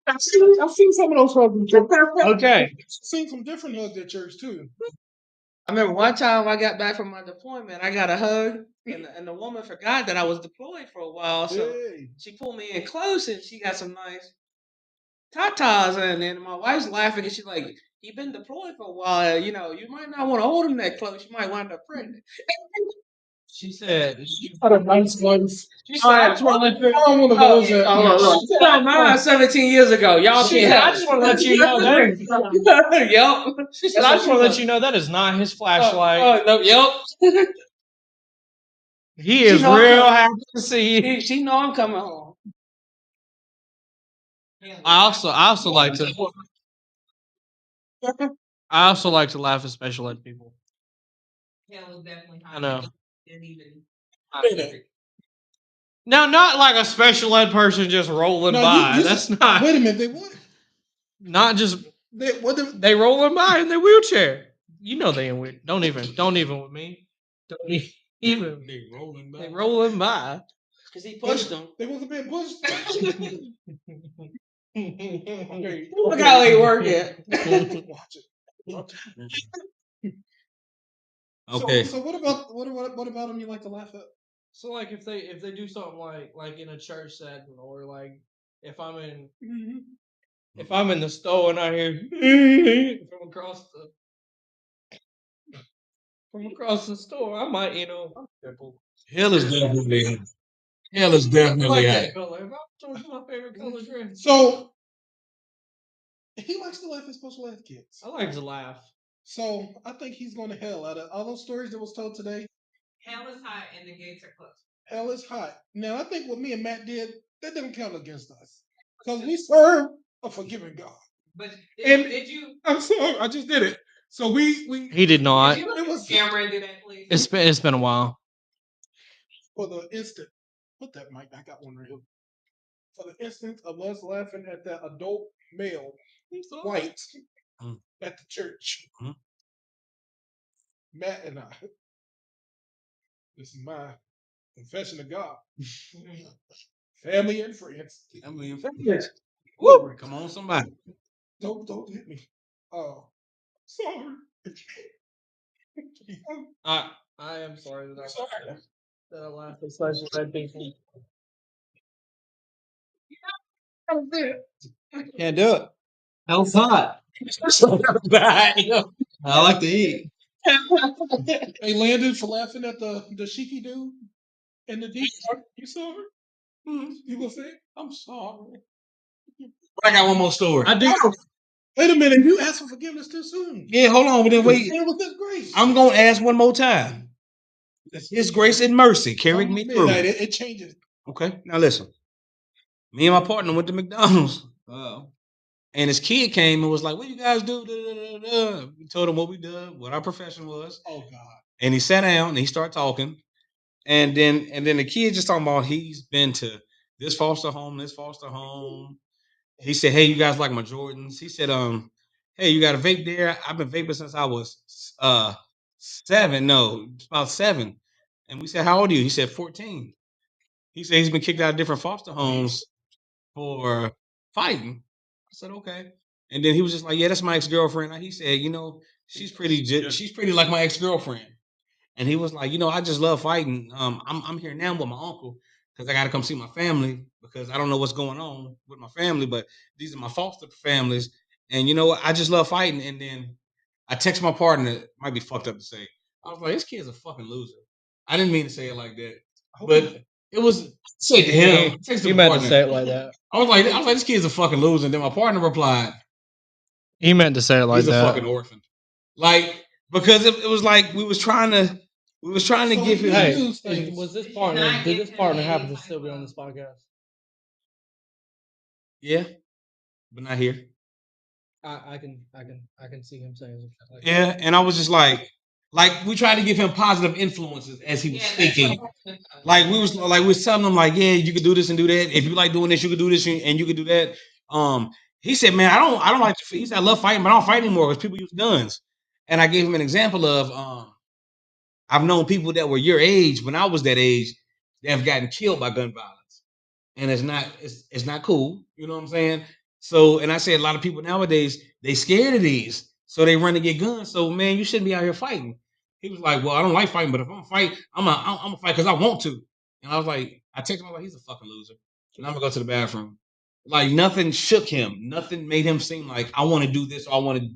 Speaker 3: I've seen some of those hugs in church.
Speaker 4: Okay.
Speaker 3: I've seen some different hugs at church too.
Speaker 1: I remember one time I got back from my deployment, I got a hug, and the woman forgot that I was deployed for a while, so
Speaker 3: Hey.
Speaker 1: she pulled me in close and she got some nice tatas, and then my wife's laughing and she's like, "You've been deployed for a while, you might not want to hold him that close. You might wind up pregnant."
Speaker 4: She said,
Speaker 3: Had a nice ones.
Speaker 4: she said, I just want to let you
Speaker 3: I want one of those.
Speaker 1: No, mine 17 years ago. Y'all
Speaker 4: She
Speaker 1: can't
Speaker 4: said, I
Speaker 1: have
Speaker 4: just want to let you know that.
Speaker 1: it. Yup.
Speaker 4: She said, I just want to let you know that is not his flashlight.
Speaker 1: No, yup.
Speaker 4: He is
Speaker 1: know I'm
Speaker 4: real
Speaker 1: coming.
Speaker 4: happy to see you.
Speaker 1: She know I'm coming home.
Speaker 4: I also like to laugh at special ed people.
Speaker 6: Hell is definitely hot.
Speaker 4: I know.
Speaker 6: Didn't even.
Speaker 4: Now, not like a special ed person just rolling by. That's not.
Speaker 3: Wait a minute. They what?
Speaker 4: Not just
Speaker 3: They
Speaker 4: rolling by in their wheelchair. You know they in wheel. Don't even with me. Don't even.
Speaker 5: They rolling by.
Speaker 4: They rolling by.
Speaker 1: Because he pushed them.
Speaker 3: They wasn't being pushed.
Speaker 1: Look how they work it.
Speaker 3: Watch it.
Speaker 5: Okay.
Speaker 3: So what about them you like to laugh at?
Speaker 4: So like if they do something like in a church setting or like if I'm in the store and I hear from across the store, I might
Speaker 5: Hell is definitely. Hell is
Speaker 4: I
Speaker 5: definitely
Speaker 4: like
Speaker 5: hot.
Speaker 4: that color. If I told you my favorite color is red.
Speaker 3: So he likes to laugh at special ed kids.
Speaker 4: I like to laugh.
Speaker 3: So I think he's going to hell. Out of all those stories that was told today,
Speaker 6: Hell is hot and the gates are closed.
Speaker 3: hell is hot. Now I think what me and Matt did, that didn't count against us. Because we serve a forgiving God.
Speaker 6: But
Speaker 3: And-
Speaker 6: did you?
Speaker 3: I'm sorry, I just did it. So we
Speaker 4: He did not.
Speaker 6: Did you look at the camera and do that, please?
Speaker 4: It's been a while.
Speaker 3: for the instant, put that mic, I got one real. For the instance of us laughing at that adult male, white,
Speaker 5: Mm.
Speaker 3: at the church.
Speaker 5: Mhm.
Speaker 3: Matt and I, this is my confession to God. Family and friends.
Speaker 5: I mean,
Speaker 3: Woo!
Speaker 5: come on, somebody.
Speaker 3: Don't hit me. Oh, sorry.
Speaker 4: I am sorry that
Speaker 3: Sorry.
Speaker 4: I laughed at special ed people.
Speaker 2: Can't do it.
Speaker 1: Hell's hot. I like to eat.
Speaker 3: Hey, Landon, for laughing at the Shiki dude in the deep. You sorry? You gonna say? I'm sorry.
Speaker 5: I got one more story.
Speaker 4: I do.
Speaker 3: Wait a minute, you asked for forgiveness too soon.
Speaker 5: Yeah, hold on, but then wait.
Speaker 3: It was His grace.
Speaker 5: I'm gonna ask one more time. His grace and mercy carried me through.
Speaker 3: Midnight, it changes.
Speaker 5: Okay, now listen. Me and my partner went to McDonald's. And his kid came and was like, "What you guys do?" Da, da, da, da. We told him what we did, what our profession was.
Speaker 3: Oh God.
Speaker 5: And he sat down and he started talking. And then the kid just talking about he's been to this foster home, this foster home. He said, "Hey, you guys like my Jordans?" He said, hey, you got a vape there? I've been vaping since I was 7. No, about 7. And we said, "How old are you?" He said, 14. He said he's been kicked out of different foster homes for fighting. I said, "Okay." And then he was just like, "Yeah, that's my ex-girlfriend." And he said, she's pretty like my ex-girlfriend. And he was like, "I just love fighting. I'm here now with my uncle because I got to come see my family because I don't know what's going on with my family, but these are my foster families. And I just love fighting." And then I text my partner. It might be fucked up to say. I was like, "This kid's a fucking loser." I didn't mean to say it like that, but it was say to him.
Speaker 4: You meant to say it like that.
Speaker 5: I was like, "This kid's a fucking loser." And then my partner replied,
Speaker 4: He meant to say it like
Speaker 5: "He's a
Speaker 4: that.
Speaker 5: fucking orphan." Like, because it was like we was trying to give him.
Speaker 4: Hey, was this partner? Did this partner happen to still be on this podcast?
Speaker 5: Yeah, but not here.
Speaker 4: I can see him saying something like that.
Speaker 5: Yeah, and I was just like we tried to give him positive influences as he was speaking. Like we was telling him like, yeah, you could do this and do that. If you like doing this, you could do this and you could do that. He said, "Man, I don't like to." He said, "I love fighting, but I don't fight anymore because people use guns." And I gave him an example of I've known people that were your age when I was that age that have gotten killed by gun violence, and it's not cool. You know what I'm saying? So, and I say a lot of people nowadays they scared of these, so they run to get guns. So, man, you shouldn't be out here fighting. He was like, "Well, I don't like fighting, but if I'm fight, I'm a fight because I want to." And I was like, I texted him, I was like, "He's a fucking loser," and I'm gonna go to the bathroom. Like nothing shook him, nothing made him seem like I want to do this or I want to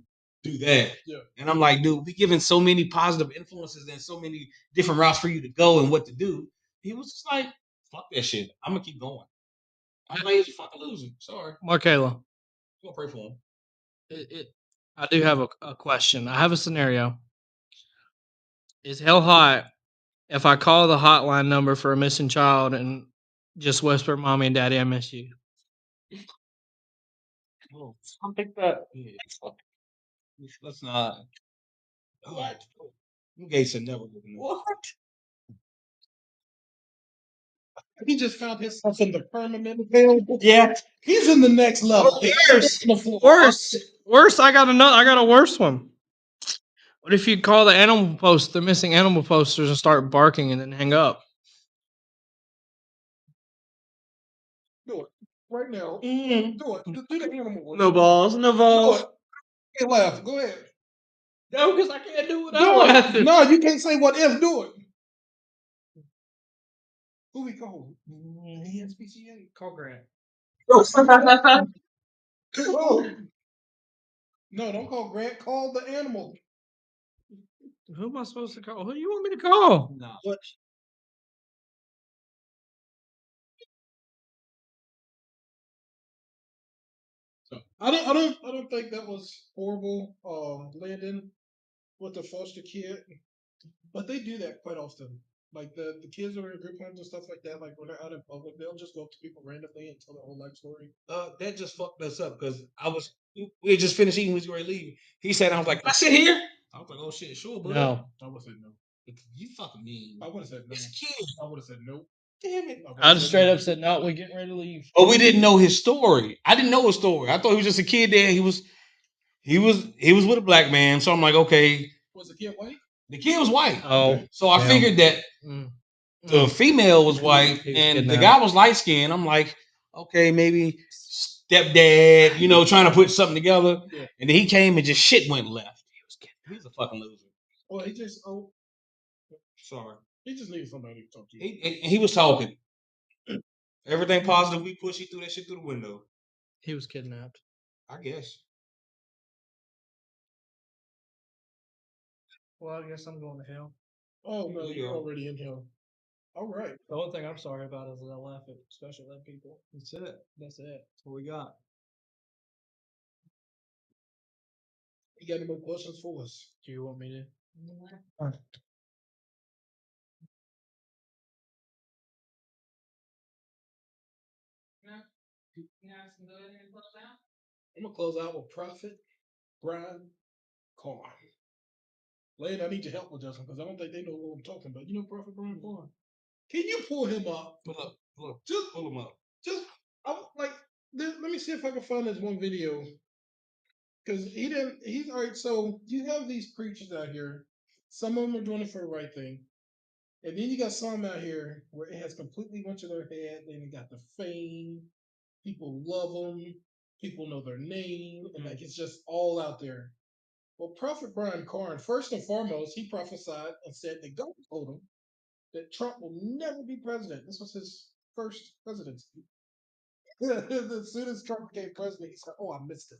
Speaker 5: do that.
Speaker 3: Yeah.
Speaker 5: And I'm like, dude, we giving so many positive influences and so many different routes for you to go and what to do. He was just like, fuck that shit. I'm gonna keep going. I'm like, he's a fucking loser. Sorry.
Speaker 4: Markayla,
Speaker 5: I'm gonna pray for him.
Speaker 4: I do have a question. I have a scenario. Is hell hot if I call the hotline number for a missing child and just whisper, "Mommy and Daddy, I miss you"?
Speaker 5: Oh, I think that. Yeah.
Speaker 2: Let's not.
Speaker 5: What? You gays are never looking at
Speaker 3: What? He just found himself in the permanent hell.
Speaker 5: Yeah.
Speaker 3: He's in the next level.
Speaker 4: Worse,
Speaker 3: On the floor.
Speaker 4: worse. I got a worse one. What if you call the missing animal posters, and start barking and then hang up?
Speaker 3: Do it right now. Do it. Do the animal one.
Speaker 1: No balls, no
Speaker 3: Do
Speaker 1: balls.
Speaker 3: it. Hey, laugh. Go ahead.
Speaker 4: No, because I can't do it
Speaker 3: Do
Speaker 4: without
Speaker 3: it.
Speaker 4: laughing.
Speaker 3: No, you can't say what if. Do it. Who we call? ESPCA.
Speaker 4: Call Grant.
Speaker 3: Oh. No, don't call Grant. Call the animal.
Speaker 4: Who am I supposed to call? Who do you want me to call?
Speaker 2: No.
Speaker 3: What? So I don't think that was horrible. Landon with the foster kid, but they do that quite often. Like the kids are in group homes and stuff like that. Like when they're out in public, they'll just go up to people randomly and tell their whole life story.
Speaker 5: That just fucked us up because we had just finished eating. We was going to leave. He said, I was like, can I sit here? I was like, oh shit, sure, bud.
Speaker 4: No.
Speaker 3: I would have said no.
Speaker 5: You fucking mean.
Speaker 3: I would have said no.
Speaker 5: It's a kid.
Speaker 3: I would have said no.
Speaker 5: Damn it.
Speaker 4: I just straight up said, "No, we're getting ready to leave."
Speaker 5: But we didn't know his story. I didn't know his story. I thought he was just a kid there. He was with a black man. So I'm like, okay.
Speaker 3: Was the kid white?
Speaker 5: The kid was white.
Speaker 4: Oh,
Speaker 5: So I
Speaker 4: damn.
Speaker 5: figured that the female was white
Speaker 4: He was
Speaker 5: and the
Speaker 4: kidnapped.
Speaker 5: guy was light skinned. I'm like, okay, maybe stepdad, trying to put something together.
Speaker 3: Yeah.
Speaker 5: And then he came and just shit went left. He's a fucking loser.
Speaker 3: Well, he just
Speaker 5: Sorry.
Speaker 3: he just needed somebody to talk to.
Speaker 5: He was talking. Everything positive we push, he threw that shit through the window.
Speaker 4: He was kidnapped.
Speaker 5: I guess.
Speaker 4: Well, I guess I'm going to hell.
Speaker 3: Oh no,
Speaker 5: Yeah.
Speaker 3: you're already in hell. All right.
Speaker 4: The only thing I'm sorry about is that I laugh at special ed people.
Speaker 2: That's it.
Speaker 4: That's it.
Speaker 2: That's what we got.
Speaker 3: You got any more questions for us?
Speaker 4: Do you want me to?
Speaker 3: I'm gonna close out with Prophet Brian Carr. Lane, I need your help with this one because I don't think they know what I'm talking about. You know Prophet Brian Carr? Can you pull him up? Just
Speaker 5: Pull him up.
Speaker 3: Let me see if I can find this one video. Because he's all right. So you have these preachers out here. Some of them are doing it for the right thing. And then you got some out here where it has completely went to their head. Then you got the fame. People love them. People know their name. And like it's just all out there. Well, Prophet Brian Carn, first and foremost, he prophesied and said that God told him that Trump will never be president. This was his first presidency. As soon as Trump became president, he said, "Oh, I missed it."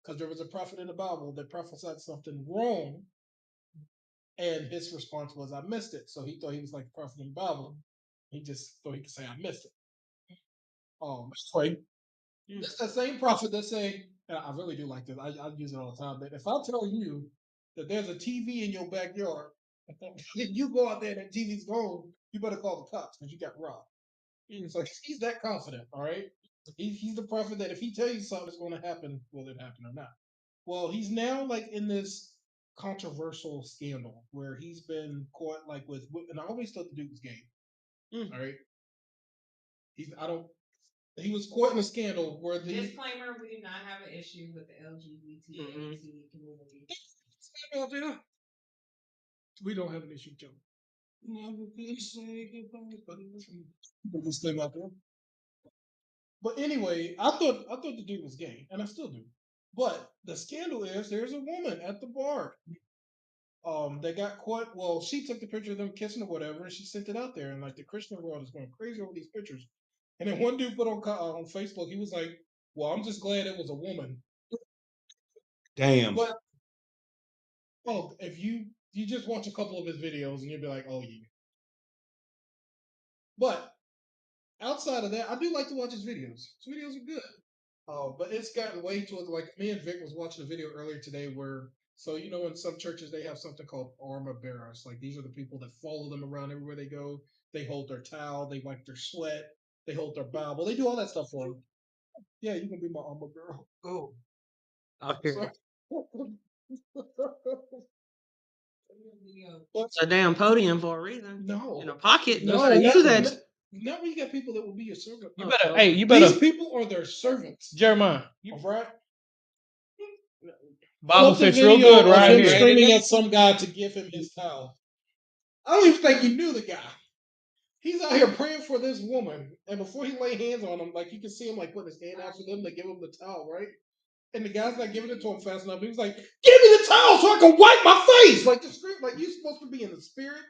Speaker 3: Because there was a prophet in the Bible that prophesied something wrong. And his response was, "I missed it." So he thought he was like a prophet in the Bible. He just thought he could say, "I missed it." Sorry. It's the same prophet that say, and I really do like this. I use it all the time. That if I tell you that there's a TV in your backyard, and you go out there and that TV's gone, you better call the cops because you got robbed. So he's that confident, all right? He's the prophet that if he tells you something's going to happen, will it happen or not? Well, he's now like in this controversial scandal where he's been caught like with, and I always thought the dude was gay. All right, he was caught in a scandal where the
Speaker 6: Disclaimer: we do not have an issue with the LGBT community.
Speaker 3: we don't have an issue, Joe. Never could say goodbye, but disclaimer out there. But anyway, I thought the dude was gay, and I still do. But the scandal is there's a woman at the bar. They got caught. Well, she took the picture of them kissing or whatever, and she sent it out there. And like the Christian world is going crazy over these pictures. And then one dude put on Facebook, he was like, "Well, I'm just glad it was a woman."
Speaker 5: Damn.
Speaker 3: But if you just watch a couple of his videos and you'll be like, oh yeah. But outside of that, I do like to watch his videos. His videos are good. But it's gotten way to like me and Vic was watching a video earlier today where in some churches they have something called armor bearers. Like these are the people that follow them around everywhere they go. They hold their towel, they wipe their sweat, they hold their Bible, they do all that stuff for them. Yeah, you can be my armor bearer.
Speaker 1: Oh. Okay. It's a damn podium for a reason.
Speaker 3: No.
Speaker 1: In a pocket.
Speaker 3: No,
Speaker 1: No, use that.
Speaker 3: Not when you got people that will be your servant.
Speaker 4: You better. Hey, you better.
Speaker 3: These people are their servants.
Speaker 4: Jeremiah.
Speaker 3: All right.
Speaker 4: Bible fits real good right
Speaker 3: him
Speaker 4: here.
Speaker 3: screaming at some guy to give him his towel. I don't even think he knew the guy. He's out here praying for this woman, and before he lay hands on him, like you can see him like putting his hand out for them to give him the towel, right? And the guy's not giving it to him fast enough. He was like, "Give me the towel so I can wipe my face." Like the scream, like you're supposed to be in the spirit.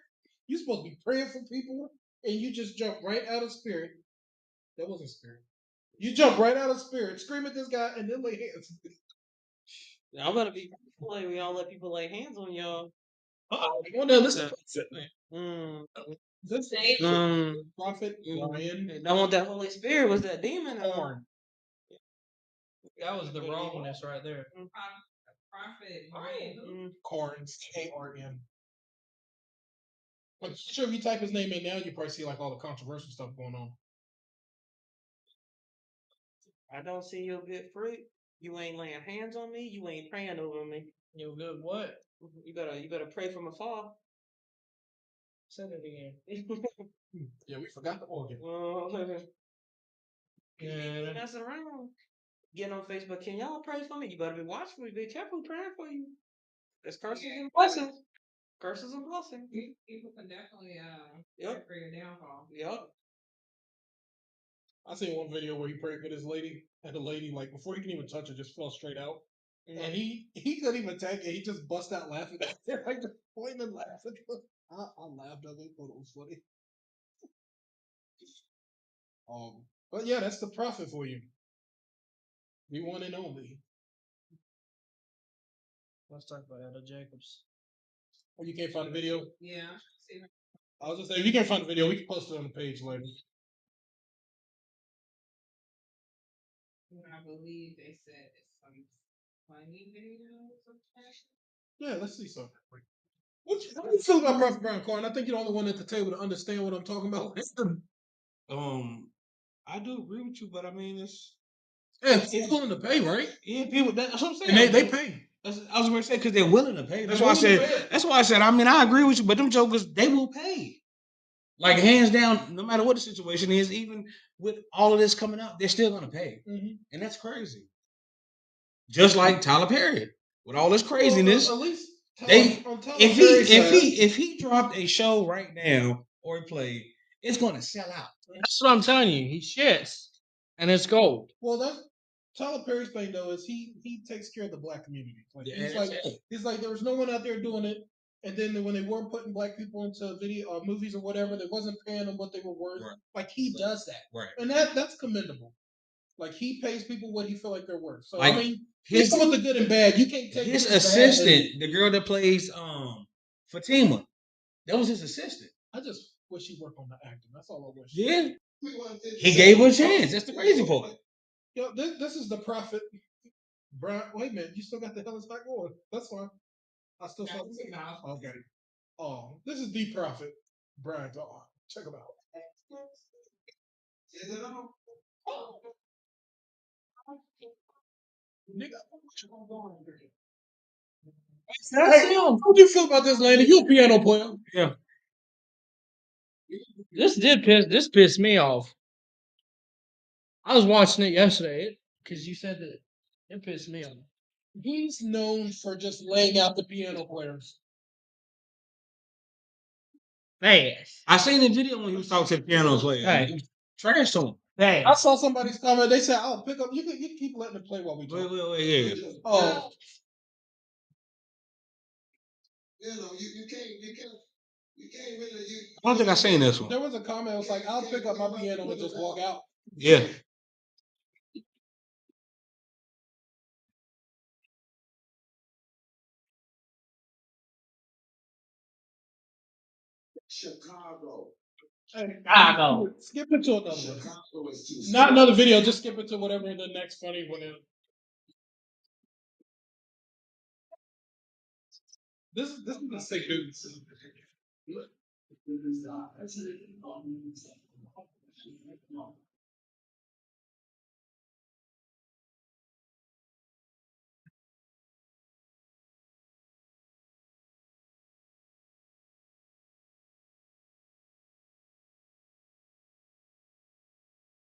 Speaker 3: You're supposed to be praying for people, and you just jump right out of spirit. That wasn't spirit. You jump right out of spirit, scream at this guy, and then lay hands.
Speaker 1: Y'all better be careful. We all let people lay hands on y'all.
Speaker 3: Well, now listen.
Speaker 6: This
Speaker 3: Prophet Ryan.
Speaker 1: Don't want that Holy Spirit. Was that demon?
Speaker 3: Corn.
Speaker 4: That was the wrongness right there.
Speaker 6: Prophet Ryan.
Speaker 3: Corn. K-R-N. I'm sure if you type his name in now, you probably see like all the controversial stuff going on.
Speaker 1: I don't see your good fruit. You ain't laying hands on me. You ain't praying over me.
Speaker 4: You good what?
Speaker 1: You better pray from afar.
Speaker 4: Say that again.
Speaker 3: Yeah, we forgot the organ.
Speaker 1: Yeah, messing around. Getting on Facebook. Can y'all pray for me? You better be watching me. Be careful praying for you. There's curses and blessings. Curses and blessings.
Speaker 6: People can definitely pray for your downfall.
Speaker 1: Yep.
Speaker 3: I seen one video where he prayed with his lady, and the lady, like before he can even touch her, just fell straight out. Mm-hmm. And he couldn't even attack it. He just bust out laughing. They're like just pointing and laughing. I laughed at it, but it was funny. But yeah, that's the prophet for you. The one and only.
Speaker 4: Let's talk about Etta Jacobs.
Speaker 3: Oh, you can't find the video?
Speaker 6: Yeah.
Speaker 3: I was just saying, if you can't find the video, we can post it on the page later.
Speaker 6: I believe they said it's some funny video.
Speaker 3: Yeah, let's see something. How do you feel about Prophet Brown Corn? I think you're the only one at the table to understand what I'm talking about.
Speaker 5: I do agree with you, but I mean it's
Speaker 3: willing to pay, right?
Speaker 5: Yeah, people. That's what I'm saying.
Speaker 3: And they pay.
Speaker 5: I was going to say because they're willing to pay. That's why I said. That's why I said. I mean, I agree with you, but them jokers they will pay. Like hands down, no matter what the situation is, even with all of this coming up, they're still going to pay, and that's crazy. Just like Tyler Perry, with all this craziness,
Speaker 3: at least
Speaker 5: if he dropped a show right now or he played, it's going to sell out.
Speaker 4: That's what I'm telling you. He shits, and it's gold.
Speaker 3: Well, that's Tyler Perry's thing though is he takes care of the black community. Like, he's like there was no one out there doing it, and then when they were putting black people into video or movies or whatever, they wasn't paying them what they were worth. Right. Like he does that,
Speaker 5: right?
Speaker 3: And that's commendable. Like he pays people what he feel like they're worth. So
Speaker 5: like,
Speaker 3: I mean, he's with the good and bad. You can't take
Speaker 5: his assistant, the girl that plays Fatima. That was his assistant.
Speaker 3: I just wish he worked on the acting. That's all I wish.
Speaker 5: Yeah, he gave her a chance. That's the crazy part.
Speaker 3: Yo, this is the prophet. Brian, wait a minute, you still got the hell is not going. That's fine. I still saw the mouth. Okay. Oh, this is the prophet. Brian, check him out. Is it on? Nigga, hey, how do you feel about this, Landon? You a piano player?
Speaker 4: Yeah. This pissed me off. I was watching it yesterday because you said that it pissed me off.
Speaker 3: He's known for just laying out the piano players.
Speaker 4: Fast.
Speaker 5: I seen the video when he was talking to the piano player.
Speaker 4: Hey.
Speaker 5: Trash to him.
Speaker 4: Fast.
Speaker 3: I saw somebody's comment. They said, "I'll pick up." You keep letting it play while we talk.
Speaker 5: Wait, yeah.
Speaker 3: Oh.
Speaker 7: You know, you can't really.
Speaker 5: I don't think I seen this one.
Speaker 3: There was a comment. It was like, "I'll pick up my piano and just walk out."
Speaker 5: Yeah.
Speaker 7: Chicago.
Speaker 3: Hey,
Speaker 4: Chicago.
Speaker 3: skip it to another one.
Speaker 7: Chicago is too
Speaker 3: Not another video. Just skip it to whatever the next funny one is. This is a sick dude.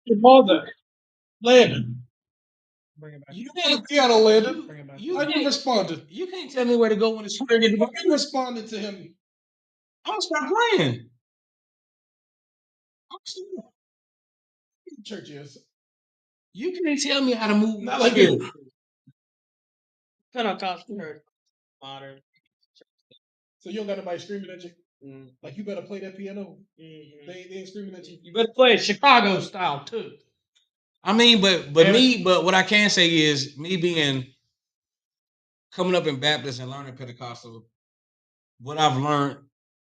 Speaker 3: Your mother, Landon.
Speaker 4: Bring it back.
Speaker 5: You
Speaker 3: On the
Speaker 5: can't,
Speaker 3: piano, Landon.
Speaker 4: Bring it back.
Speaker 5: you
Speaker 3: How you
Speaker 5: can't,
Speaker 3: responded?
Speaker 5: you can't tell me where to go when it's spraying in the
Speaker 3: How you responded to him?
Speaker 5: I'm gonna stop playing. I'm still-
Speaker 3: Church is.
Speaker 5: You can't tell me how to move.
Speaker 3: Not like
Speaker 5: shit.
Speaker 3: it.
Speaker 1: Pentecostal church, modern.
Speaker 3: So you don't got nobody screaming at you?
Speaker 1: Mm.
Speaker 3: Like, you better play that piano?
Speaker 1: Mhm.
Speaker 3: They ain't screaming at you?
Speaker 4: You better play it Chicago style too.
Speaker 5: I mean, but what I can say is me being coming up in Baptist and learning Pentecostal. What I've learned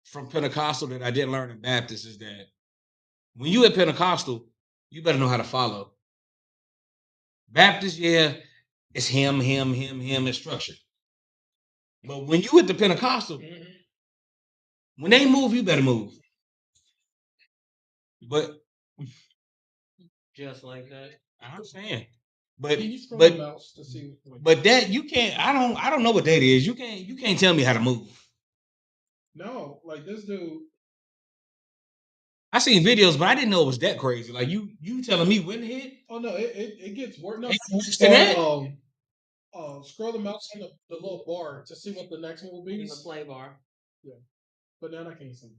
Speaker 5: from Pentecostal that I didn't learn in Baptist is that when you at Pentecostal, you better know how to follow. Baptist, yeah, it's him, it's structured. But when you at the Pentecostal, when they move, you better move. But
Speaker 1: Just like that.
Speaker 5: I understand. But
Speaker 3: Can you scroll
Speaker 5: but
Speaker 3: the mouse to see?
Speaker 5: but that you can't. I don't know what that is. You can't tell me how to move.
Speaker 3: No, like this dude.
Speaker 5: I seen videos, but I didn't know it was that crazy. Like you telling me when to hit?
Speaker 3: Oh no, it gets worse. No,
Speaker 5: Ain't worse than that?
Speaker 3: scroll the mouse on the little bar to see what the next one will be.
Speaker 1: In the play bar.
Speaker 3: Yeah, but then I can't see.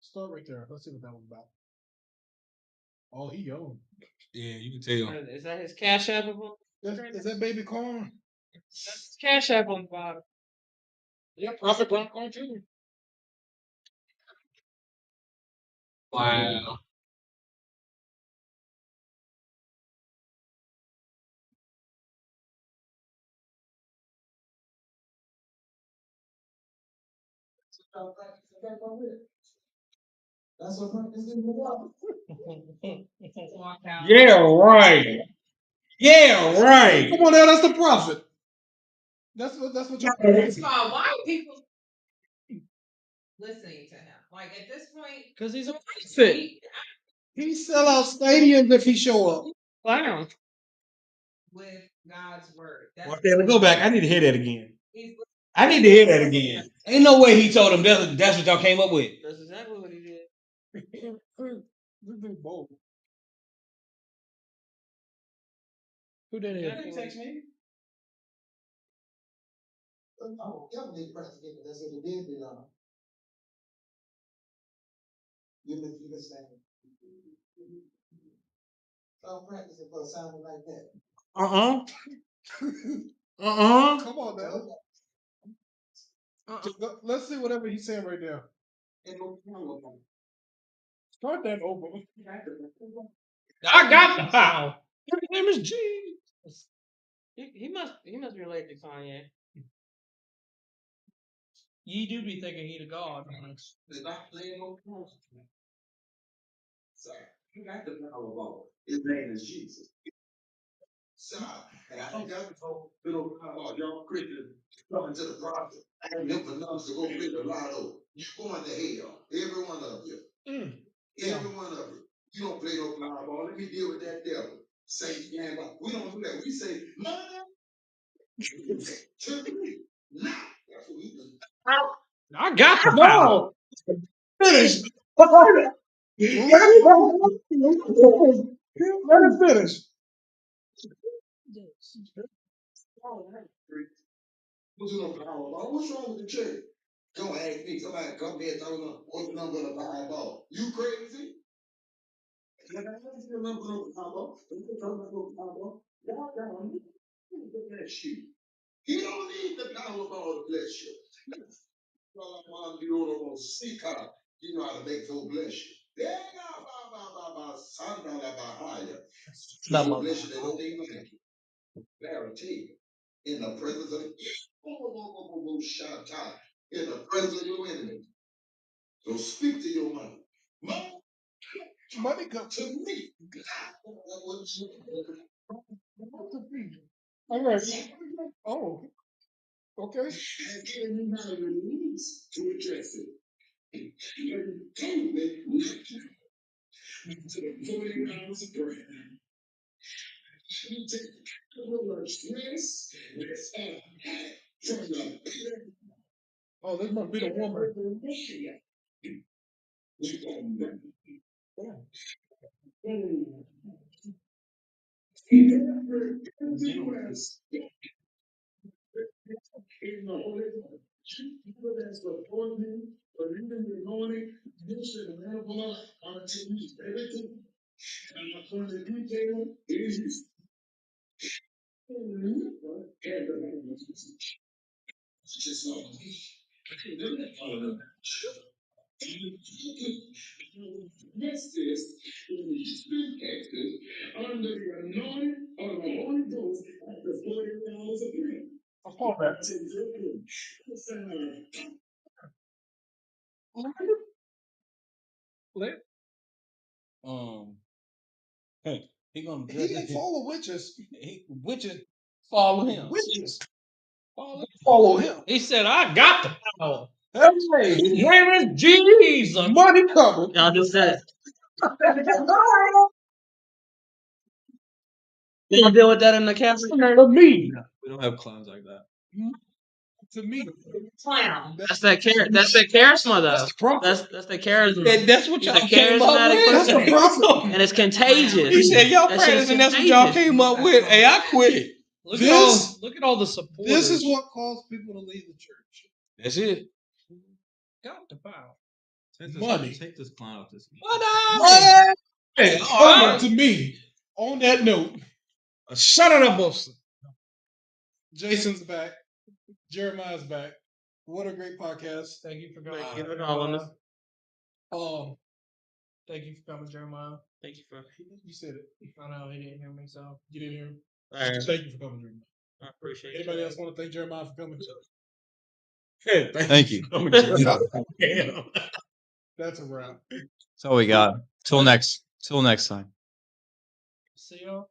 Speaker 3: Start right there. Let's see what that one's about. Oh, he young.
Speaker 5: Yeah, you can tell.
Speaker 1: Is that his Cash App?
Speaker 3: Is that baby corn?
Speaker 1: That's his Cash App on the bottom.
Speaker 3: Yeah, Prophet Brown Corn Jr.
Speaker 5: Wow.
Speaker 7: That's what practice is about.
Speaker 6: Walk out.
Speaker 5: Yeah, right. Yeah, right.
Speaker 3: Come on now, that's the prophet. That's what y'all.
Speaker 6: It's called why are people listening to him? Like at this point,
Speaker 4: Because he's a prophet.
Speaker 3: He sell out stadiums if he show up.
Speaker 1: Clown.
Speaker 6: with God's word. That's
Speaker 5: Okay, let's go back. I need to hear that again.
Speaker 6: he's
Speaker 5: I need to hear that again. Ain't no way he told him that's what y'all came up with.
Speaker 1: That's exactly what he did.
Speaker 3: This dude bold.
Speaker 4: Who did
Speaker 1: Yeah,
Speaker 4: it?
Speaker 1: text me.
Speaker 7: Oh, y'all need to practice it. That's what it did. You listen. Stop practicing for sounding like that.
Speaker 5: Uh-uh.
Speaker 3: Come on now. Let's see whatever he's saying right now. Start that over.
Speaker 4: I got the power. His name is Jesus.
Speaker 1: He must relate to Kanye.
Speaker 4: Ye do be thinking he the God.
Speaker 7: They're not playing no songs. Sorry. You got the power ball. His name is Jesus. Sorry. And I think that's told little about young Christians coming to the prophet and them for nuns to go play the lotto. You going to hell. Every one of you. Every one of you. You don't play no Powerball. Let me deal with that devil. Say, yeah, we don't do that. We say, mother, to me. Now. That's what we do.
Speaker 4: I got the power.
Speaker 3: Finish. Let it finish.
Speaker 7: What's no Powerball? What's wrong with the church? Don't ask me. Somebody come here and tell me what's the number of the Powerball. You crazy? When I ask you the number of the Powerball, you talk about no Powerball. Y'all got me. To bless you. He don't need the Powerball to bless you. You know how to make no bless you. God bless you. They don't even like you. Clarity in the presence of in the presence of your enemy. So speak to your money.
Speaker 3: Money comes
Speaker 7: To me.
Speaker 3: All right. Oh, okay.
Speaker 7: And giving you now the release to address it. You told me to the 40 hours of prayer. You take a little stress from the
Speaker 3: Oh, this must be the woman.
Speaker 7: In the Holy Ghost. People that's supporting me, believing in the morning, you should never until you everything. And for the detail is just all. Yes, this is Texas under the anointing of the Holy Ghost at the 40 hours of prayer.
Speaker 3: I'll call that.
Speaker 5: He gonna
Speaker 3: He didn't follow witches.
Speaker 5: witches follow him.
Speaker 3: Witches
Speaker 5: Follow
Speaker 3: follow him.
Speaker 4: He said, "I got the power.
Speaker 3: Hey,
Speaker 4: His name is Jesus."
Speaker 3: money covered.
Speaker 1: Y'all just said you gonna deal with that in the castle?
Speaker 3: To me.
Speaker 2: We don't have clowns like that.
Speaker 3: To me.
Speaker 6: Clown.
Speaker 1: That's that That's that charisma though.
Speaker 3: That's the prophet.
Speaker 1: That's the charisma.
Speaker 5: That's what
Speaker 1: He's
Speaker 5: y'all
Speaker 1: a
Speaker 5: came up
Speaker 1: charismatic
Speaker 5: with.
Speaker 3: That's the
Speaker 1: person,
Speaker 3: prophet.
Speaker 1: and it's contagious.
Speaker 5: He said y'all
Speaker 1: That shit is
Speaker 5: practicing. That's what y'all
Speaker 1: contagious.
Speaker 5: came up with. Hey, I quit.
Speaker 4: Look
Speaker 3: This-
Speaker 4: look at all the supporters.
Speaker 3: This is what caused people to leave the church.
Speaker 5: That's it.
Speaker 4: got the power.
Speaker 3: Money.
Speaker 2: Take this clown off this.
Speaker 3: Money.
Speaker 5: Hey,
Speaker 3: Coming to me. On that note,
Speaker 5: shut it up, Boston.
Speaker 3: Jason's back. Jeremiah's back. What a great podcast.
Speaker 4: Thank you for coming.
Speaker 1: Thank you for calling us.
Speaker 4: Thank you for coming, Jeremiah.
Speaker 1: Thank you for.
Speaker 3: You said it.
Speaker 4: I know he didn't hear me, so
Speaker 3: You didn't hear him.
Speaker 1: All right.
Speaker 3: Thank you for coming, Jeremiah.
Speaker 1: I appreciate
Speaker 3: Anybody else want to thank Jeremiah for coming?
Speaker 5: Hey,
Speaker 2: Thank you.
Speaker 3: That's a wrap.
Speaker 2: That's all we got. Till next time.
Speaker 4: see y'all.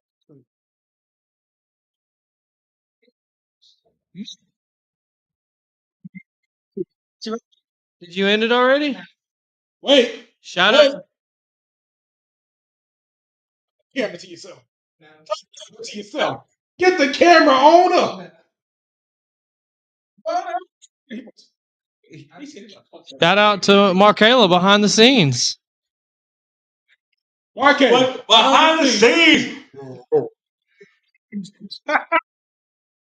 Speaker 1: Did you end it already?
Speaker 3: Wait.
Speaker 1: Shout
Speaker 3: Wait.
Speaker 1: out.
Speaker 3: Camera to yourself. Camera to yourself. Get the camera on up.
Speaker 4: Shout out to Markayla behind the scenes.
Speaker 3: Mark
Speaker 5: Behind the scenes.